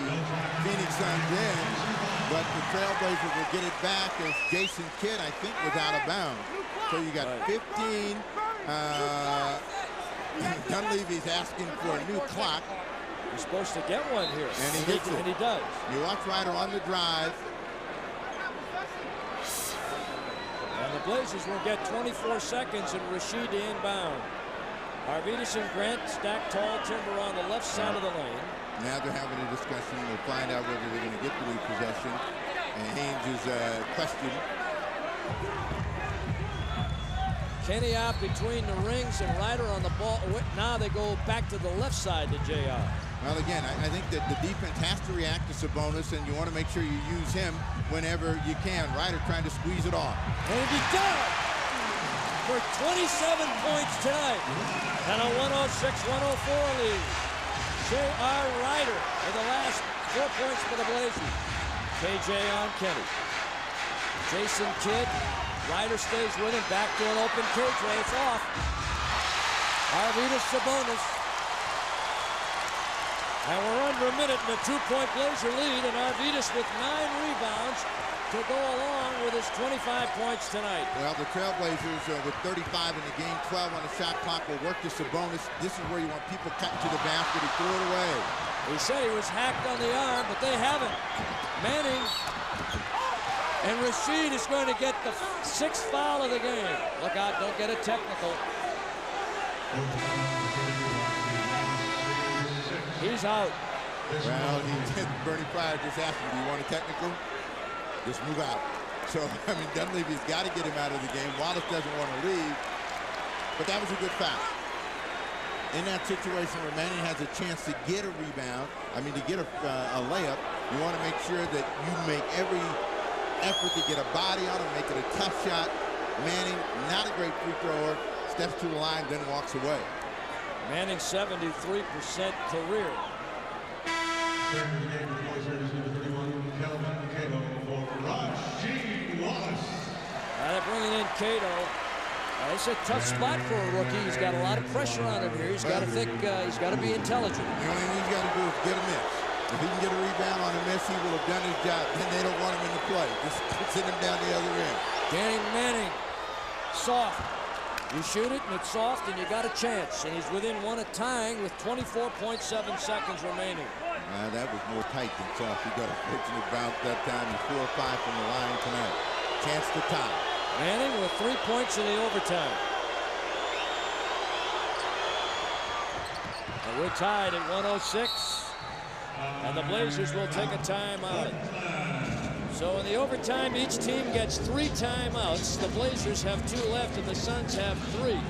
Phoenix Suns end, but the Trailblazers will get it back as Jason Kidd, I think, was out of bounds. So you got 15. Dunleavy's asking for a new clock. He's supposed to get one here. And he gets it. And he does. You watch Ryder on the drive. And the Blazers will get 24 seconds and Rasheed to inbound. Arvydas and Grant stacked tall timber on the left side of the lane. Now they're having a discussion. We'll find out whether they're going to get the repossession. And Haynes is questioned. Kenny out between the rings and Ryder on the ball. Now they go back to the left side to JR. Well, again, I think that the defense has to react to Sabonis, and you want to make sure you use him whenever you can. Ryder trying to squeeze it off. And he does for 27 points tonight. And a 106-104 lead. J.R. Ryder with the last 4 points for the Blazers. KJ on Kenny. Jason Kidd. Ryder stays with him. Back to an open KJ. It's off. Arvydas Sabonis. And we're under a minute in a 2-point Blazer lead, and Arvydas with 9 rebounds to go along with his 25 points tonight. Well, the Trailblazers with 35 in the game, 12 on the shot clock will work to Sabonis. This is where you want people cutting to the basket. He threw it away. He said he was hacked on the arm, but they haven't. Manning and Rasheed is going to get the 6th foul of the game. Look out, don't get a technical. He's out. Well, Bernie Fryer just asked him, do you want a technical? Just move out. So, I mean, Dunleavy's got to get him out of the game. Wallace doesn't want to leave. But that was a good foul. In that situation where Manning has a chance to get a rebound, to get a layup, you want to make sure that you make every effort to get a body on him, make it a tough shot. Manning, not a great free thrower, steps to the line, then walks away. Manning 73% career. They're bringing in Cato. It's a tough spot for a rookie. He's got a lot of pressure on him here. He's got to think. He's got to be intelligent. The only thing he's got to do is get a miss. If he can get a rebound on a miss, he will have done his job. Then they don't want him in the play. Just send him down the other end. Danny Manning, soft. You shoot it and it's soft and you got a chance. And he's within one of tying with 24.7 seconds remaining. That was more tight than soft. He got a fortunate bounce that time. He's 4 or 5 from the line tonight. Chance to tie. Manning with 3 points in the overtime. And we're tied at 106. And the Blazers will take a timeout. So in the overtime, each team gets 3 timeouts. The Blazers have 2 left and the Suns have 3.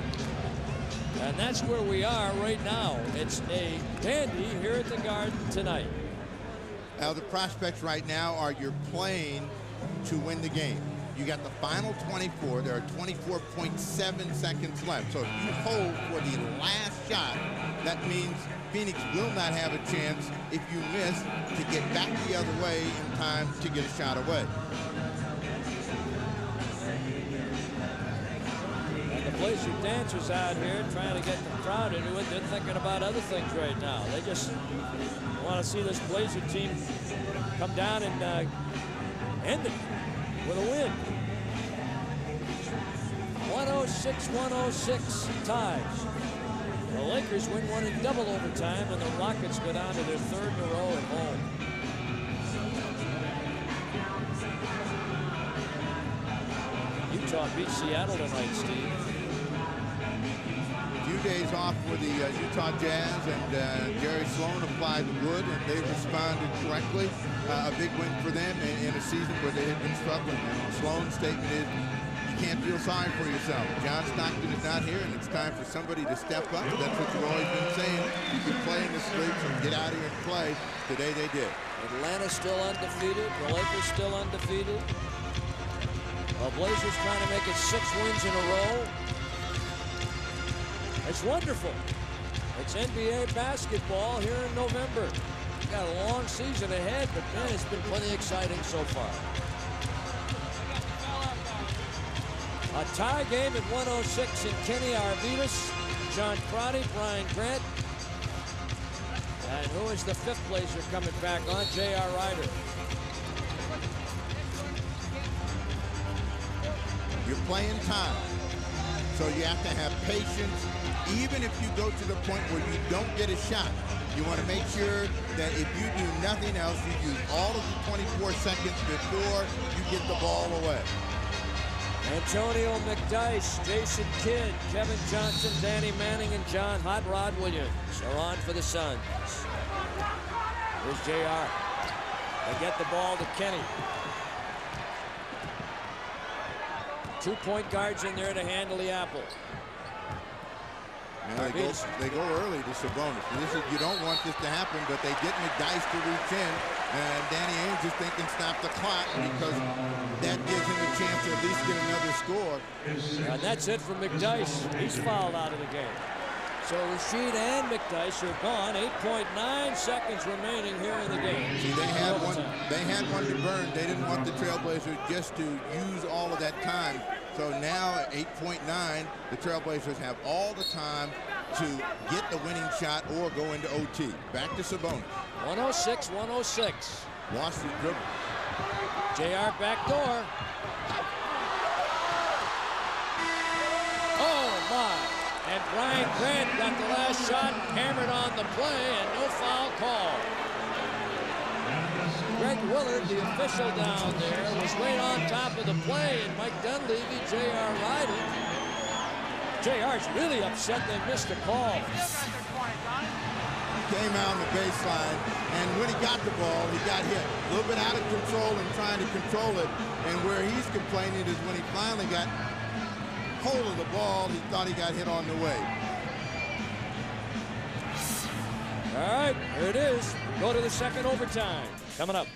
And that's where we are right now. It's a dandy here at the Garden tonight. Now the prospects right now are you're playing to win the game. You got the final 24. There are 24.7 seconds left. So if you hold for the last shot, that means Phoenix will not have a chance if you miss to get back the other way in time to get a shot away. And the Blazer dancers out here trying to get the crowd into it. They're thinking about other things right now. They just want to see this Blazer team come down and end it with a win. 106-106 ties. The Lakers win one in double overtime, and the Rockets go down to their 3rd in a row at home. Utah beat Seattle tonight, Steve. A few days off for the Utah Jazz, and Jerry Sloan applied the wood, and they responded correctly. A big win for them in a season where they had been struggling. And Sloan's statement is, you can't feel sorry for yourself. John Stockton is not here, and it's time for somebody to step up. That's what you've always been saying. You can play in the streets and get out here and play. Today they did. Atlanta still undefeated. The Lakers still undefeated. The Blazers trying to make it 6 wins in a row. It's wonderful. It's NBA basketball here in November. We've got a long season ahead, but man, it's been plenty exciting so far. A tie game at 106 in Kenny Arvidas, John Crotty, Brian Grant. And who is the 5th Blazer coming back on? J.R. Ryder. You're playing time, so you have to have patience. Even if you go to the point where you don't get a shot, you want to make sure that if you do nothing else, you use all of the 24 seconds before you get the ball away. Antonio McDyess, Jason Kidd, Kevin Johnson, Danny Manning, and John Hot Rod Williams are on for the Suns. Here's JR. They get the ball to Kenny. 2 point guards in there to handle the apple. Now they go early to Sabonis. You don't want this to happen, but they get McDyess to reach in, and Danny Ainge is thinking stop the clock because that gives him a chance to at least get another score. And that's it for McDyess. He's fouled out of the game. So Rasheed and McDyess are gone. 8.9 seconds remaining here in the game. See, they had one to burn. They didn't want the Trailblazers just to use all of that time. So now at 8.9, the Trailblazers have all the time to get the winning shot or go into OT. Back to Sabonis. 106-106. Lost his dribble. JR back door. Oh, my. And Brian Grant got the last shot, hammered on the play, and no foul call. Greg Willard, the official down there, was right on top of the play, and Mike Dunleavy, J.R. Ryder. J.R.'s really upset they missed a call. Came out on the baseline, and when he got the ball, he got hit. A little bit out of control and trying to control it, and where he's complaining is when he finally got hold of the ball, he thought he got hit on the way. All right, here it is. Go to the second overtime. Coming up.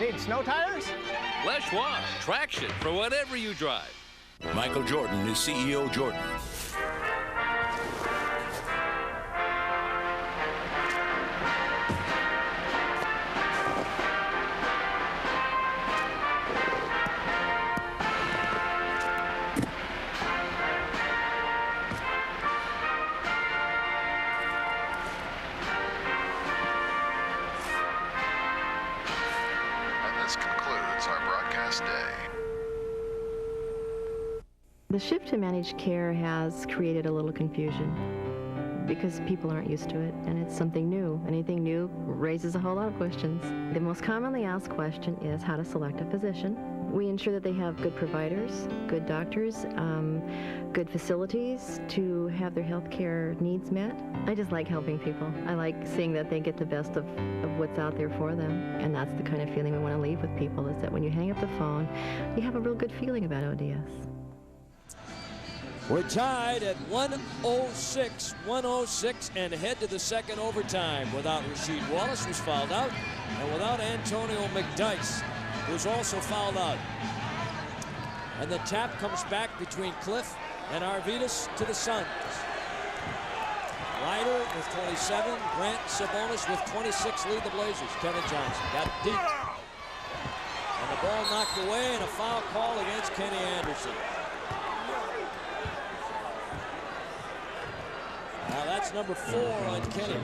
Need snow tires? Les Schwab, traction for whatever you drive. Michael Jordan is CEO Jordan. The shift to managed care has created a little confusion because people aren't used to it, and it's something new. Anything new raises a whole lot of questions. The most commonly asked question is how to select a physician. We ensure that they have good providers, good doctors, good facilities to have their health care needs met. I just like helping people. I like seeing that they get the best of what's out there for them, and that's the kind of feeling we want to leave with people, is that when you hang up the phone, you have a real good feeling about ODS. We're tied at 106, and head to the second overtime without Rasheed Wallace, who's fouled out, and without Antonio McDyess, who's also fouled out. And the tap comes back between Cliff and Arvidas to the Suns. Ryder with 27, Grant Sabonis with 26 lead the Blazers. Kevin Johnson got deep. And the ball knocked away, and a foul call against Kenny Anderson. Now that's number 4 on Kenny.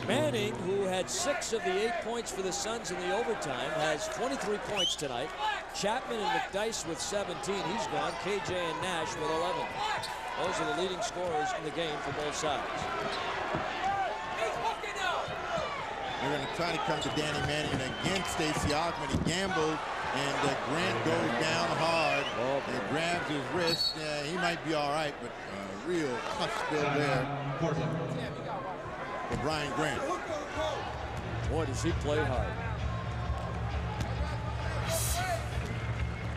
Manning, who had 6 of the 8 points for the Suns in the overtime, has 23 points tonight. Chapman and McDyess with 17. He's gone. KJ and Nash with 11. Those are the leading scorers in the game for both sides. They're going to try to come to Danny Manning against Stacey Augmon. He gambled, and Grant goes down hard and grabs his wrist. He might be all right, but real tough spill there for Brian Grant. Boy, does he play hard.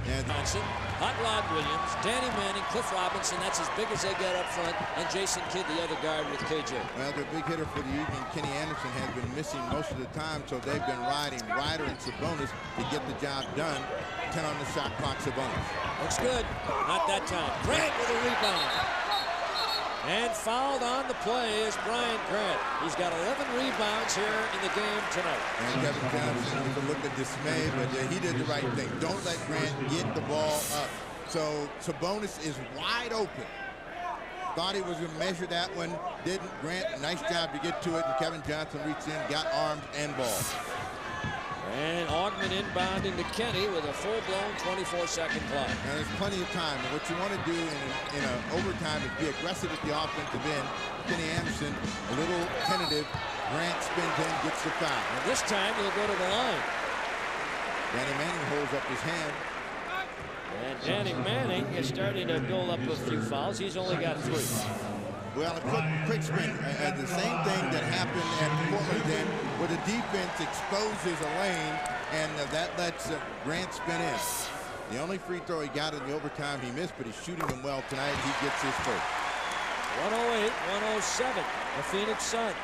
And Johnson, Hot Rod Williams, Danny Manning, Cliff Robinson, that's as big as they get up front, and Jason Kidd, the other guard with KJ. Well, their big hitter for the evening, Kenny Anderson, has been missing most of the time, so they've been riding Ryder and Sabonis to get the job done. 10 on the shot clock, Sabonis. Looks good. Not that time. Grant with a rebound. And fouled on the play is Brian Grant. He's got 11 rebounds here in the game tonight. And Kevin Johnson was a look of dismay, but he did the right thing. Don't let Grant get the ball up. So Sabonis is wide open. Thought he was going to measure that one. Didn't. Grant, nice job to get to it. And Kevin Johnson reached in, got arms and ball. And Augmon inbounding to Kenny with a full-blown 24-second clock. Now, there's plenty of time. And what you want to do in an overtime is be aggressive at the offensive end. Kenny Anderson, a little tentative. Grant spins in, gets the foul. And this time, he'll go to the line. Danny Manning holds up his hand. And Danny Manning is starting to build up a few fouls. He's only got 3. Well, a quick spin. The same thing that happened at Portland then, where the defense exposes a lane, and that lets Grant spin in. The only free throw he got in the overtime he missed, but he's shooting them well tonight. He gets his first. 108-107, the Phoenix Suns.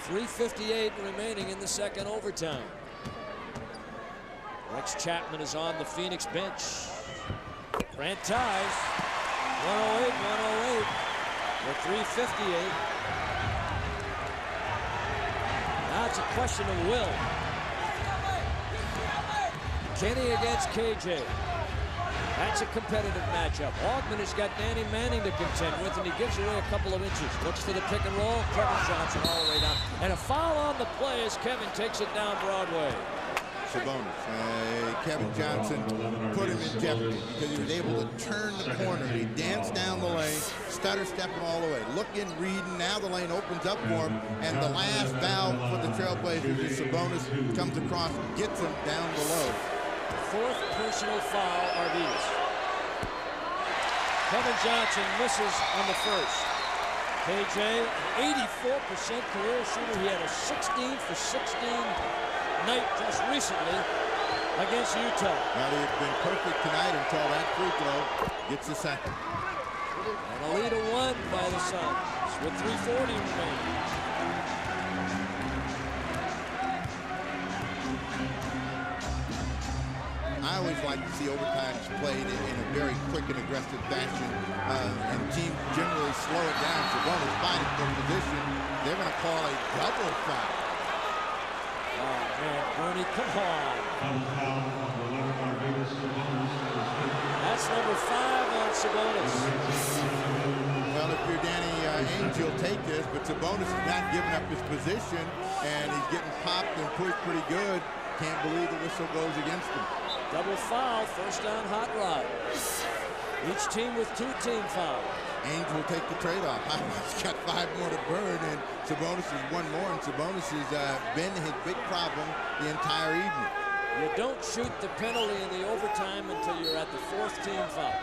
3:58 remaining in the second overtime. Rex Chapman is on the Phoenix bench. Grant ties. 108-108. With 3:58. Now it's a question of will. Kenny against KJ. That's a competitive matchup. Augmon has got Danny Manning to contend with, and he gives away a couple of inches. Looks for the pick and roll. Kevin Johnson all the way down. And a foul on the play as Kevin takes it down Broadway. Sabonis. Kevin Johnson put him in jeopardy because he was able to turn the corner. He danced down the lane, stutter stepping all the way. Looking, reading, now the lane opens up for him, and the last foul for the Trailblazers is Sabonis comes across, gets him down below. 4th personal foul, Arvidas. Kevin Johnson misses on the first. KJ, 84% career shooter. He had a 16 for 16 night just recently against Utah. Well, he had been perfect tonight until that free throw gets the second. And a lead of 1 by the Suns with 3:40 remaining. like to see overtimes played in a very quick and aggressive fashion, and teams generally slow it down. Sabonis fighting for position. They're going to call a double foul. Oh, man, Bernie, come on. That's number 5 on Sabonis. Well, if you're Danny Ainge, you'll take this, but Sabonis is not giving up his position, and he's getting popped and pushed pretty good. Can't believe the whistle goes against him. Double foul, first down, hot rod. Each team with 2 team fouls. Ainge will take the trade-off. He's got 5 more to burn, and Sabonis is 1 more, and Sabonis has been his big problem the entire evening. You don't shoot the penalty in the overtime until you're at the 4th team foul.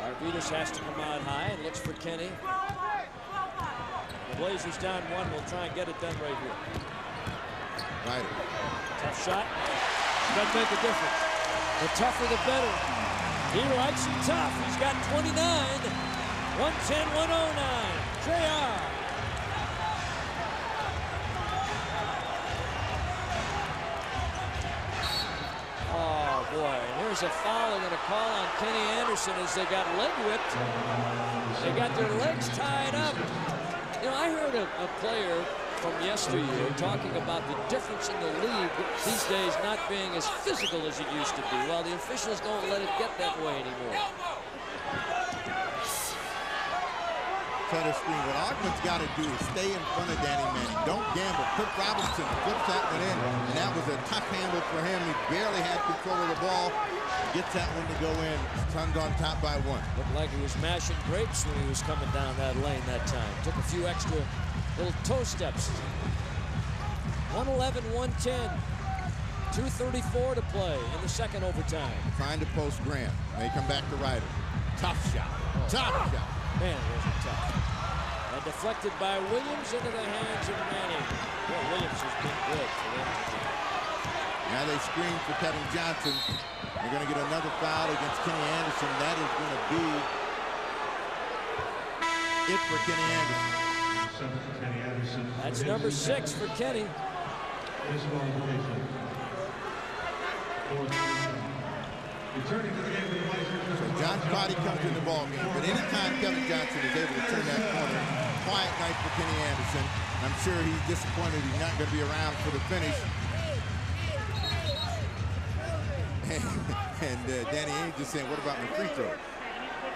Arvidas has to come out high and looks for Kenny. The Blazers down 1. Will try and get it done right here. Right. Tough shot. Doesn't make a difference. The tougher, the better. He likes him tough. He's got 29. 110-109. JR. Oh, boy. And here's a foul they're going to call on Kenny Anderson as they got leg whipped. They got their legs tied up. You know, I heard a player from yesteryear talking about the difference in the league these days not being as physical as it used to be. Well, the officials don't let it get that way anymore. Center screen. What Ogman's got to do is stay in front of Danny Manning. Don't gamble. Cliff Robinson flips that one in, and that was a tough handle for him. He barely had control of the ball. Gets that one to go in. Suns on top by 1. Looked like he was mashing grapes when he was coming down that lane that time. Took a few extra little toe steps. 111-110. 2:34 to play in the second overtime. Trying to post Grant. They come back to Ryder. Tough shot. Tough shot. Man, it wasn't tough. And deflected by Williams into the hands of Manning. Well, Williams has been good for them. Now they screen for Kevin Johnson. They're going to get another foul against Kenny Anderson. That is going to be it for Kenny Anderson. That's number 6 for Kenny. So John Crotty comes in the ball game, but anytime Kevin Johnson is able to turn that corner, quiet night for Kenny Anderson. I'm sure he's disappointed he's not going to be around for the finish. And Danny Ainge just saying, what about my free throw?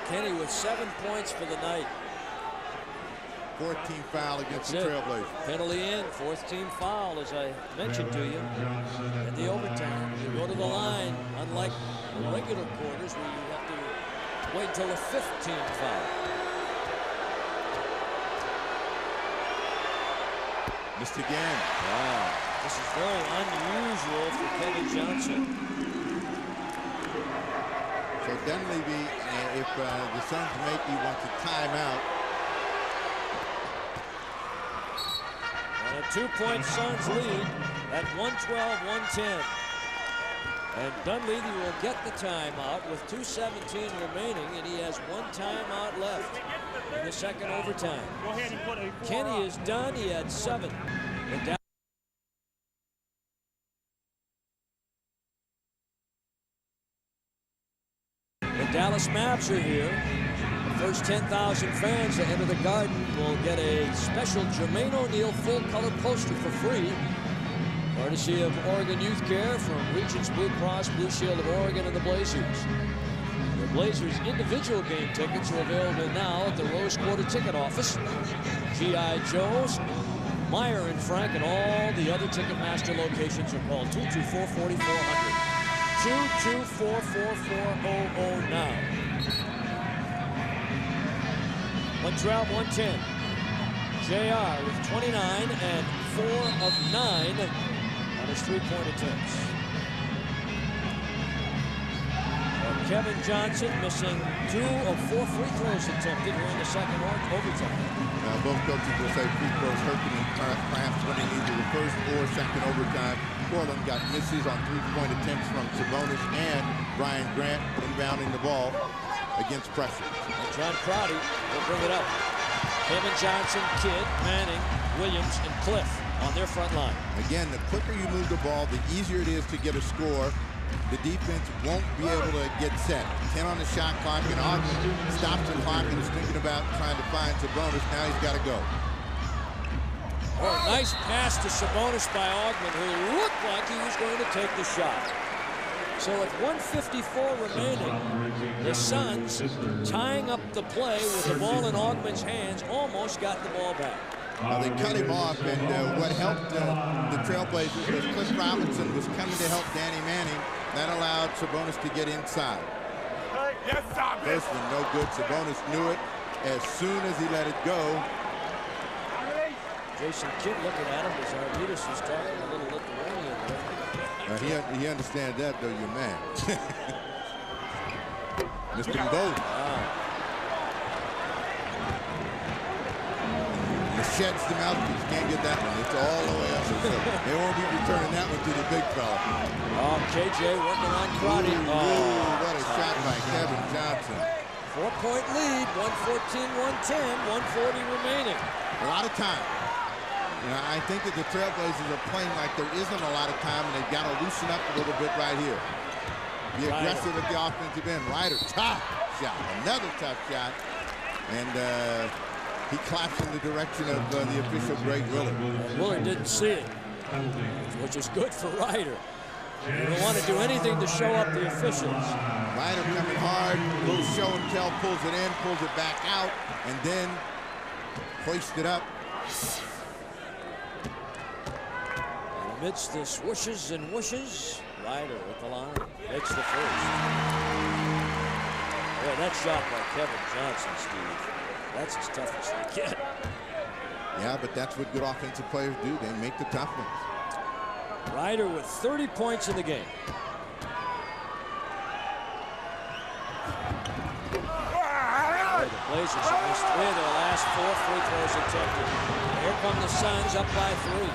Kenny with 7 points for the night. 4th team foul against the Trailblazers. Penalty in, 4th team foul, as I mentioned to you. In the overtime, you go to the line, unlike the regular quarters where you have to wait until the 5th team foul. Missed again. Wow. This is very unusual for Kevin Johnson. So Dunleavy, if the Suns make, he wants a timeout. And a 2-point Suns lead at 112-110. And Dunleavy will get the timeout with 2:17 remaining, and he has 1 timeout left in the second overtime. Kenny is done. He had 7. The Dallas Mavs are here. The first 10,000 fans that enter the Garden will get a special Jermaine O'Neal full-color poster for free, courtesy of Oregon Youth Care from Regents Blue Cross Blue Shield of Oregon and the Blazers. The Blazers individual game tickets are available now at the Rose Quarter ticket office. G.I. Joe's, Meyer and Frank, and all the other Ticketmaster locations are called 224-4400. 224-4400 now. 112-110. JR with 29 and 4 of 9 on his 3-point attempts. And Kevin Johnson missing 2 of 4 free throws attempted here in the second overtime. Both coaches will say free throws hurt them perhaps when they needed the first or second overtime. Portland got misses on 3-point attempts from Sabonis and Brian Grant inbounding the ball against pressure. And John Crotty will bring it up. Kevin Johnson, Kidd, Manning, Williams, and Cliff. on their front line. Again, the quicker you move the ball, the easier it is to get a score. The defense won't be able to get set. 10 on the shot clock, and Ogden stops the clock and is thinking about trying to find Sabonis. Now he's got to go. Oh, nice pass to Sabonis by Ogden, who looked like he was going to take the shot. So with 1:54 remaining, the Suns, tying up the play with the ball in Ogden's hands, almost got the ball back. They cut him off, and what helped the Trailblazers was Cliff Robinson was coming to help Danny Manning. That allowed Sabonis to get inside. This one no good. Sabonis knew it as soon as he let it go. Jason Kidd looking at him as Arvidas was talking a little Lithuanian. He understands that, though, your man. Mr. Mbote. Wow. Sheds the mouthpiece. Can't get that one. It's all the way up. They won't be returning that one to the big fella. Oh, KJ working on Crotty. What a shot by Kevin Johnson. 4-point lead, 114-110, 140 remaining. A lot of time. You know, I think that the Trailblazers are playing like there isn't a lot of time, and they've got to loosen up a little bit right here. Be aggressive at the offensive end. Ryder, tough shot. Another tough shot. And he claps in the direction of the official, Greg Willard. Willard didn't see it, which is good for Ryder. You don't want to do anything to show up the officials. Ryder coming hard, little show and tell, pulls it in, pulls it back out, and then hoists it up. Amidst the swooshes and whooshes, Ryder at the line makes the first. Boy, that shot by Kevin Johnson, Steve. That's as tough as they get. Yeah, but that's what good offensive players do. They make the tough ones. Ryder with 30 points in the game. The Blazers have missed 3 of their last 4 free throws attempted. Here come the Suns up by 3.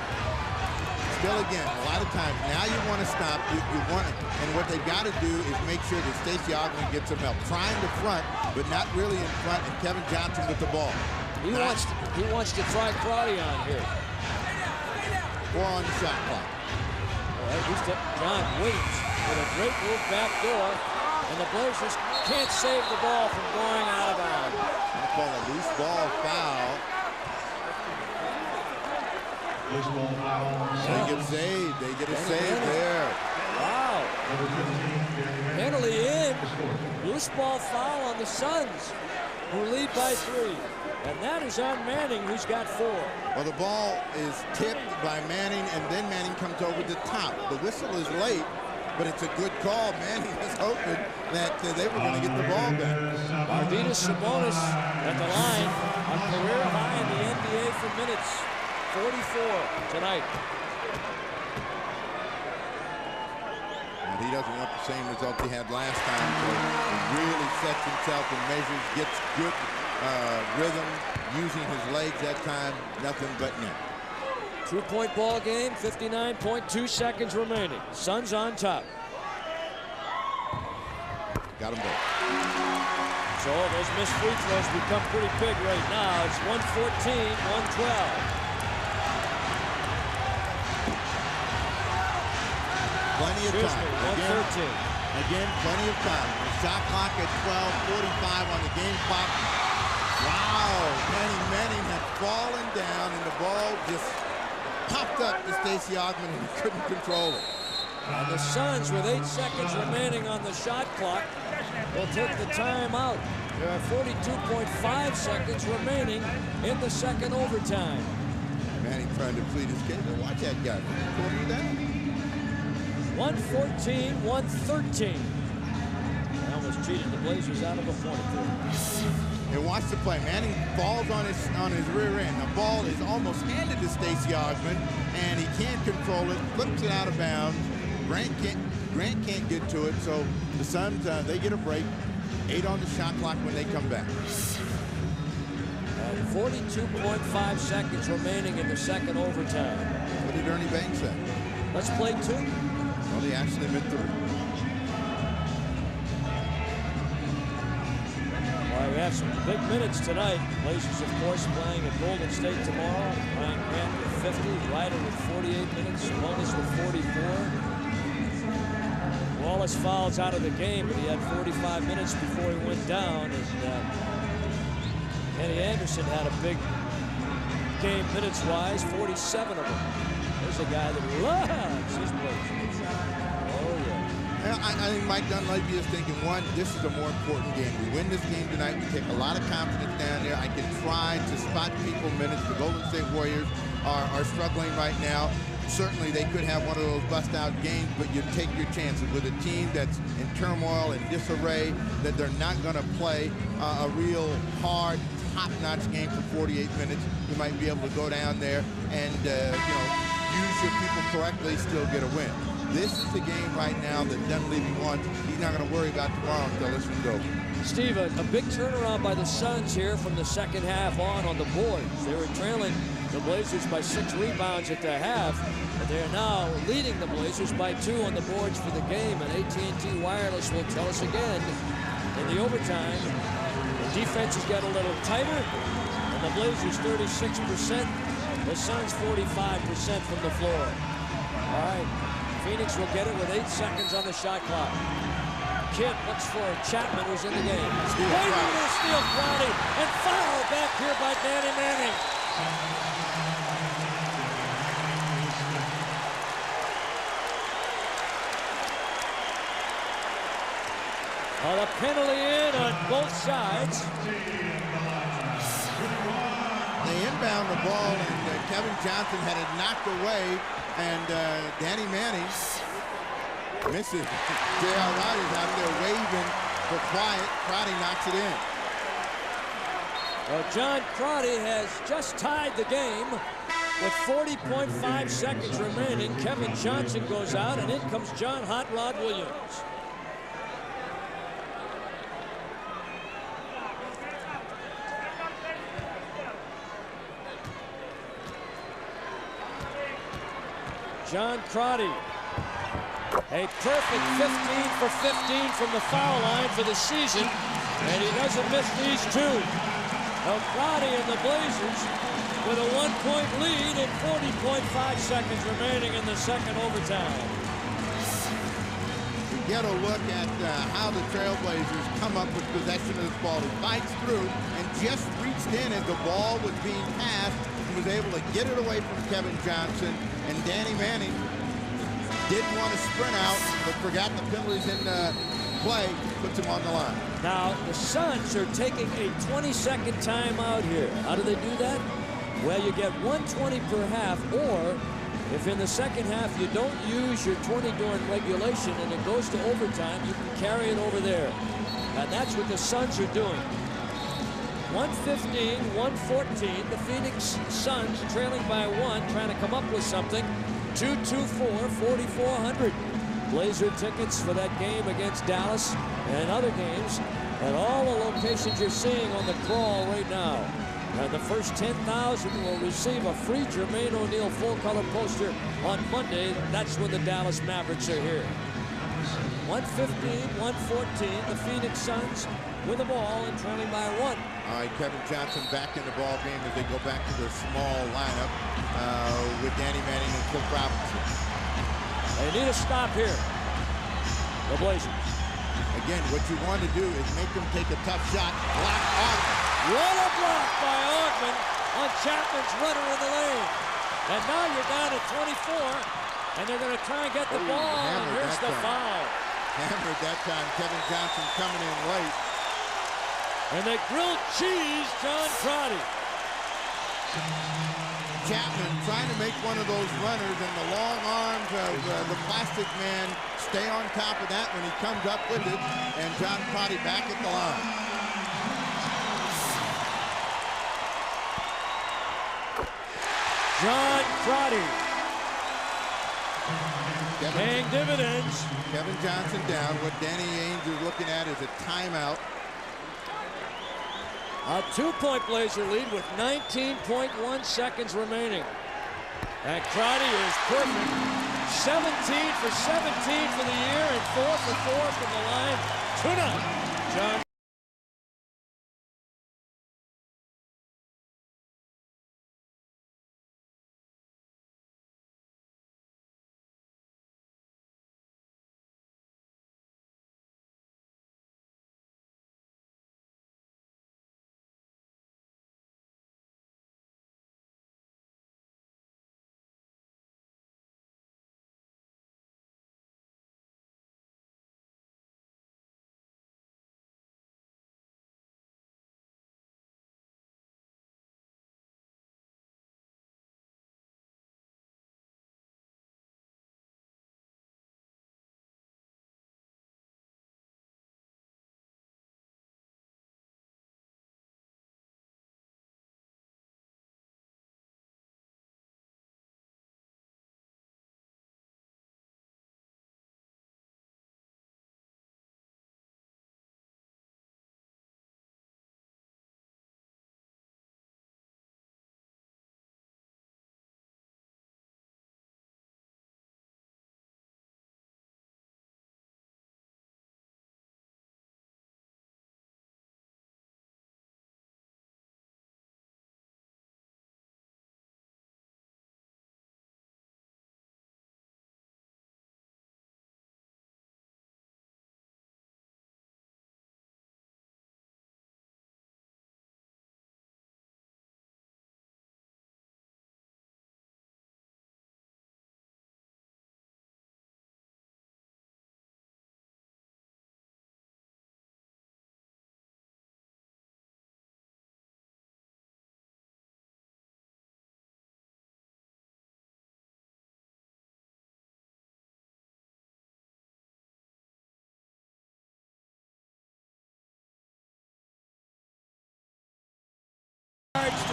Still again, a lot of times, now you want to stop, you want it, and what they've got to do is make sure that Stacey Augmon gets some help. Trying to front, but not really in front, and Kevin Johnson with the ball. He wants to try Crotty on here. 4 on the shot clock. John Williams with a great move back door, and the Blazers can't save the ball from going out of bounds. They call a loose ball foul. They get saved. They get a save there. Wow. Penalty in. Loose ball foul on the Suns, who lead by 3. And that is on Manning, who's got 4. Well, the ball is tipped by Manning, and then Manning comes over the top. The whistle is late, but it's a good call. Manning was hoping that they were going to get the ball back. Arvidas Sabonis at the line, a career high in the NBA for minutes. 44 tonight. And he doesn't want the same result he had last time, so he really sets himself and measures, gets good rhythm, using his legs that time, nothing but net. 2-point ball game, 59.2 seconds remaining. Suns on top. Got him both. So those missed free throws become pretty big right now. It's 114, 112. Plenty of time. Again, plenty of time. The shot clock at 12:45 on the game clock. Wow, Manning had fallen down, and the ball just popped up to Stacey Augmon, and he couldn't control it. And the Suns, with 8 seconds remaining on the shot clock, will take the time out. There are 42.5 seconds remaining in the second overtime. Manning trying to plead his case. Watch that guy. Can you do that? 114, 113. They almost cheated the Blazers out of a point there. And watch the play. Manning falls on his rear end. The ball is almost handed to Stacey Augmon, and he can't control it. Flips it out of bounds. Grant can't get to it, so the Suns, they get a break. 8 on the shot clock when they come back. 42.5 seconds remaining in the second overtime. What did Ernie Banks say? Let's play 2. Well, they actually meant 3. Well, we have some big minutes tonight. Blazers, of course, playing at Golden State tomorrow. Ryan Grant with 50. Ryder with 48 minutes. Wallace with 44. Wallace fouls out of the game, but he had 45 minutes before he went down. And Kenny Anderson had a big game minutes-wise, 47 of them. There's a guy that loves his Blazers. Oh, yeah. I think Mike Dunleavy is thinking, one, this is a more important game. We win this game tonight. We take a lot of confidence down there. I can try to spot people minutes. The Golden State Warriors are struggling right now. Certainly, they could have one of those bust-out games, but you take your chances with a team that's in turmoil and disarray, that they're not going to play a real hard, top-notch game for 48 minutes. You might be able to go down there and, use your people correctly, still get a win. This is the game right now that Dunleavy wants. He's not going to worry about tomorrow until this one's over. Steve, a big turnaround by the Suns here from the second half on the boards. They were trailing the Blazers by 6 rebounds at the half, but they are now leading the Blazers by 2 on the boards for the game, and AT&T Wireless will tell us again in the overtime. The defenses got a little tighter, and the Blazers 36%, the Suns 45% from the floor. All right, Phoenix will get it with 8 seconds on the shot clock. Kidd looks for Chapman, who's in the game. Waiting to steal Crowdy, and foul back here by Danny Manning. Well, a penalty in on both sides. They inbound the ball, and Kevin Johnson had it knocked away, and Danny Manning misses. J.R. Rodgers out there waving for quiet. Crowdy knocks it in. Well, John Crowdy has just tied the game with 40.5 seconds remaining. Kevin Johnson goes out, and in comes John Hot Rod Williams. John Crowdy, a perfect 15 for 15 from the foul line for the season, and he doesn't miss these 2. Now Crowdy and the Blazers with a 1-point lead and 40.5 seconds remaining in the second overtime. We get a look at how the Trailblazers come up with possession of this ball. He fights through and just reached in as the ball was being passed and was able to get it away from Kevin Johnson. And Danny Manning didn't want to sprint out, but forgot the penalties in play, puts him on the line. Now, the Suns are taking a 20-second timeout here. How do they do that? Well, you get 120 per half, or if in the second half you don't use your 20 during regulation and it goes to overtime, you can carry it over there. And that's what the Suns are doing. 115, 114. The Phoenix Suns trailing by 1, trying to come up with something. 2-2-4, 4,400. Blazer tickets for that game against Dallas and other games at all the locations you're seeing on the crawl right now. And the first 10,000 will receive a free Jermaine O'Neal full-color poster on Monday. That's when the Dallas Mavericks are here. 115, 114. The Phoenix Suns with the ball and trailing by 1. All right, Kevin Johnson back in the ball game as they go back to their small lineup with Danny Manning and Cliff Robinson. They need a stop here, the Blazers. Again, what you want to do is make them take a tough shot. Block Ogman. What a block by Ogman on Chapman's runner in the lane. And now you're down at 24, and they're going to try and get the ball, and here's the foul. Hammered that time. Kevin Johnson coming in late. And they grilled cheese John Crowdy. Chapman trying to make one of those runners, and the long arms of the plastic man stay on top of that when he comes up with it, and John Crowdy back at the line. John Crowdy paying dividends. Kevin Johnson down. What Danny Ainge is looking at is a timeout. A 2-point Blazer lead with 19.1 seconds remaining. And Crowdy is perfect. 17 for 17 for the year and 4 for 4 from the line tonight. John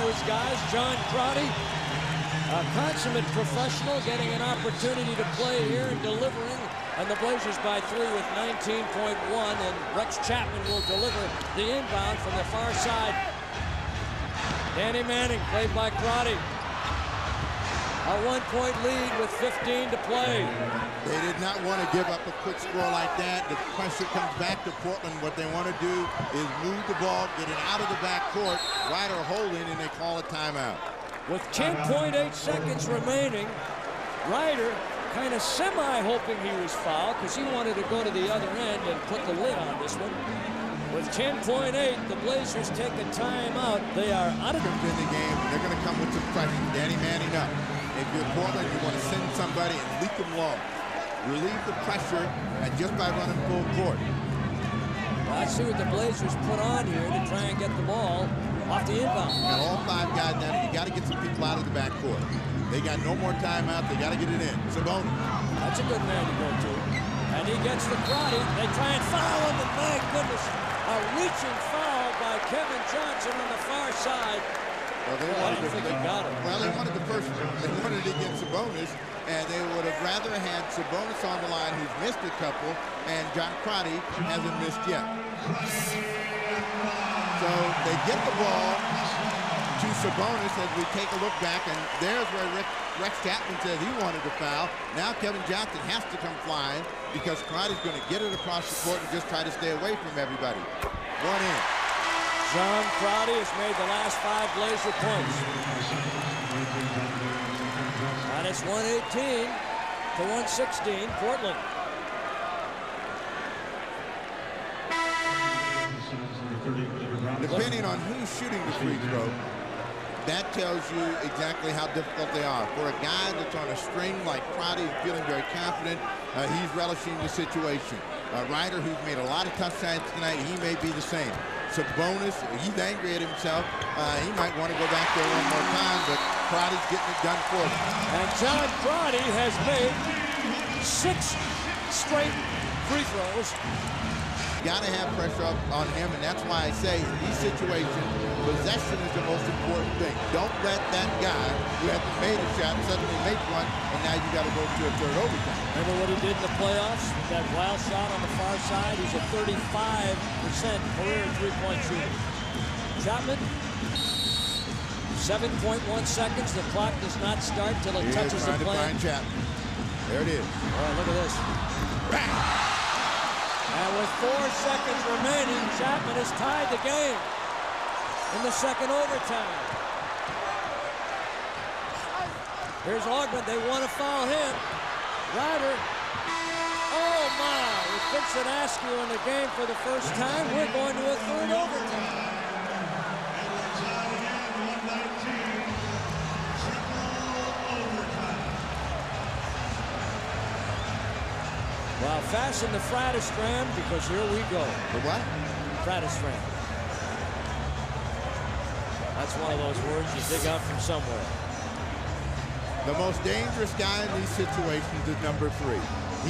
his guys. John Crotty, a consummate professional, getting an opportunity to play here and delivering. And the Blazers by 3 with 19.1. And Rex Chapman will deliver the inbound from the far side. Danny Manning, played by Crotty. A 1-point lead with 15 to play. They did not want to give up a quick score like that. The pressure comes back to Portland. What they want to do is move the ball, get it out of the backcourt. Ryder holding, and they call a timeout. With 10.8 seconds remaining, Ryder kind of semi-hoping he was fouled because he wanted to go to the other end and put the lid on this one. With 10.8, the Blazers take a timeout. They are out of the game. They're going to come with some pressure. Danny Manning up. If you're Portland, you want to send somebody and leak them long. Relieve the pressure and just by running full court. Well, I see what the Blazers put on here to try and get the ball off the inbound. Got all 5 guys down. You got to get some people out of the backcourt. They got no more timeout. They got to get it in. Sabonis. That's a good man to go to. And he gets the Crotty. They try and foul him, and my goodness, a reaching foul by Kevin Johnson on the far side. Well, they wanted the first one. They wanted to get Sabonis, and they would have rather had Sabonis on the line, who's missed a couple, and John Crotty hasn't missed yet. So they get the ball to Sabonis as we take a look back, and there's where Rex Chapman says he wanted to foul. Now Kevin Johnson has to come flying because Crotty's going to get it across the court and just try to stay away from everybody. One in. John Crotty has made the last 5 Blazer points. And it's 118 to 116, Portland. Depending on who's shooting the free throw, that tells you exactly how difficult they are. For a guy that's on a string like Crotty, feeling very confident, he's relishing the situation. Ryder, who's made a lot of tough shots tonight, he may be the same. Sabonis, he's angry at himself. He might want to go back there one more time, but Crotty's getting it done for him. And John Crotty has made 6 straight free throws. Got to have pressure up on him, and that's why I say in these situations, possession is the most important thing. Don't let that guy who hasn't made a shot suddenly make one, and now you got to go to a third overtime. Remember what he did in the playoffs? That wild shot on the far side. He's a 35% career three-point shooter. Chapman, 7.1 seconds. The clock does not start till it touches the plane. Chapman. There it is. All right, look at this. Bang! And with 4 seconds remaining, Chapman has tied the game in the second overtime. Here's Augment. They want to foul him. Ryder. Oh, my. With Vincent Askew in the game for the first time, we're going to a third overtime. Well, fasten the Fratistram because here we go. The what? Fratistram. That's one of those words you dig out from somewhere. The most dangerous guy in these situations is number 3.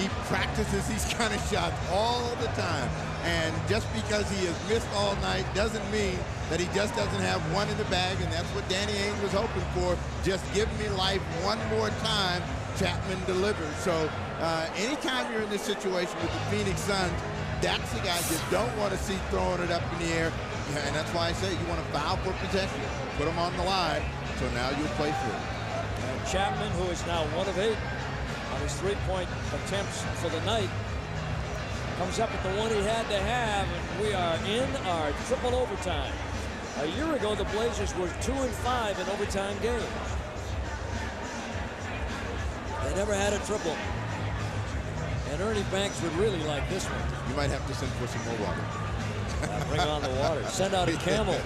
He practices these kind of shots all the time. And just because he has missed all night doesn't mean that he just doesn't have one in the bag, and that's what Danny Ainge was hoping for. Just give me life one more time. Chapman delivers. So anytime you're in this situation with the Phoenix Suns, that's the guy you don't want to see throwing it up in the air. And that's why I say you want to foul for possession. Put him on the line, so now you'll play through. Chapman, who is now 1 of 8 on his three-point attempts for the night, comes up with the one he had to have, and we are in our triple overtime. A year ago, the Blazers were 2-5 in overtime games. They never had a triple. And Ernie Banks would really like this one. You might have to send for some more water. Bring on the water. Send out a camel.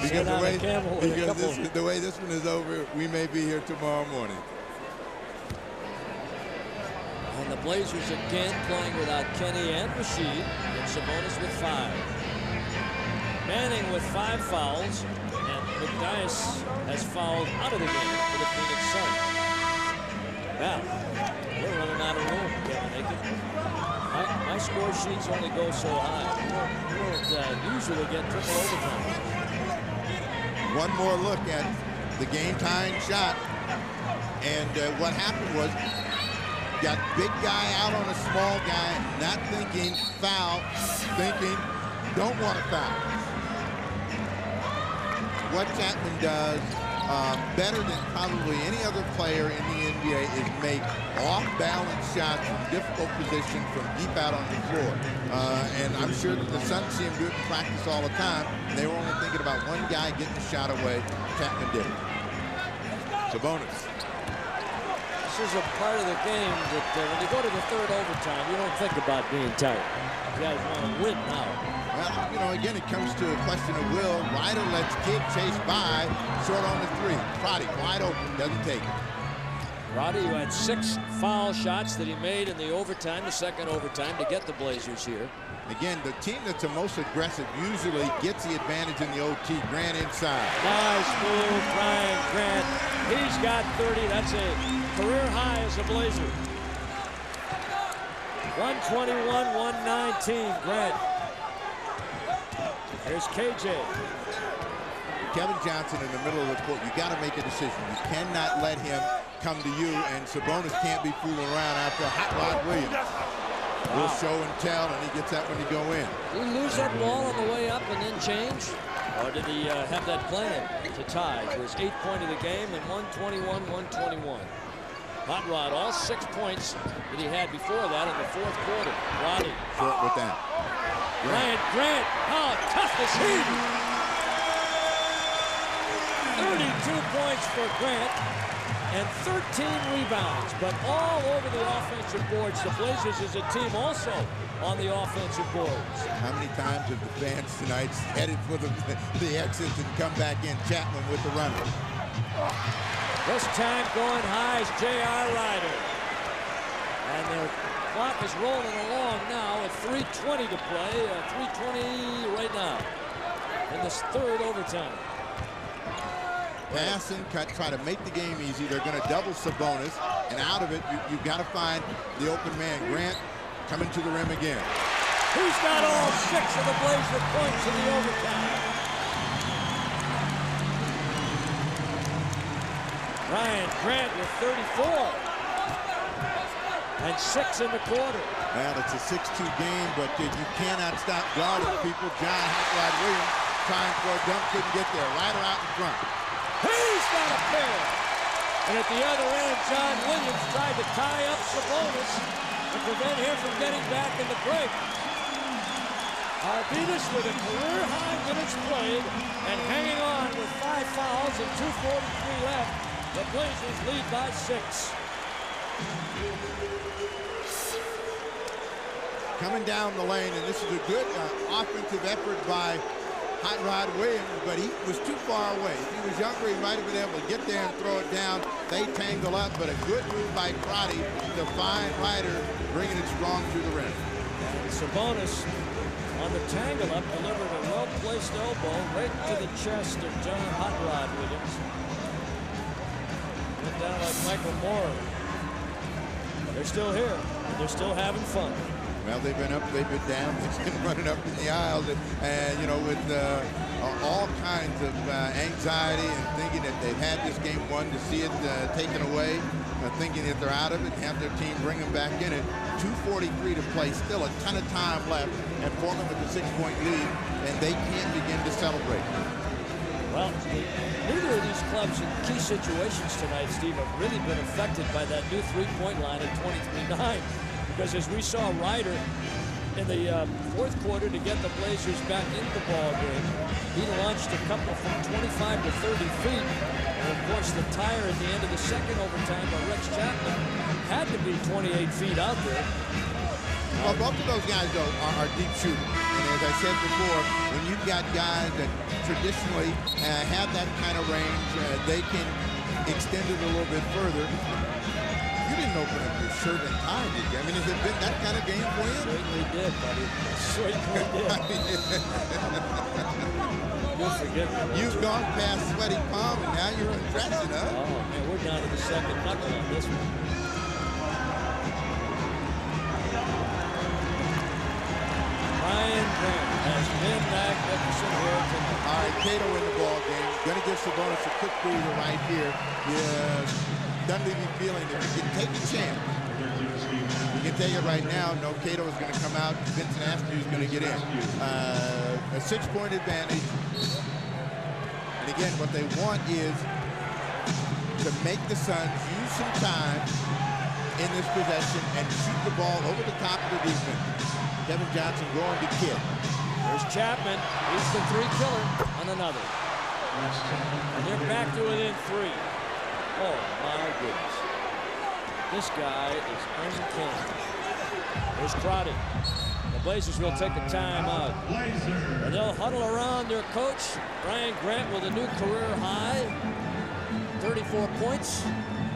Because the way this one is over, we may be here tomorrow morning. And the Blazers again playing without Kenny and Rasheed. And Sabonis with 5. Manning with 5 fouls. And McDyess has fouled out of the game for the Phoenix Suns. Now, we're running out of room, Kevin Aiken. My score sheets only go so high. We don't usually get triple overtime. one more look at the game-tying shot. And what happened was, got big guy out on a small guy, not thinking foul, thinking don't want to foul. What Chapman does better than probably any other player in the NBA is make off-balance shots from difficult position from deep out on the floor. And I'm sure that the Suns see him do it in practice all the time. They were only thinking about one guy getting the shot away. Chapman did it. Sabonis. This is a part of the game that when you go to the third overtime, you don't think about being tired. You guys want to win now. Well, you know, again, it comes to a question of will. Ryder lets Kidd chase by, short on the three. Roddy wide open, doesn't take it. Roddy, who had 6 foul shots that he made in the overtime, the second overtime, to get the Blazers here. Again, the team that's the most aggressive usually gets the advantage in the OT. Grant inside. Nice move, Brian Grant. He's got 30. That's a career high as a Blazer. 121-119, Grant. Here's KJ. Kevin Johnson in the middle of the court. You got to make a decision. You cannot let him come to you, and Sabonis can't be fooling around after Hot Rod Williams. We'll show and tell, and he gets that when he go in. Did he lose that ball on the way up and then change? Or did he have that plan to tie for his 8th point of the game and 121-121? Hot Rod, all 6 points that he had before that in the 4th quarter. Roddy. Short with that. Ryan Grant, how tough is he? 32 points for Grant and 13 rebounds, but all over the offensive boards. The Blazers as a team also on the offensive boards. How many times have the fans tonight headed for the exits and come back in? Chapman with the runner. This time going high is J.R. Ryder. And the clock is rolling along now at 3:20 to play. 3:20 right now in this 3rd overtime. Pass and cut, try to make the game easy. They're going to double Sabonis, and out of it, you've got to find the open man. Grant coming to the rim again. He's got all 6 of the Blazer points in the overtime. Ryan Grant with 34 and 6 in the quarter. Well, it's a 6-2 game, but you cannot stop guarding people. John Hot Rod Williams trying for a dunk, couldn't get there. Ryder out in front. He's got a pair. And at the other end, John Williams tried to tie up Sabonis to prevent him from getting back in the break. Arvidas with a career-high minutes played and hanging on with 5 fouls and 2:43 left. The Blazers lead by 6. Coming down the lane, and this is a good offensive effort by Hot Rod Williams, but he was too far away. If he was younger, he might have been able to get there and throw it down. They tangle up, but a good move by Crotty to find Ryder, bringing it strong to the rim. And Sabonis on the tangle up delivered a well-placed elbow right to the chest of John Hot Rod Williams. Went down like Michael Moore. They're still here, and they're still having fun. Well, they've been up, they've been down, they've been running up in the aisles, and you know, with all kinds of anxiety and thinking that they've had this game won, to see it taken away, thinking that they're out of it, and have their team bring them back in it. 2:43 to play, still a ton of time left, and Portland with a 6-point lead, and they can't begin to celebrate. Well, neither of these clubs in key situations tonight, Steve, have really been affected by that new 3-point line at 23-9. Because as we saw Ryder in the 4th quarter to get the Blazers back into the ball game, he launched a couple from 25 to 30 feet. And of course, the tire at the end of the 2nd overtime by Rex Chapman had to be 28 feet out there. Well, both of those guys, though, are deep shooters. And as I said before, when you've got guys that traditionally have that kind of range, they can extend it a little bit further. You didn't open up your shirt and tie, did you? I mean, has it been that kind of game for you? Certainly did, buddy. Certainly did. You'll forgive me. You've gone past sweaty palm, and now you're undressing, huh? Oh, man, we're down to the 2nd knuckle on this one. Ryan Grant has been magnificent here tonight. All right, Cato in the ball game. Going to give Sabonis a quick breather right here. Yeah, Dunleavy feeling that you can take a chance. You can take it right now. No, Cato is going to come out. Vincent Askew is going to get in. A 6-point advantage. And again, what they want is to make the Suns use some time in this possession and shoot the ball over the top of the defense. Kevin Johnson going to Kidd. There's Chapman. He's the three killer on another. And they're back to within 3. Oh, my goodness. This guy is uncanny. There's Crotty. The Blazers will take a timeout. And they'll huddle around their coach, Brian Grant, with a new career high. 34 points.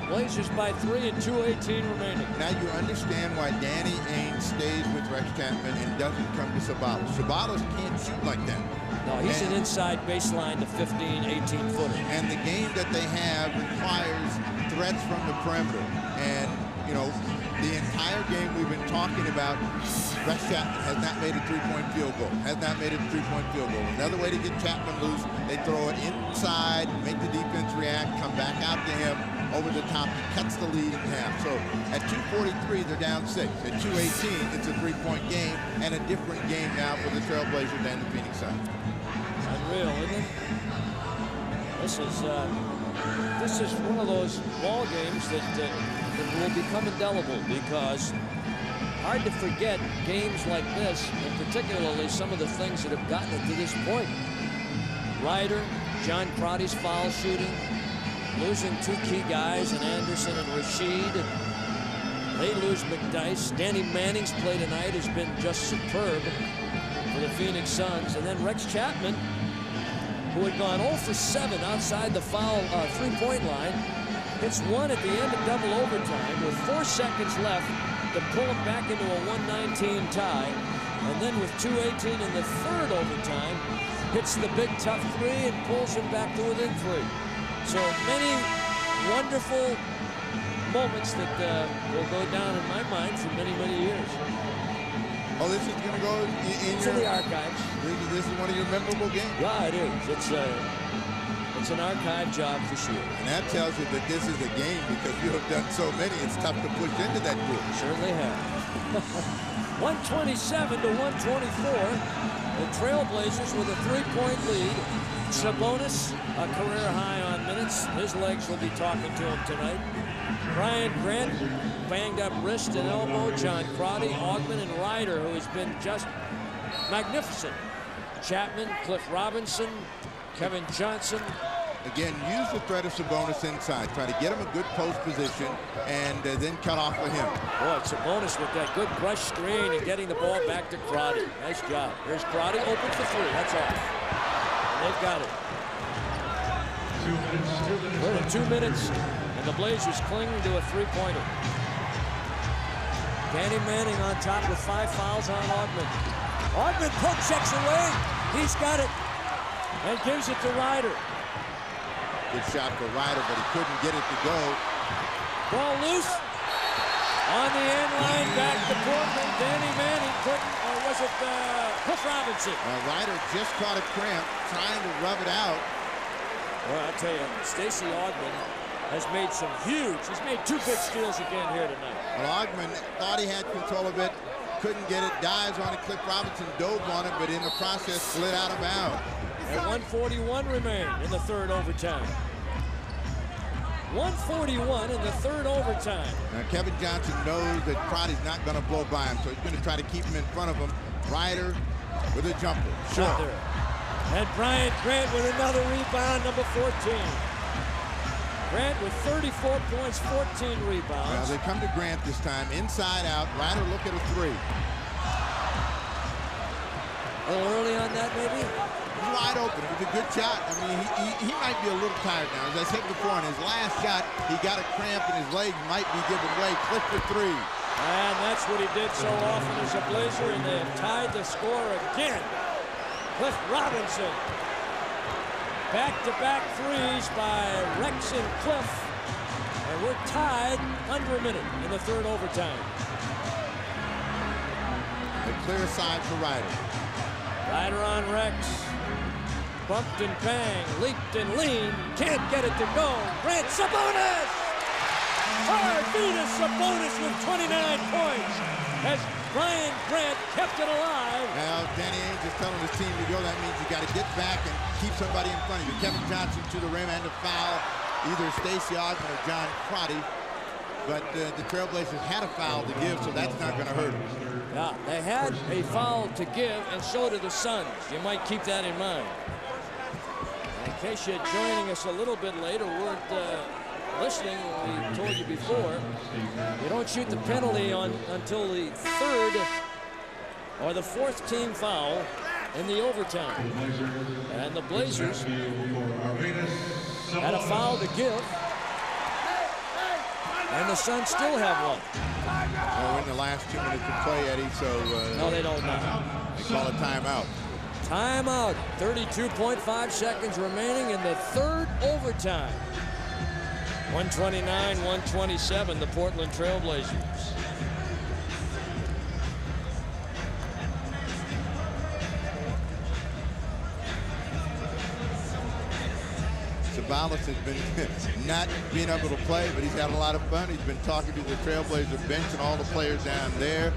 Blazers by 3 and 2:18 remaining. Now you understand why Danny Ainge stays with Rex Chapman and doesn't come to Sabalos. Sabalos can't shoot like that. No, he's an inside baseline to 15, 18-footer. And the game that they have requires threats from the perimeter. And, you know, the entire game we've been talking about, Rex Chapman has not made a three-point field goal. Another way to get Chapman loose, they throw it inside, make the defense react, come back out to him over the top. He cuts the lead in half. So at 2:43, they're down 6. At 2:18, it's a three-point game and a different game now for the Trailblazers than the Phoenix Suns. Unreal, isn't it? This is one of those ball games that will become indelible, because hard to forget games like this, and particularly some of the things that have gotten it to this point. Ryder, John Crotty's foul shooting, losing 2 key guys in Anderson and Rashid. They lose McDyess. Danny Manning's play tonight has been just superb for the Phoenix Suns. And then Rex Chapman, who had gone 0 for 7 outside the foul three-point line, hits 1 at the end of double overtime with 4 seconds left to pull him back into a 119 tie. And then with 2:18 in the third overtime, hits the big tough 3 and pulls him back to within 3. So many wonderful moments that will go down in my mind for many, many years. Oh, this is going to go into the archives. This is one of your memorable games. Yeah, it is. It's an archive job for sure. And that tells you that this is a game, because you have done so many, it's tough to push into that group. Certainly have. 127 to 124. The Trailblazers with a 3-point lead. Sabonis, a career high on minutes. His legs will be talking to him tonight. Brian Grant, banged up wrist and elbow. John Crotty, Augman, and Ryder, who has been just magnificent. Chapman, Cliff Robinson, Kevin Johnson. Again, use the threat of Sabonis inside. Try to get him a good post position and then cut off with him. Boy, Sabonis with that good brush screen and getting the ball back to Crotty. Nice job. Here's Crotty, open for 3. That's off. They've got it. We're at 2 minutes, and the Blazers clinging to a 3-pointer. Danny Manning on top with 5 fouls on Augman. Augman poke checks away. He's got it and gives it to Ryder. Good shot for Ryder, but he couldn't get it to go. Ball loose. On the end line, back to Portland. Danny Manning couldn't, or was it Cliff Robinson? Ryder just caught a cramp trying to rub it out. Well, I'll tell you, Stacey Augman has made some huge, he's made 2 big steals again here tonight. Well, Augman thought he had control of it, couldn't get it, dives on it. Cliff Robinson dove on it, but in the process slid out of bounds. And 141 remain in the third overtime. 141 in the third overtime. Now, Kevin Johnson knows that Crotty's not going to blow by him, so he's going to try to keep him in front of him. Ryder with a jumper. Shot there. And Brian Grant with another rebound, number 14. Grant with 34 points, 14 rebounds. Well, they come to Grant this time, inside out. Ryder look at a 3. A little early on that, maybe? He's wide open. It was a good shot. I mean, he might be a little tired now. As I said before, in his last shot, he got a cramp and his legs might be giving way. Cliff for 3. And that's what he did so often as a Blazer, and they have tied the score again. Cliff Robinson. Back-to-back threes by Rex and Cliff. And we're tied under a minute in the third overtime. A clear side for Ryder. Ryder on Rex. bumped and banged, leaped and leaned, can't get it to go. Grant Sabonis! Arvydas Sabonis with 29 points as Brian Grant kept it alive. Now, Danny Ainge is telling his team to go. That means you got to get back and keep somebody in front of you. Kevin Johnson to the rim and a foul, either Stacey Augmon or John Crotty. But the Trailblazers had a foul to give, so that's not going to hurt them. Yeah, they had a foul to give, and so do the Suns. You might keep that in mind. In case you're joining us a little bit later, weren't listening, we told you before, you don't shoot the penalty until the third or the fourth team foul in the overtime. And the Blazers had a foul to give, and the Suns still have one. We're in the last 2 minutes of play, Eddie, so... no, they don't now. They call a timeout. Timeout. 32.5 seconds remaining in the third overtime. 129-127, the Portland Trailblazers. Sabonis has been not being able to play, but he's had a lot of fun. He's been talking to the Trailblazer bench and all the players down there,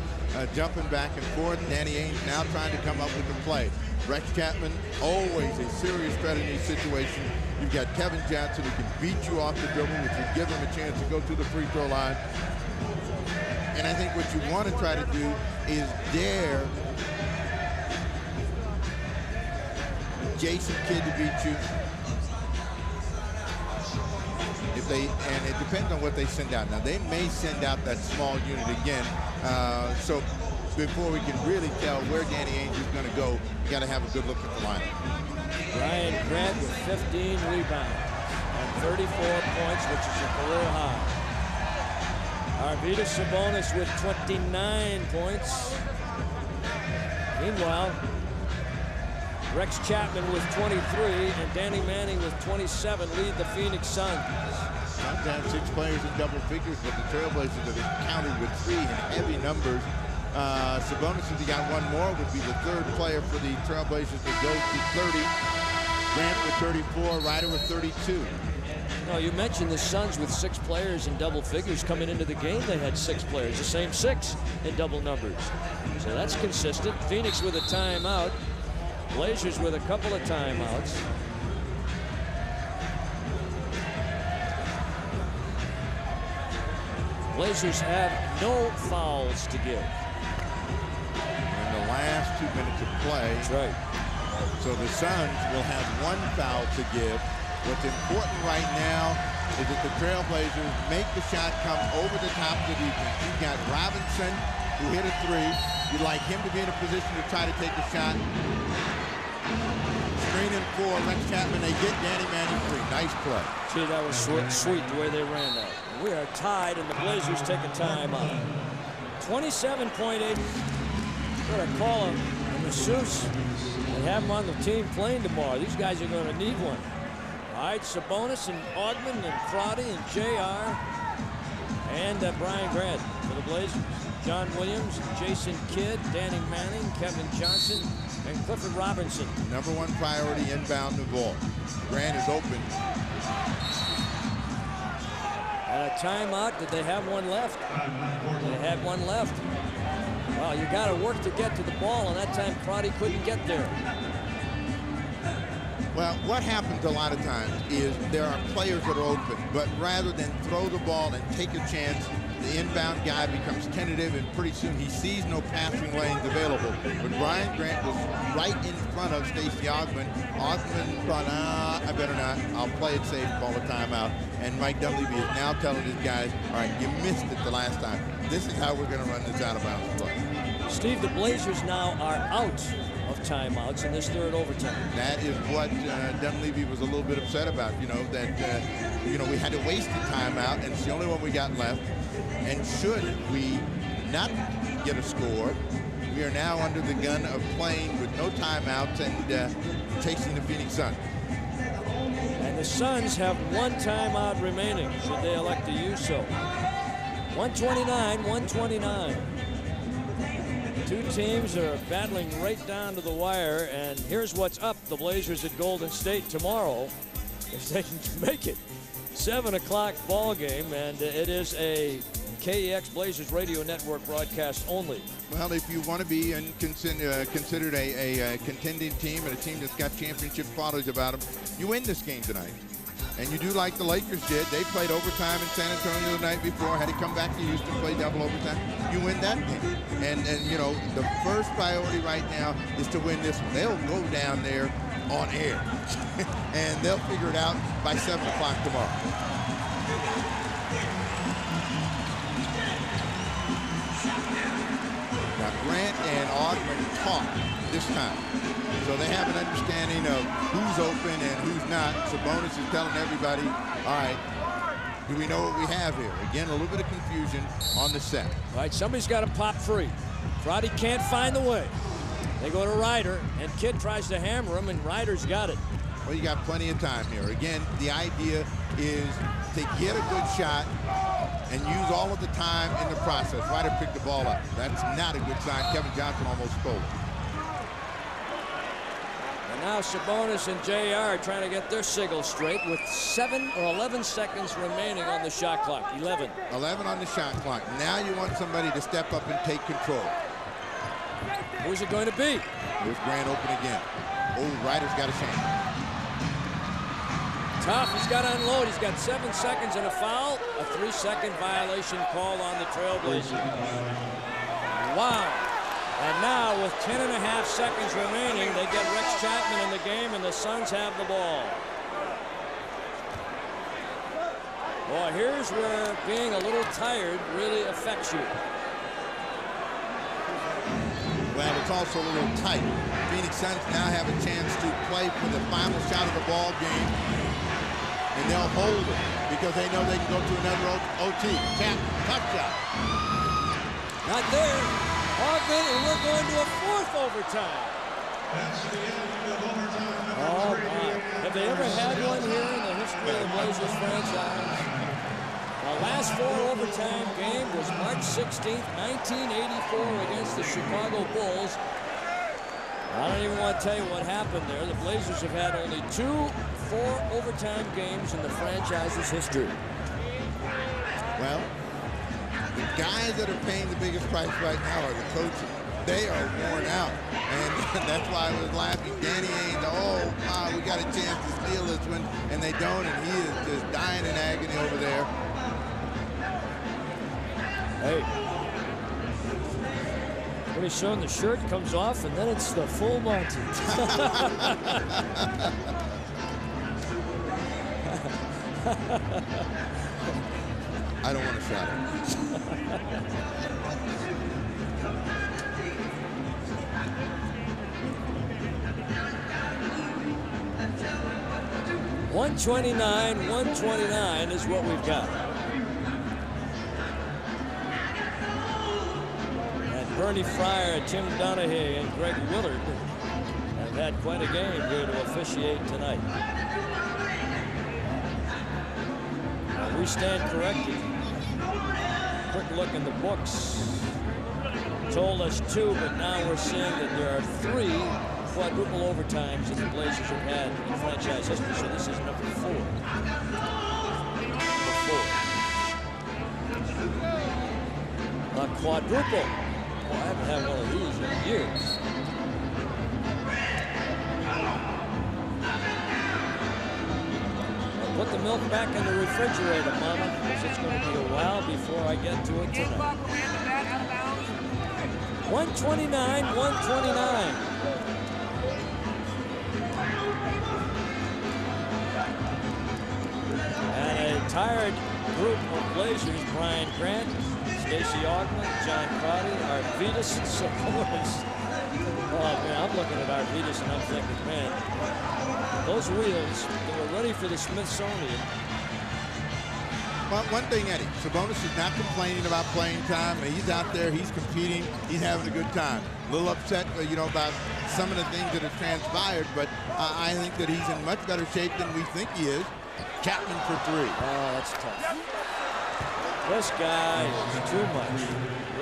jumping back and forth. Danny Ainge now trying to come up with the play. Rex Chapman, always a serious threat in these situations. You've got Kevin Johnson who can beat you off the dribble, which will give him a chance to go to the free throw line. And I think what you want to try to do is dare Jason Kidd to beat you. And it depends on what they send out. Now, they may send out that small unit again. So before we can really tell where Danny Ainge is going to go, you got to have a good look at the lineup. Brian Grant with 15 rebounds and 34 points, which is a career high. Arvydas Sabonis with 29 points. Meanwhile, Rex Chapman with 23 and Danny Manning with 27 lead the Phoenix Suns. Sometimes 6 players in double figures, but the Trailblazers have counted with 3 in heavy numbers. Sabonis, if he got one more, would be the third player for the Trailblazers to go to 30. Grant with 34, Ryder with 32. No, you mentioned the Suns with 6 players in double figures. Coming into the game, they had 6 players, the same 6 in double numbers. So that's consistent. Phoenix with a timeout. Blazers with a couple of timeouts. Blazers have no fouls to give. In the last 2 minutes of play. That's right. So the Suns will have 1 foul to give. What's important right now is that the Trailblazers make the shot come over the top of the defense. You've got Robinson, who hit a 3. You'd like him to be in a position to try to take a shot. Screening for Rex Chapman. They get Danny Manning free. Nice play. See, that was sweet the way they ran that. We are tied, and the Blazers take a timeout. 27.8. Got to call him a masseuse and have him on the team playing tomorrow. These guys are going to need one. All right, Sabonis and Augmon and Crotty and JR and Brian Grant for the Blazers. John Williams, Jason Kidd, Danny Manning, Kevin Johnson, and Clifford Robinson. Number 1 priority inbound the ball. Grant is open. And a timeout. Did they have one left? They had one left. Well, you got to work to get to the ball, and that time Crotty couldn't get there. Well, what happens a lot of times is there are players that are open, but rather than throw the ball and take a chance, the inbound guy becomes tentative, and pretty soon he sees no passing lanes available. But Brian Grant was right in front of Stacey Augmon. Augmon thought, I better not. I'll play it safe, call a timeout. And Mike Dunleavy is now telling his guys, all right, you missed it the last time. This is how we're going to run this out-of-bounds play. Steve, the Blazers now are out of timeouts in this third overtime. That is what Dunleavy was a little bit upset about, that we had to waste the timeout, and it's the only one we got left. And should we not get a score, we are now under the gun of playing with no timeouts and chasing the Phoenix Suns. And the Suns have 1 timeout remaining, should they elect to use so. 129. 2 Two teams are battling right down to the wire, and here's what's up. The Blazers at Golden State tomorrow, if they can make it. 7 o'clock ball game, and it is a KEX Blazers Radio Network broadcast only. Well, if you want to be considered a contending team and a team that's got championship qualities about them, you win this game tonight. And you do like the Lakers did. They played overtime in San Antonio the night before, had to come back to Houston, play double overtime. You win that game. And you know, the first priority right now is to win this one. They'll go down there on air, and they'll figure it out by 7 o'clock tomorrow. Now, Grant and Augmon talk this time. So they have an understanding of who's open and who's not. Sabonis is telling everybody, all right, do we know what we have here? Again, a little bit of confusion on the set. All right, somebody's got to pop free. Friday can't find the way. They go to Ryder, and Kidd tries to hammer him, and Ryder's got it. Well, you got plenty of time here. Again, the idea is to get a good shot and use all of the time in the process. Ryder picked the ball up. That's not a good sign. Kevin Johnson almost stole it. And now Sabonis and JR are trying to get their sigil straight with 7 or 11 seconds remaining on the shot clock. 11 on the shot clock. Now you want somebody to step up and take control. Who's it going to be? Here's Grant open again. Oh, Ryder's got a chance. Tough, he's got to unload. He's got 7 seconds and a foul. A 3-second violation call on the Trailblazers. Wow. And now with 10.5 seconds remaining, they get Rex Chapman in the game, and the Suns have the ball. Boy, here's where being a little tired really affects you. Well, it's also a little tight. Phoenix Suns now have a chance to play for the final shot of the ball game, and they'll hold it because they know they can go to another OT. Chapman, tough shot. Not there. Augmon, and we're going to a 4th overtime. Oh, my. Have they ever had one here in the history of the Blazers franchise? The last 4 overtime game was March 16th, 1984 against the Chicago Bulls. I don't even want to tell you what happened there. The Blazers have had only 2 4-overtime games in the franchise's history. Well, the guys that are paying the biggest price right now are the coaches. They are worn out, and that's why I was laughing. Danny Ainge, oh, wow, we got a chance to steal this one, and they don't, and he is just dying in agony over there. Hey, pretty soon the shirt comes off, and then it's the full Monty. I don't want to shout it. 129 is what we've got. And Bernie Fryer, Tim Donahue, and Greg Willard have had quite a game here to officiate tonight. Now we stand corrected. Quick look in the books. Told us 2, but now we're seeing that there are 3 quadruple overtimes that the Blazers have had in franchise history, so this is number 4. A quadruple. Well, I haven't had one of these in years. I'll put the milk back in the refrigerator, Mama, because it's going to be a while before I get to it tonight. 129. And a tired group of Blazers: Brian Grant, Stacey Augmon, John Crotty, Arvydas Sabonis. Oh man, I'm looking at Arvydas and I'm thinking, man, those wheels, they were ready for the Smithsonian. Well, one thing, Eddie, Sabonis is not complaining about playing time. He's out there, he's competing, he's having a good time. A little upset, about some of the things that have transpired, but I think that he's in much better shape than we think he is. Chapman for 3. Oh, that's tough. This guy is too much.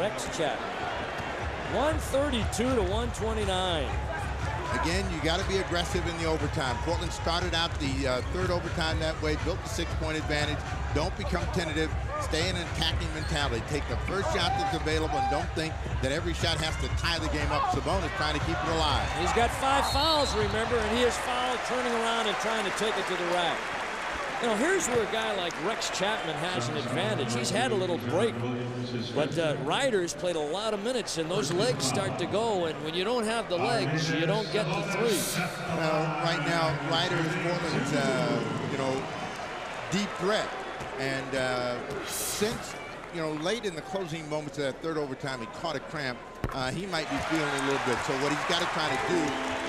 Rex Chapman. 132 to 129. Again, you got to be aggressive in the overtime. Portland started out the third overtime that way, built the 6-point advantage. Don't become tentative. Stay in an attacking mentality. Take the first shot that's available and don't think that every shot has to tie the game up. Sabonis trying to keep it alive. He's got 5 fouls, remember, and he is fouled turning around and trying to take it to the rack. You know, here's where a guy like Rex Chapman has an advantage. He's had a little break, but Ryder's played a lot of minutes, and those legs start to go, and when you don't have the legs, you don't get the three. Well, right now, Ryder is Portland's, deep threat. And since, late in the closing moments of that third overtime, he caught a cramp. He might be feeling it a little bit. So what he's got to try to do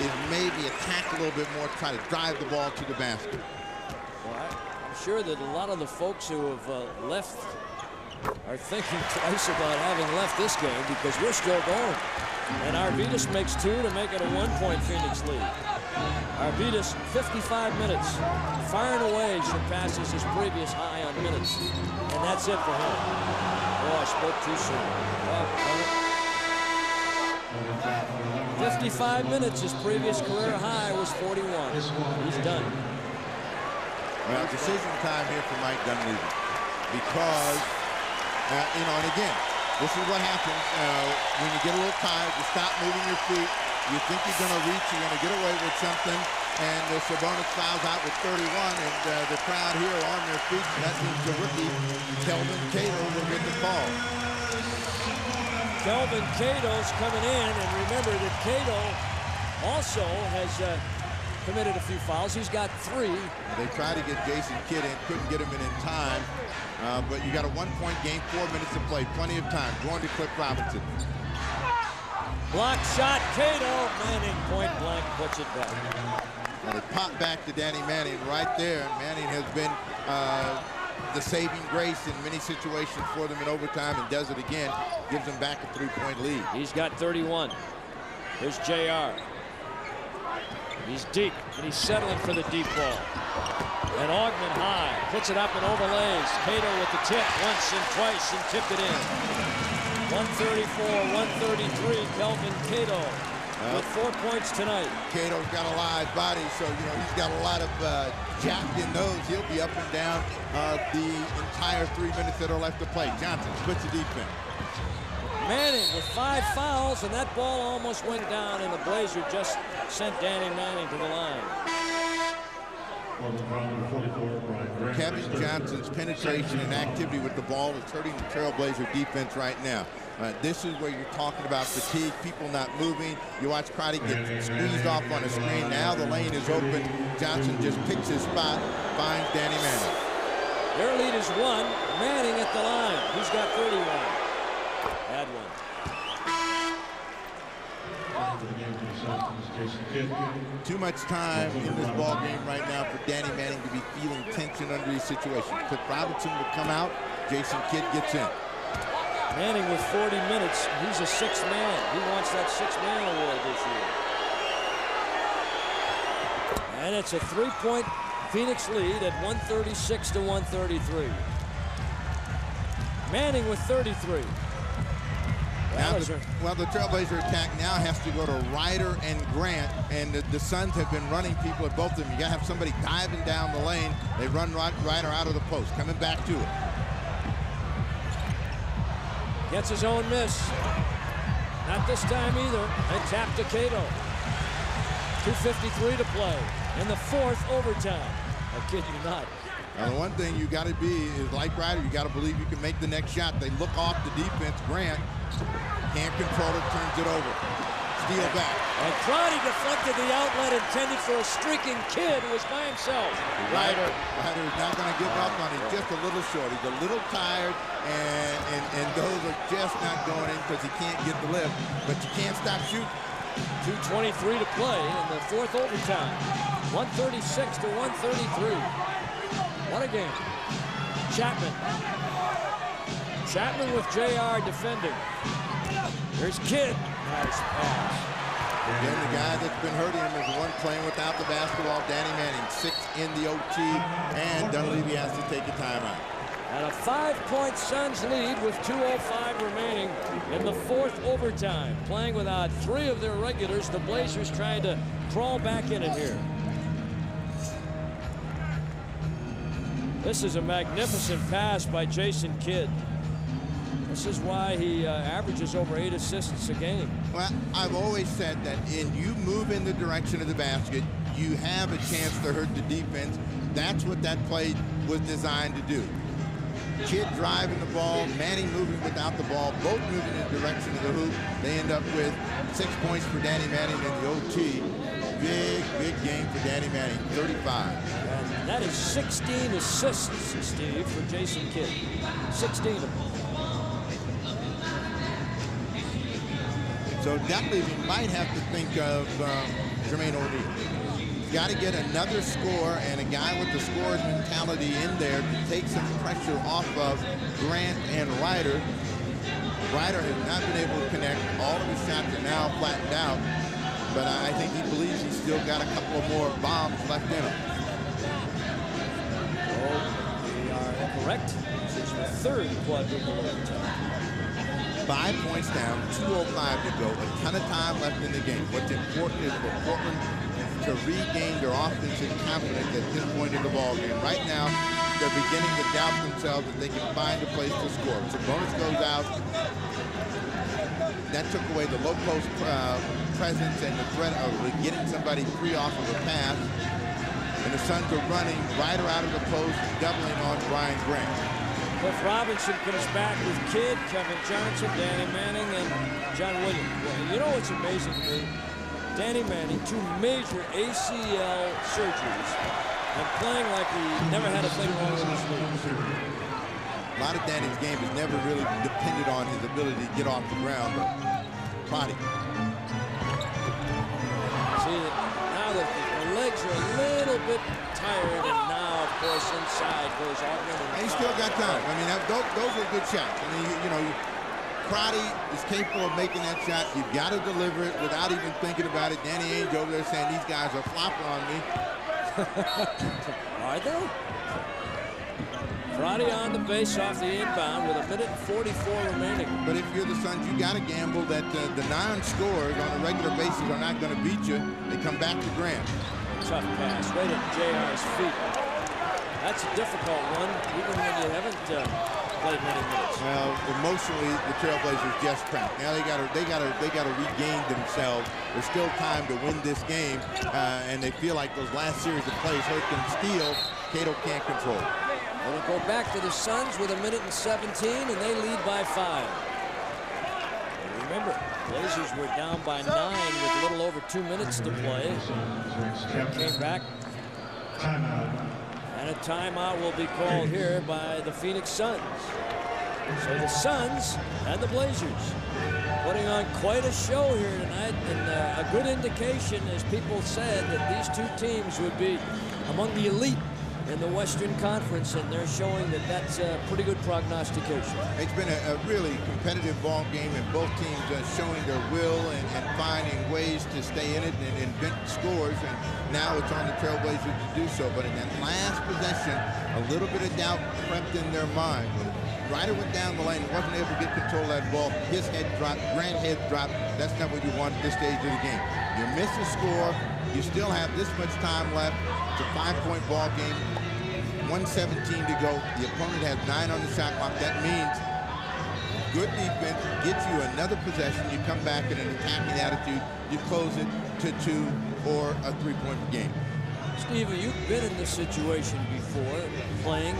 is maybe attack a little bit more, try to drive the ball to the basket. Well, I'm sure that a lot of the folks who have left are thinking twice about having left this game because we're still going. And Arvydas makes 2 to make it a 1-point Phoenix lead. Arvydas, 55 minutes, far and away surpasses his previous high on minutes. And that's it for him. Oh, I spoke too soon. 55 minutes, his previous career high was 41. He's done. Well, decision time here for Mike Dunleavy because, and again, this is what happens when you get a little tired. You stop moving your feet. You think you're going to reach. You're going to get away with something. And Sabonis fouls out with 31. And the crowd here are on their feet. And that means the rookie, Kelvin Cato, will get the call. Kelvin Cato's coming in. And remember that Cato also has committed a few fouls. He's got 3. They tried to get Jason Kidd in. Couldn't get him in time. But you got a 1-point game, 4 minutes to play, plenty of time. Going to Cliff Robinson. Block shot, Cato. Manning point blank puts it back. And it popped back to Danny Manning right there. Manning has been the saving grace in many situations for them in overtime and does it again. Gives them back a 3-point lead. He's got 31. Here's JR. He's deep, and he's settling for the deep ball. And Augment high, puts it up and overlays. Cato with the tip once and twice and tipped it in. 134-133, Kelvin Cato with 4 points tonight. Cato's got a live body, so he's got a lot of jacked in those. He'll be up and down the entire 3 minutes that are left to play. Johnson splits the defense. Manning with 5 fouls, and that ball almost went down, and the Blazer just sent Danny Manning to the line. Kevin Johnson's penetration and activity with the ball is hurting the Trailblazer defense right now. This is where you're talking about fatigue, people not moving. You watch Crotty get squeezed off on a screen. Now the lane is open. Johnson just picks his spot, finds Danny Manning. Their lead is 1. Manning at the line. He's got 31. Had one. Too much time in this ball game right now for Danny Manning to be feeling tension under these situations. Cliff Robinson will come out. Jason Kidd gets in. Manning with 40 minutes. He's a 6th man. He wants that 6th man award this year. And it's a 3-point Phoenix lead at 136 to 133. Manning with 33. Well, the Trailblazer attack now has to go to Ryder and Grant, and the Suns have been running people at both of them. You got to have somebody diving down the lane. They run Ryder out of the post, coming back to it. Gets his own miss. Not this time either. And tap to Cato. 2:53 to play in the 4th overtime. I kid you not. Now, the one thing you got to be is like Ryder, you got to believe you can make the next shot. They look off the defense. Grant can't control it, turns it over. Steal back. And Crotty deflected the outlet intended for a streaking Kidd who was by himself. Ryder is not going to give up on him. Just a little short. He's a little tired, and those are just not going in because he can't get the lift. But you can't stop shooting. 2:23 to play in the 4th overtime. 136 to 133. What a game. Chapman. Chapman with JR defending. Here's Kidd. Nice pass. Again, the guy that's been hurting him is the one playing without the basketball, Danny Manning. 6 in the OT, and Dunleavy has to take a timeout. And a 5-point Suns lead with 2:05 remaining in the fourth overtime. Playing without 3 of their regulars. The Blazers trying to crawl back in it here. This is a magnificent pass by Jason Kidd. This is why he averages over 8 assists a game. Well, I've always said that you move in the direction of the basket, you have a chance to hurt the defense. That's what that play was designed to do. Kidd driving the ball, Manning moving without the ball, both moving in the direction of the hoop. They end up with 6 points for Danny Manning in the OT. Big game for Danny Manning, 35. And that is 16 assists, Steve, for Jason Kidd. 16 of them. So definitely we might have to think of Jermaine O'Neal. Got to get another score and a guy with the scorer's mentality in there to take some pressure off of Grant and Ryder. Ryder has not been able to connect. All of his shots are now flattened out, but I think he believes he's still got a couple of more bombs left in him. Oh, we are correct. This is the third quadruple overtime. 5 points down, 2:05 to go, a ton of time left in the game. What's important is for Portland to regain their offensive confidence at this point in the ballgame. Right now, they're beginning to doubt themselves that they can find a place to score. Sabonis goes out. That took away the low post presence and the threat of getting somebody free off of a pass. And the Suns are running Ryder out of the post, doubling on Brian Grant. Cliff Robinson comes back with Kidd, Kevin Johnson, Danny Manning, and John Williams. Well, you know what's amazing to me? Danny Manning, 2 major ACL surgeries, and playing like he never had a thing wrong with his knees. A lot of Danny's game has never really depended on his ability to get off the ground, but Prodi. See, now that the legs are a little bit tired, and now, of course, inside goes Augment. And he's still got time. I mean, those are good shots. I mean, you know, Prodi is capable of making that shot. You've got to deliver it without even thinking about it. Danny Ainge over there saying these guys are flopping on me. Are they? Prodi on the base off the inbound with 1:44 remaining. But if you're the Suns, you got to gamble that the non-scorers on a regular basis are not going to beat you. They come back to Grant. Tough pass right at JR's feet. That's a difficult one, even when you haven't played many minutes. Well, emotionally, the Trailblazers just cracked. Now they got to regain themselves. There's still time to win this game, and they feel like those last series of plays hurt them. Steal, Cato can't control. It'll go back to the Suns with 1:17, and they lead by 5. And remember, Blazers were down by 9 with a little over 2 minutes to play. Came back. And a timeout will be called here by the Phoenix Suns. So the Suns and the Blazers putting on quite a show here tonight, and a good indication, as people said, that these two teams would be among the elite in the Western Conference, and they're showing that that's a pretty good prognostication. It's been a really competitive ball game, and both teams showing their will and finding ways to stay in it and invent scores, and now it's on the Trailblazers to do so. But in that last possession, a little bit of doubt crept in their mind. When Ryder went down the lane and wasn't able to get control of that ball, his head dropped, Grant's head dropped. That's not what you want at this stage of the game. You miss a score, you still have this much time left. It's a 5-point ball game. 1:17 to go. The opponent has 9 on the shot clock. That means good defense gets you another possession. You come back in an attacking attitude. You close it to 2 or a 3-point game. Steve, you've been in this situation before, playing.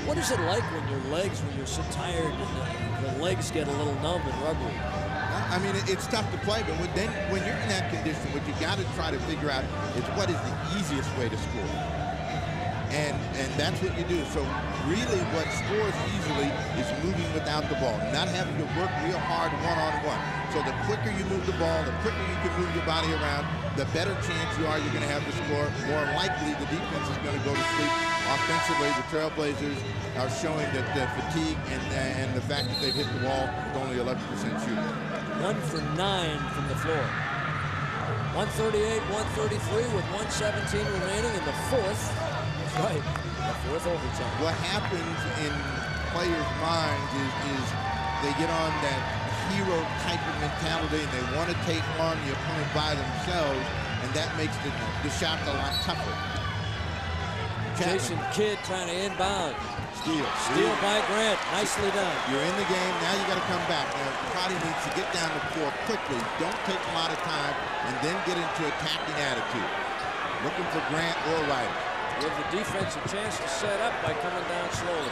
What is it like when your legs, when you're so tired and the legs get a little numb and rubbery? I mean, it's tough to play, but when you're in that condition, what you got to try to figure out is what is the easiest way to score. And that's what you do. So really what scores easily is moving without the ball, not having to work real hard one-on-one. So the quicker you move the ball, the quicker you can move your body around, the better chance you're going to have to score. More likely the defense is going to go to sleep. Offensively, the Trailblazers are showing that the fatigue and the fact that they've hit the wall with only 11% shooting. 1 for 9 from the floor. 138, 133 with 1:17 remaining in the fourth. Right. The fourth overtime. What happens in players' minds is they get on that hero type of mentality and they want to take on the opponent by themselves, and that makes the shot a lot tougher. Jason Kidd trying to inbound. Steal by Grant. Nicely done. You're in the game. Now you got to come back. Now, Crotty needs to get down the floor quickly. Don't take a lot of time, and then get into attacking attitude. Looking for Grant or Ryder. Give the defense a chance to set up by coming down slowly.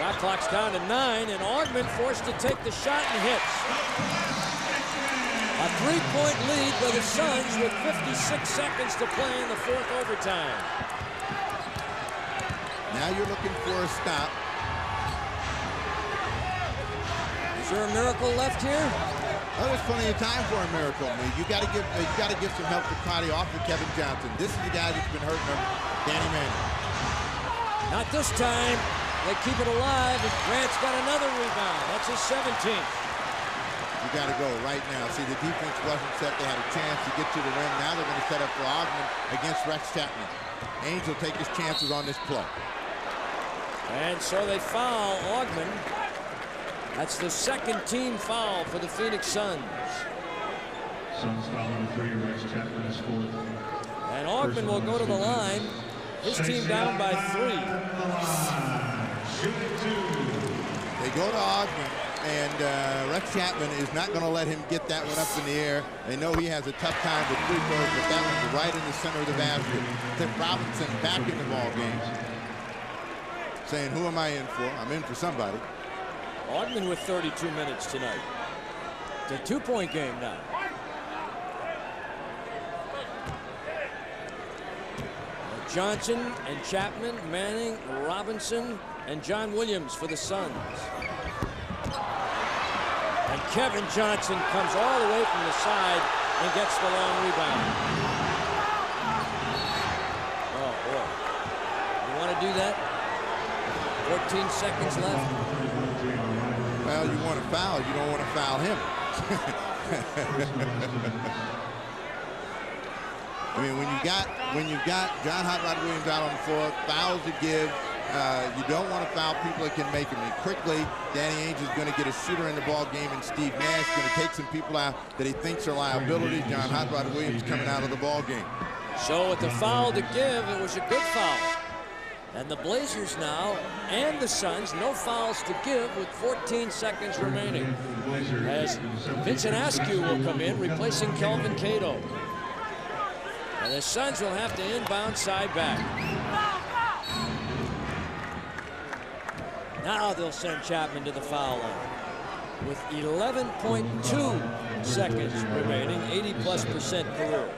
Shot clock's down to 9, and Augmon forced to take the shot and hits. A 3-point lead by the Suns with 56 seconds to play in the fourth overtime. Now you're looking for a stop. Is there a miracle left here? Oh, there's plenty of time for a miracle. I mean, you got to give some help to Crotty off of Kevin Johnson. This is the guy that's been hurting him, Danny Manning. Not this time. They keep it alive, and Grant's got another rebound. That's his 17th. You got to go right now. See, the defense wasn't set. They had a chance to get to the rim. Now they're going to set up for Augmon against Rex Chapman. Ainge will take his chances on this play. And so they foul Augmon. That's the second team foul for the Phoenix Suns. Suns foul number 3, Rex Chapman is fourth. And Augmon will go to the line. His team down by 3. They go to Augmon, and Rex Chapman is not going to let him get that one up in the air. They know he has a tough time with free throws, but that one's right in the center of the basket. Tim Robinson back in the ball game, saying, who am I in for? I'm in for somebody. Augmon with 32 minutes tonight. It's a 2-point game now. Johnson and Chapman, Manning, Robinson, and John Williams for the Suns. And Kevin Johnson comes all the way from the side and gets the long rebound. Oh, boy. You want to do that? 14 seconds left. Well, you want to foul. You don't want to foul him. I mean, when you've got John Hot Rod Williams out on the floor, fouls to give, you don't want to foul people that can make them. And quickly, Danny Ainge is going to get a shooter in the ball game, and Steve Nash going to take some people out that he thinks are liabilities. John Hot Rod Williams coming out of the ball game. So with the foul to give, it was a good foul. And the Blazers now, and the Suns, no fouls to give with 14 seconds remaining. As Vincent Askew will come in, replacing Kelvin Cato. And the Suns will have to inbound side back. Now they'll send Chapman to the foul line. With 11.2 seconds remaining, 80+% career.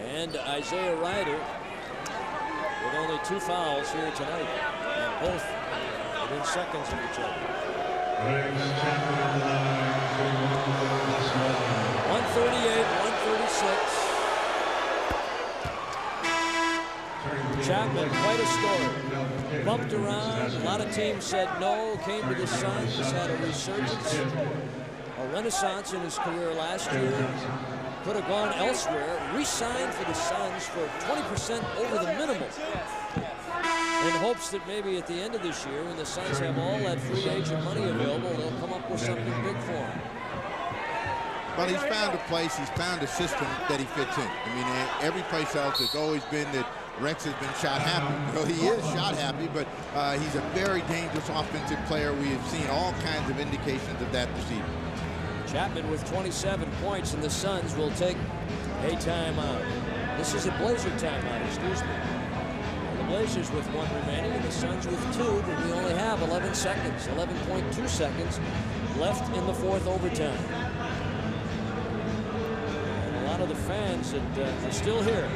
And Isaiah Ryder with only 2 fouls here tonight, and both within seconds of each other. 138, 136. Chapman, quite a story. Bumped around, a lot of teams said no, came to the Suns, had a resurgence, a renaissance in his career last year. Could have gone elsewhere, re-signed for the Suns for 20% over the minimum, in hopes that maybe at the end of this year, when the Suns have all that free agent money available, they'll come up with something big for him. Well, he's found a place, he's found a system that he fits in. I mean, every place else, it's always been that Rex has been shot happy. Well, he is shot happy, but he's a very dangerous offensive player. We have seen all kinds of indications of that this evening. Chapman with 27 points, and the Suns will take a timeout. This is a Blazer timeout, excuse me. The Blazers with 1 remaining, and the Suns with 2, but we only have 11 seconds, 11.2 seconds left in the fourth overtime. And a lot of the fans that are still here,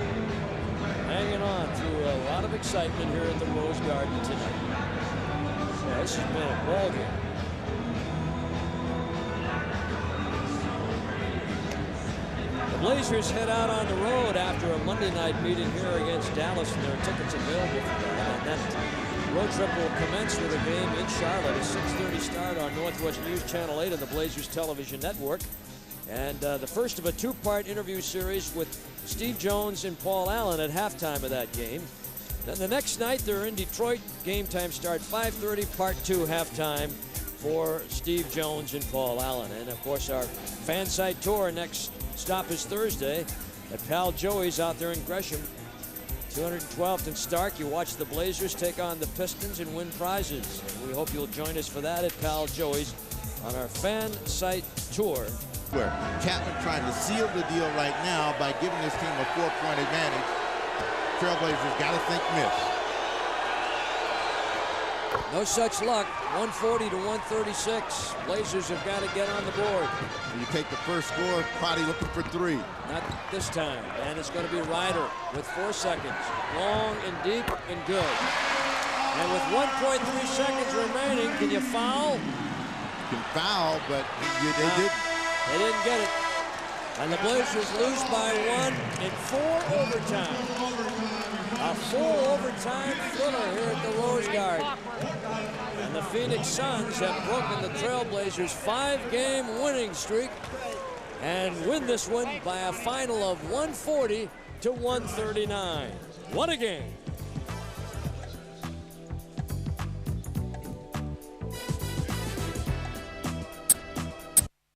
hanging on through a lot of excitement here at the Rose Garden tonight. Yeah, this has been a ball game. Blazers head out on the road after a Monday night meeting here against Dallas, and there are tickets available for that. And that road trip will commence with a game in Charlotte, a 6:30 start on Northwest News Channel 8 of the Blazers Television Network. And the first of a two-part interview series with Steve Jones and Paul Allen at halftime of that game. Then the next night, they're in Detroit. Game time start 5:30, part 2 halftime for Steve Jones and Paul Allen. And, of course, our fan site tour next stop is Thursday at Pal Joey's out there in Gresham. 212th and Stark. You watch the Blazers take on the Pistons and win prizes. And we hope you'll join us for that at Pal Joey's on our fan site tour. Where Chapman trying to seal the deal right now by giving this team a 4-point advantage. Trailblazers got to think miss. No such luck. 140 to 136. Blazers have got to get on the board. You take the first score, Crotty looking for 3. Not this time. And it's going to be Ryder with 4 seconds. Long and deep and good. And with 1.3 seconds remaining, can you foul? You can foul, but they didn't. They didn't get it. And the Blazers lose by 1 in 4 overtime. A 4 overtime thriller here at the Rose Garden. And the Phoenix Suns have broken the Trailblazers' 5-game winning streak and win this one by a final of 140 to 139. What a game.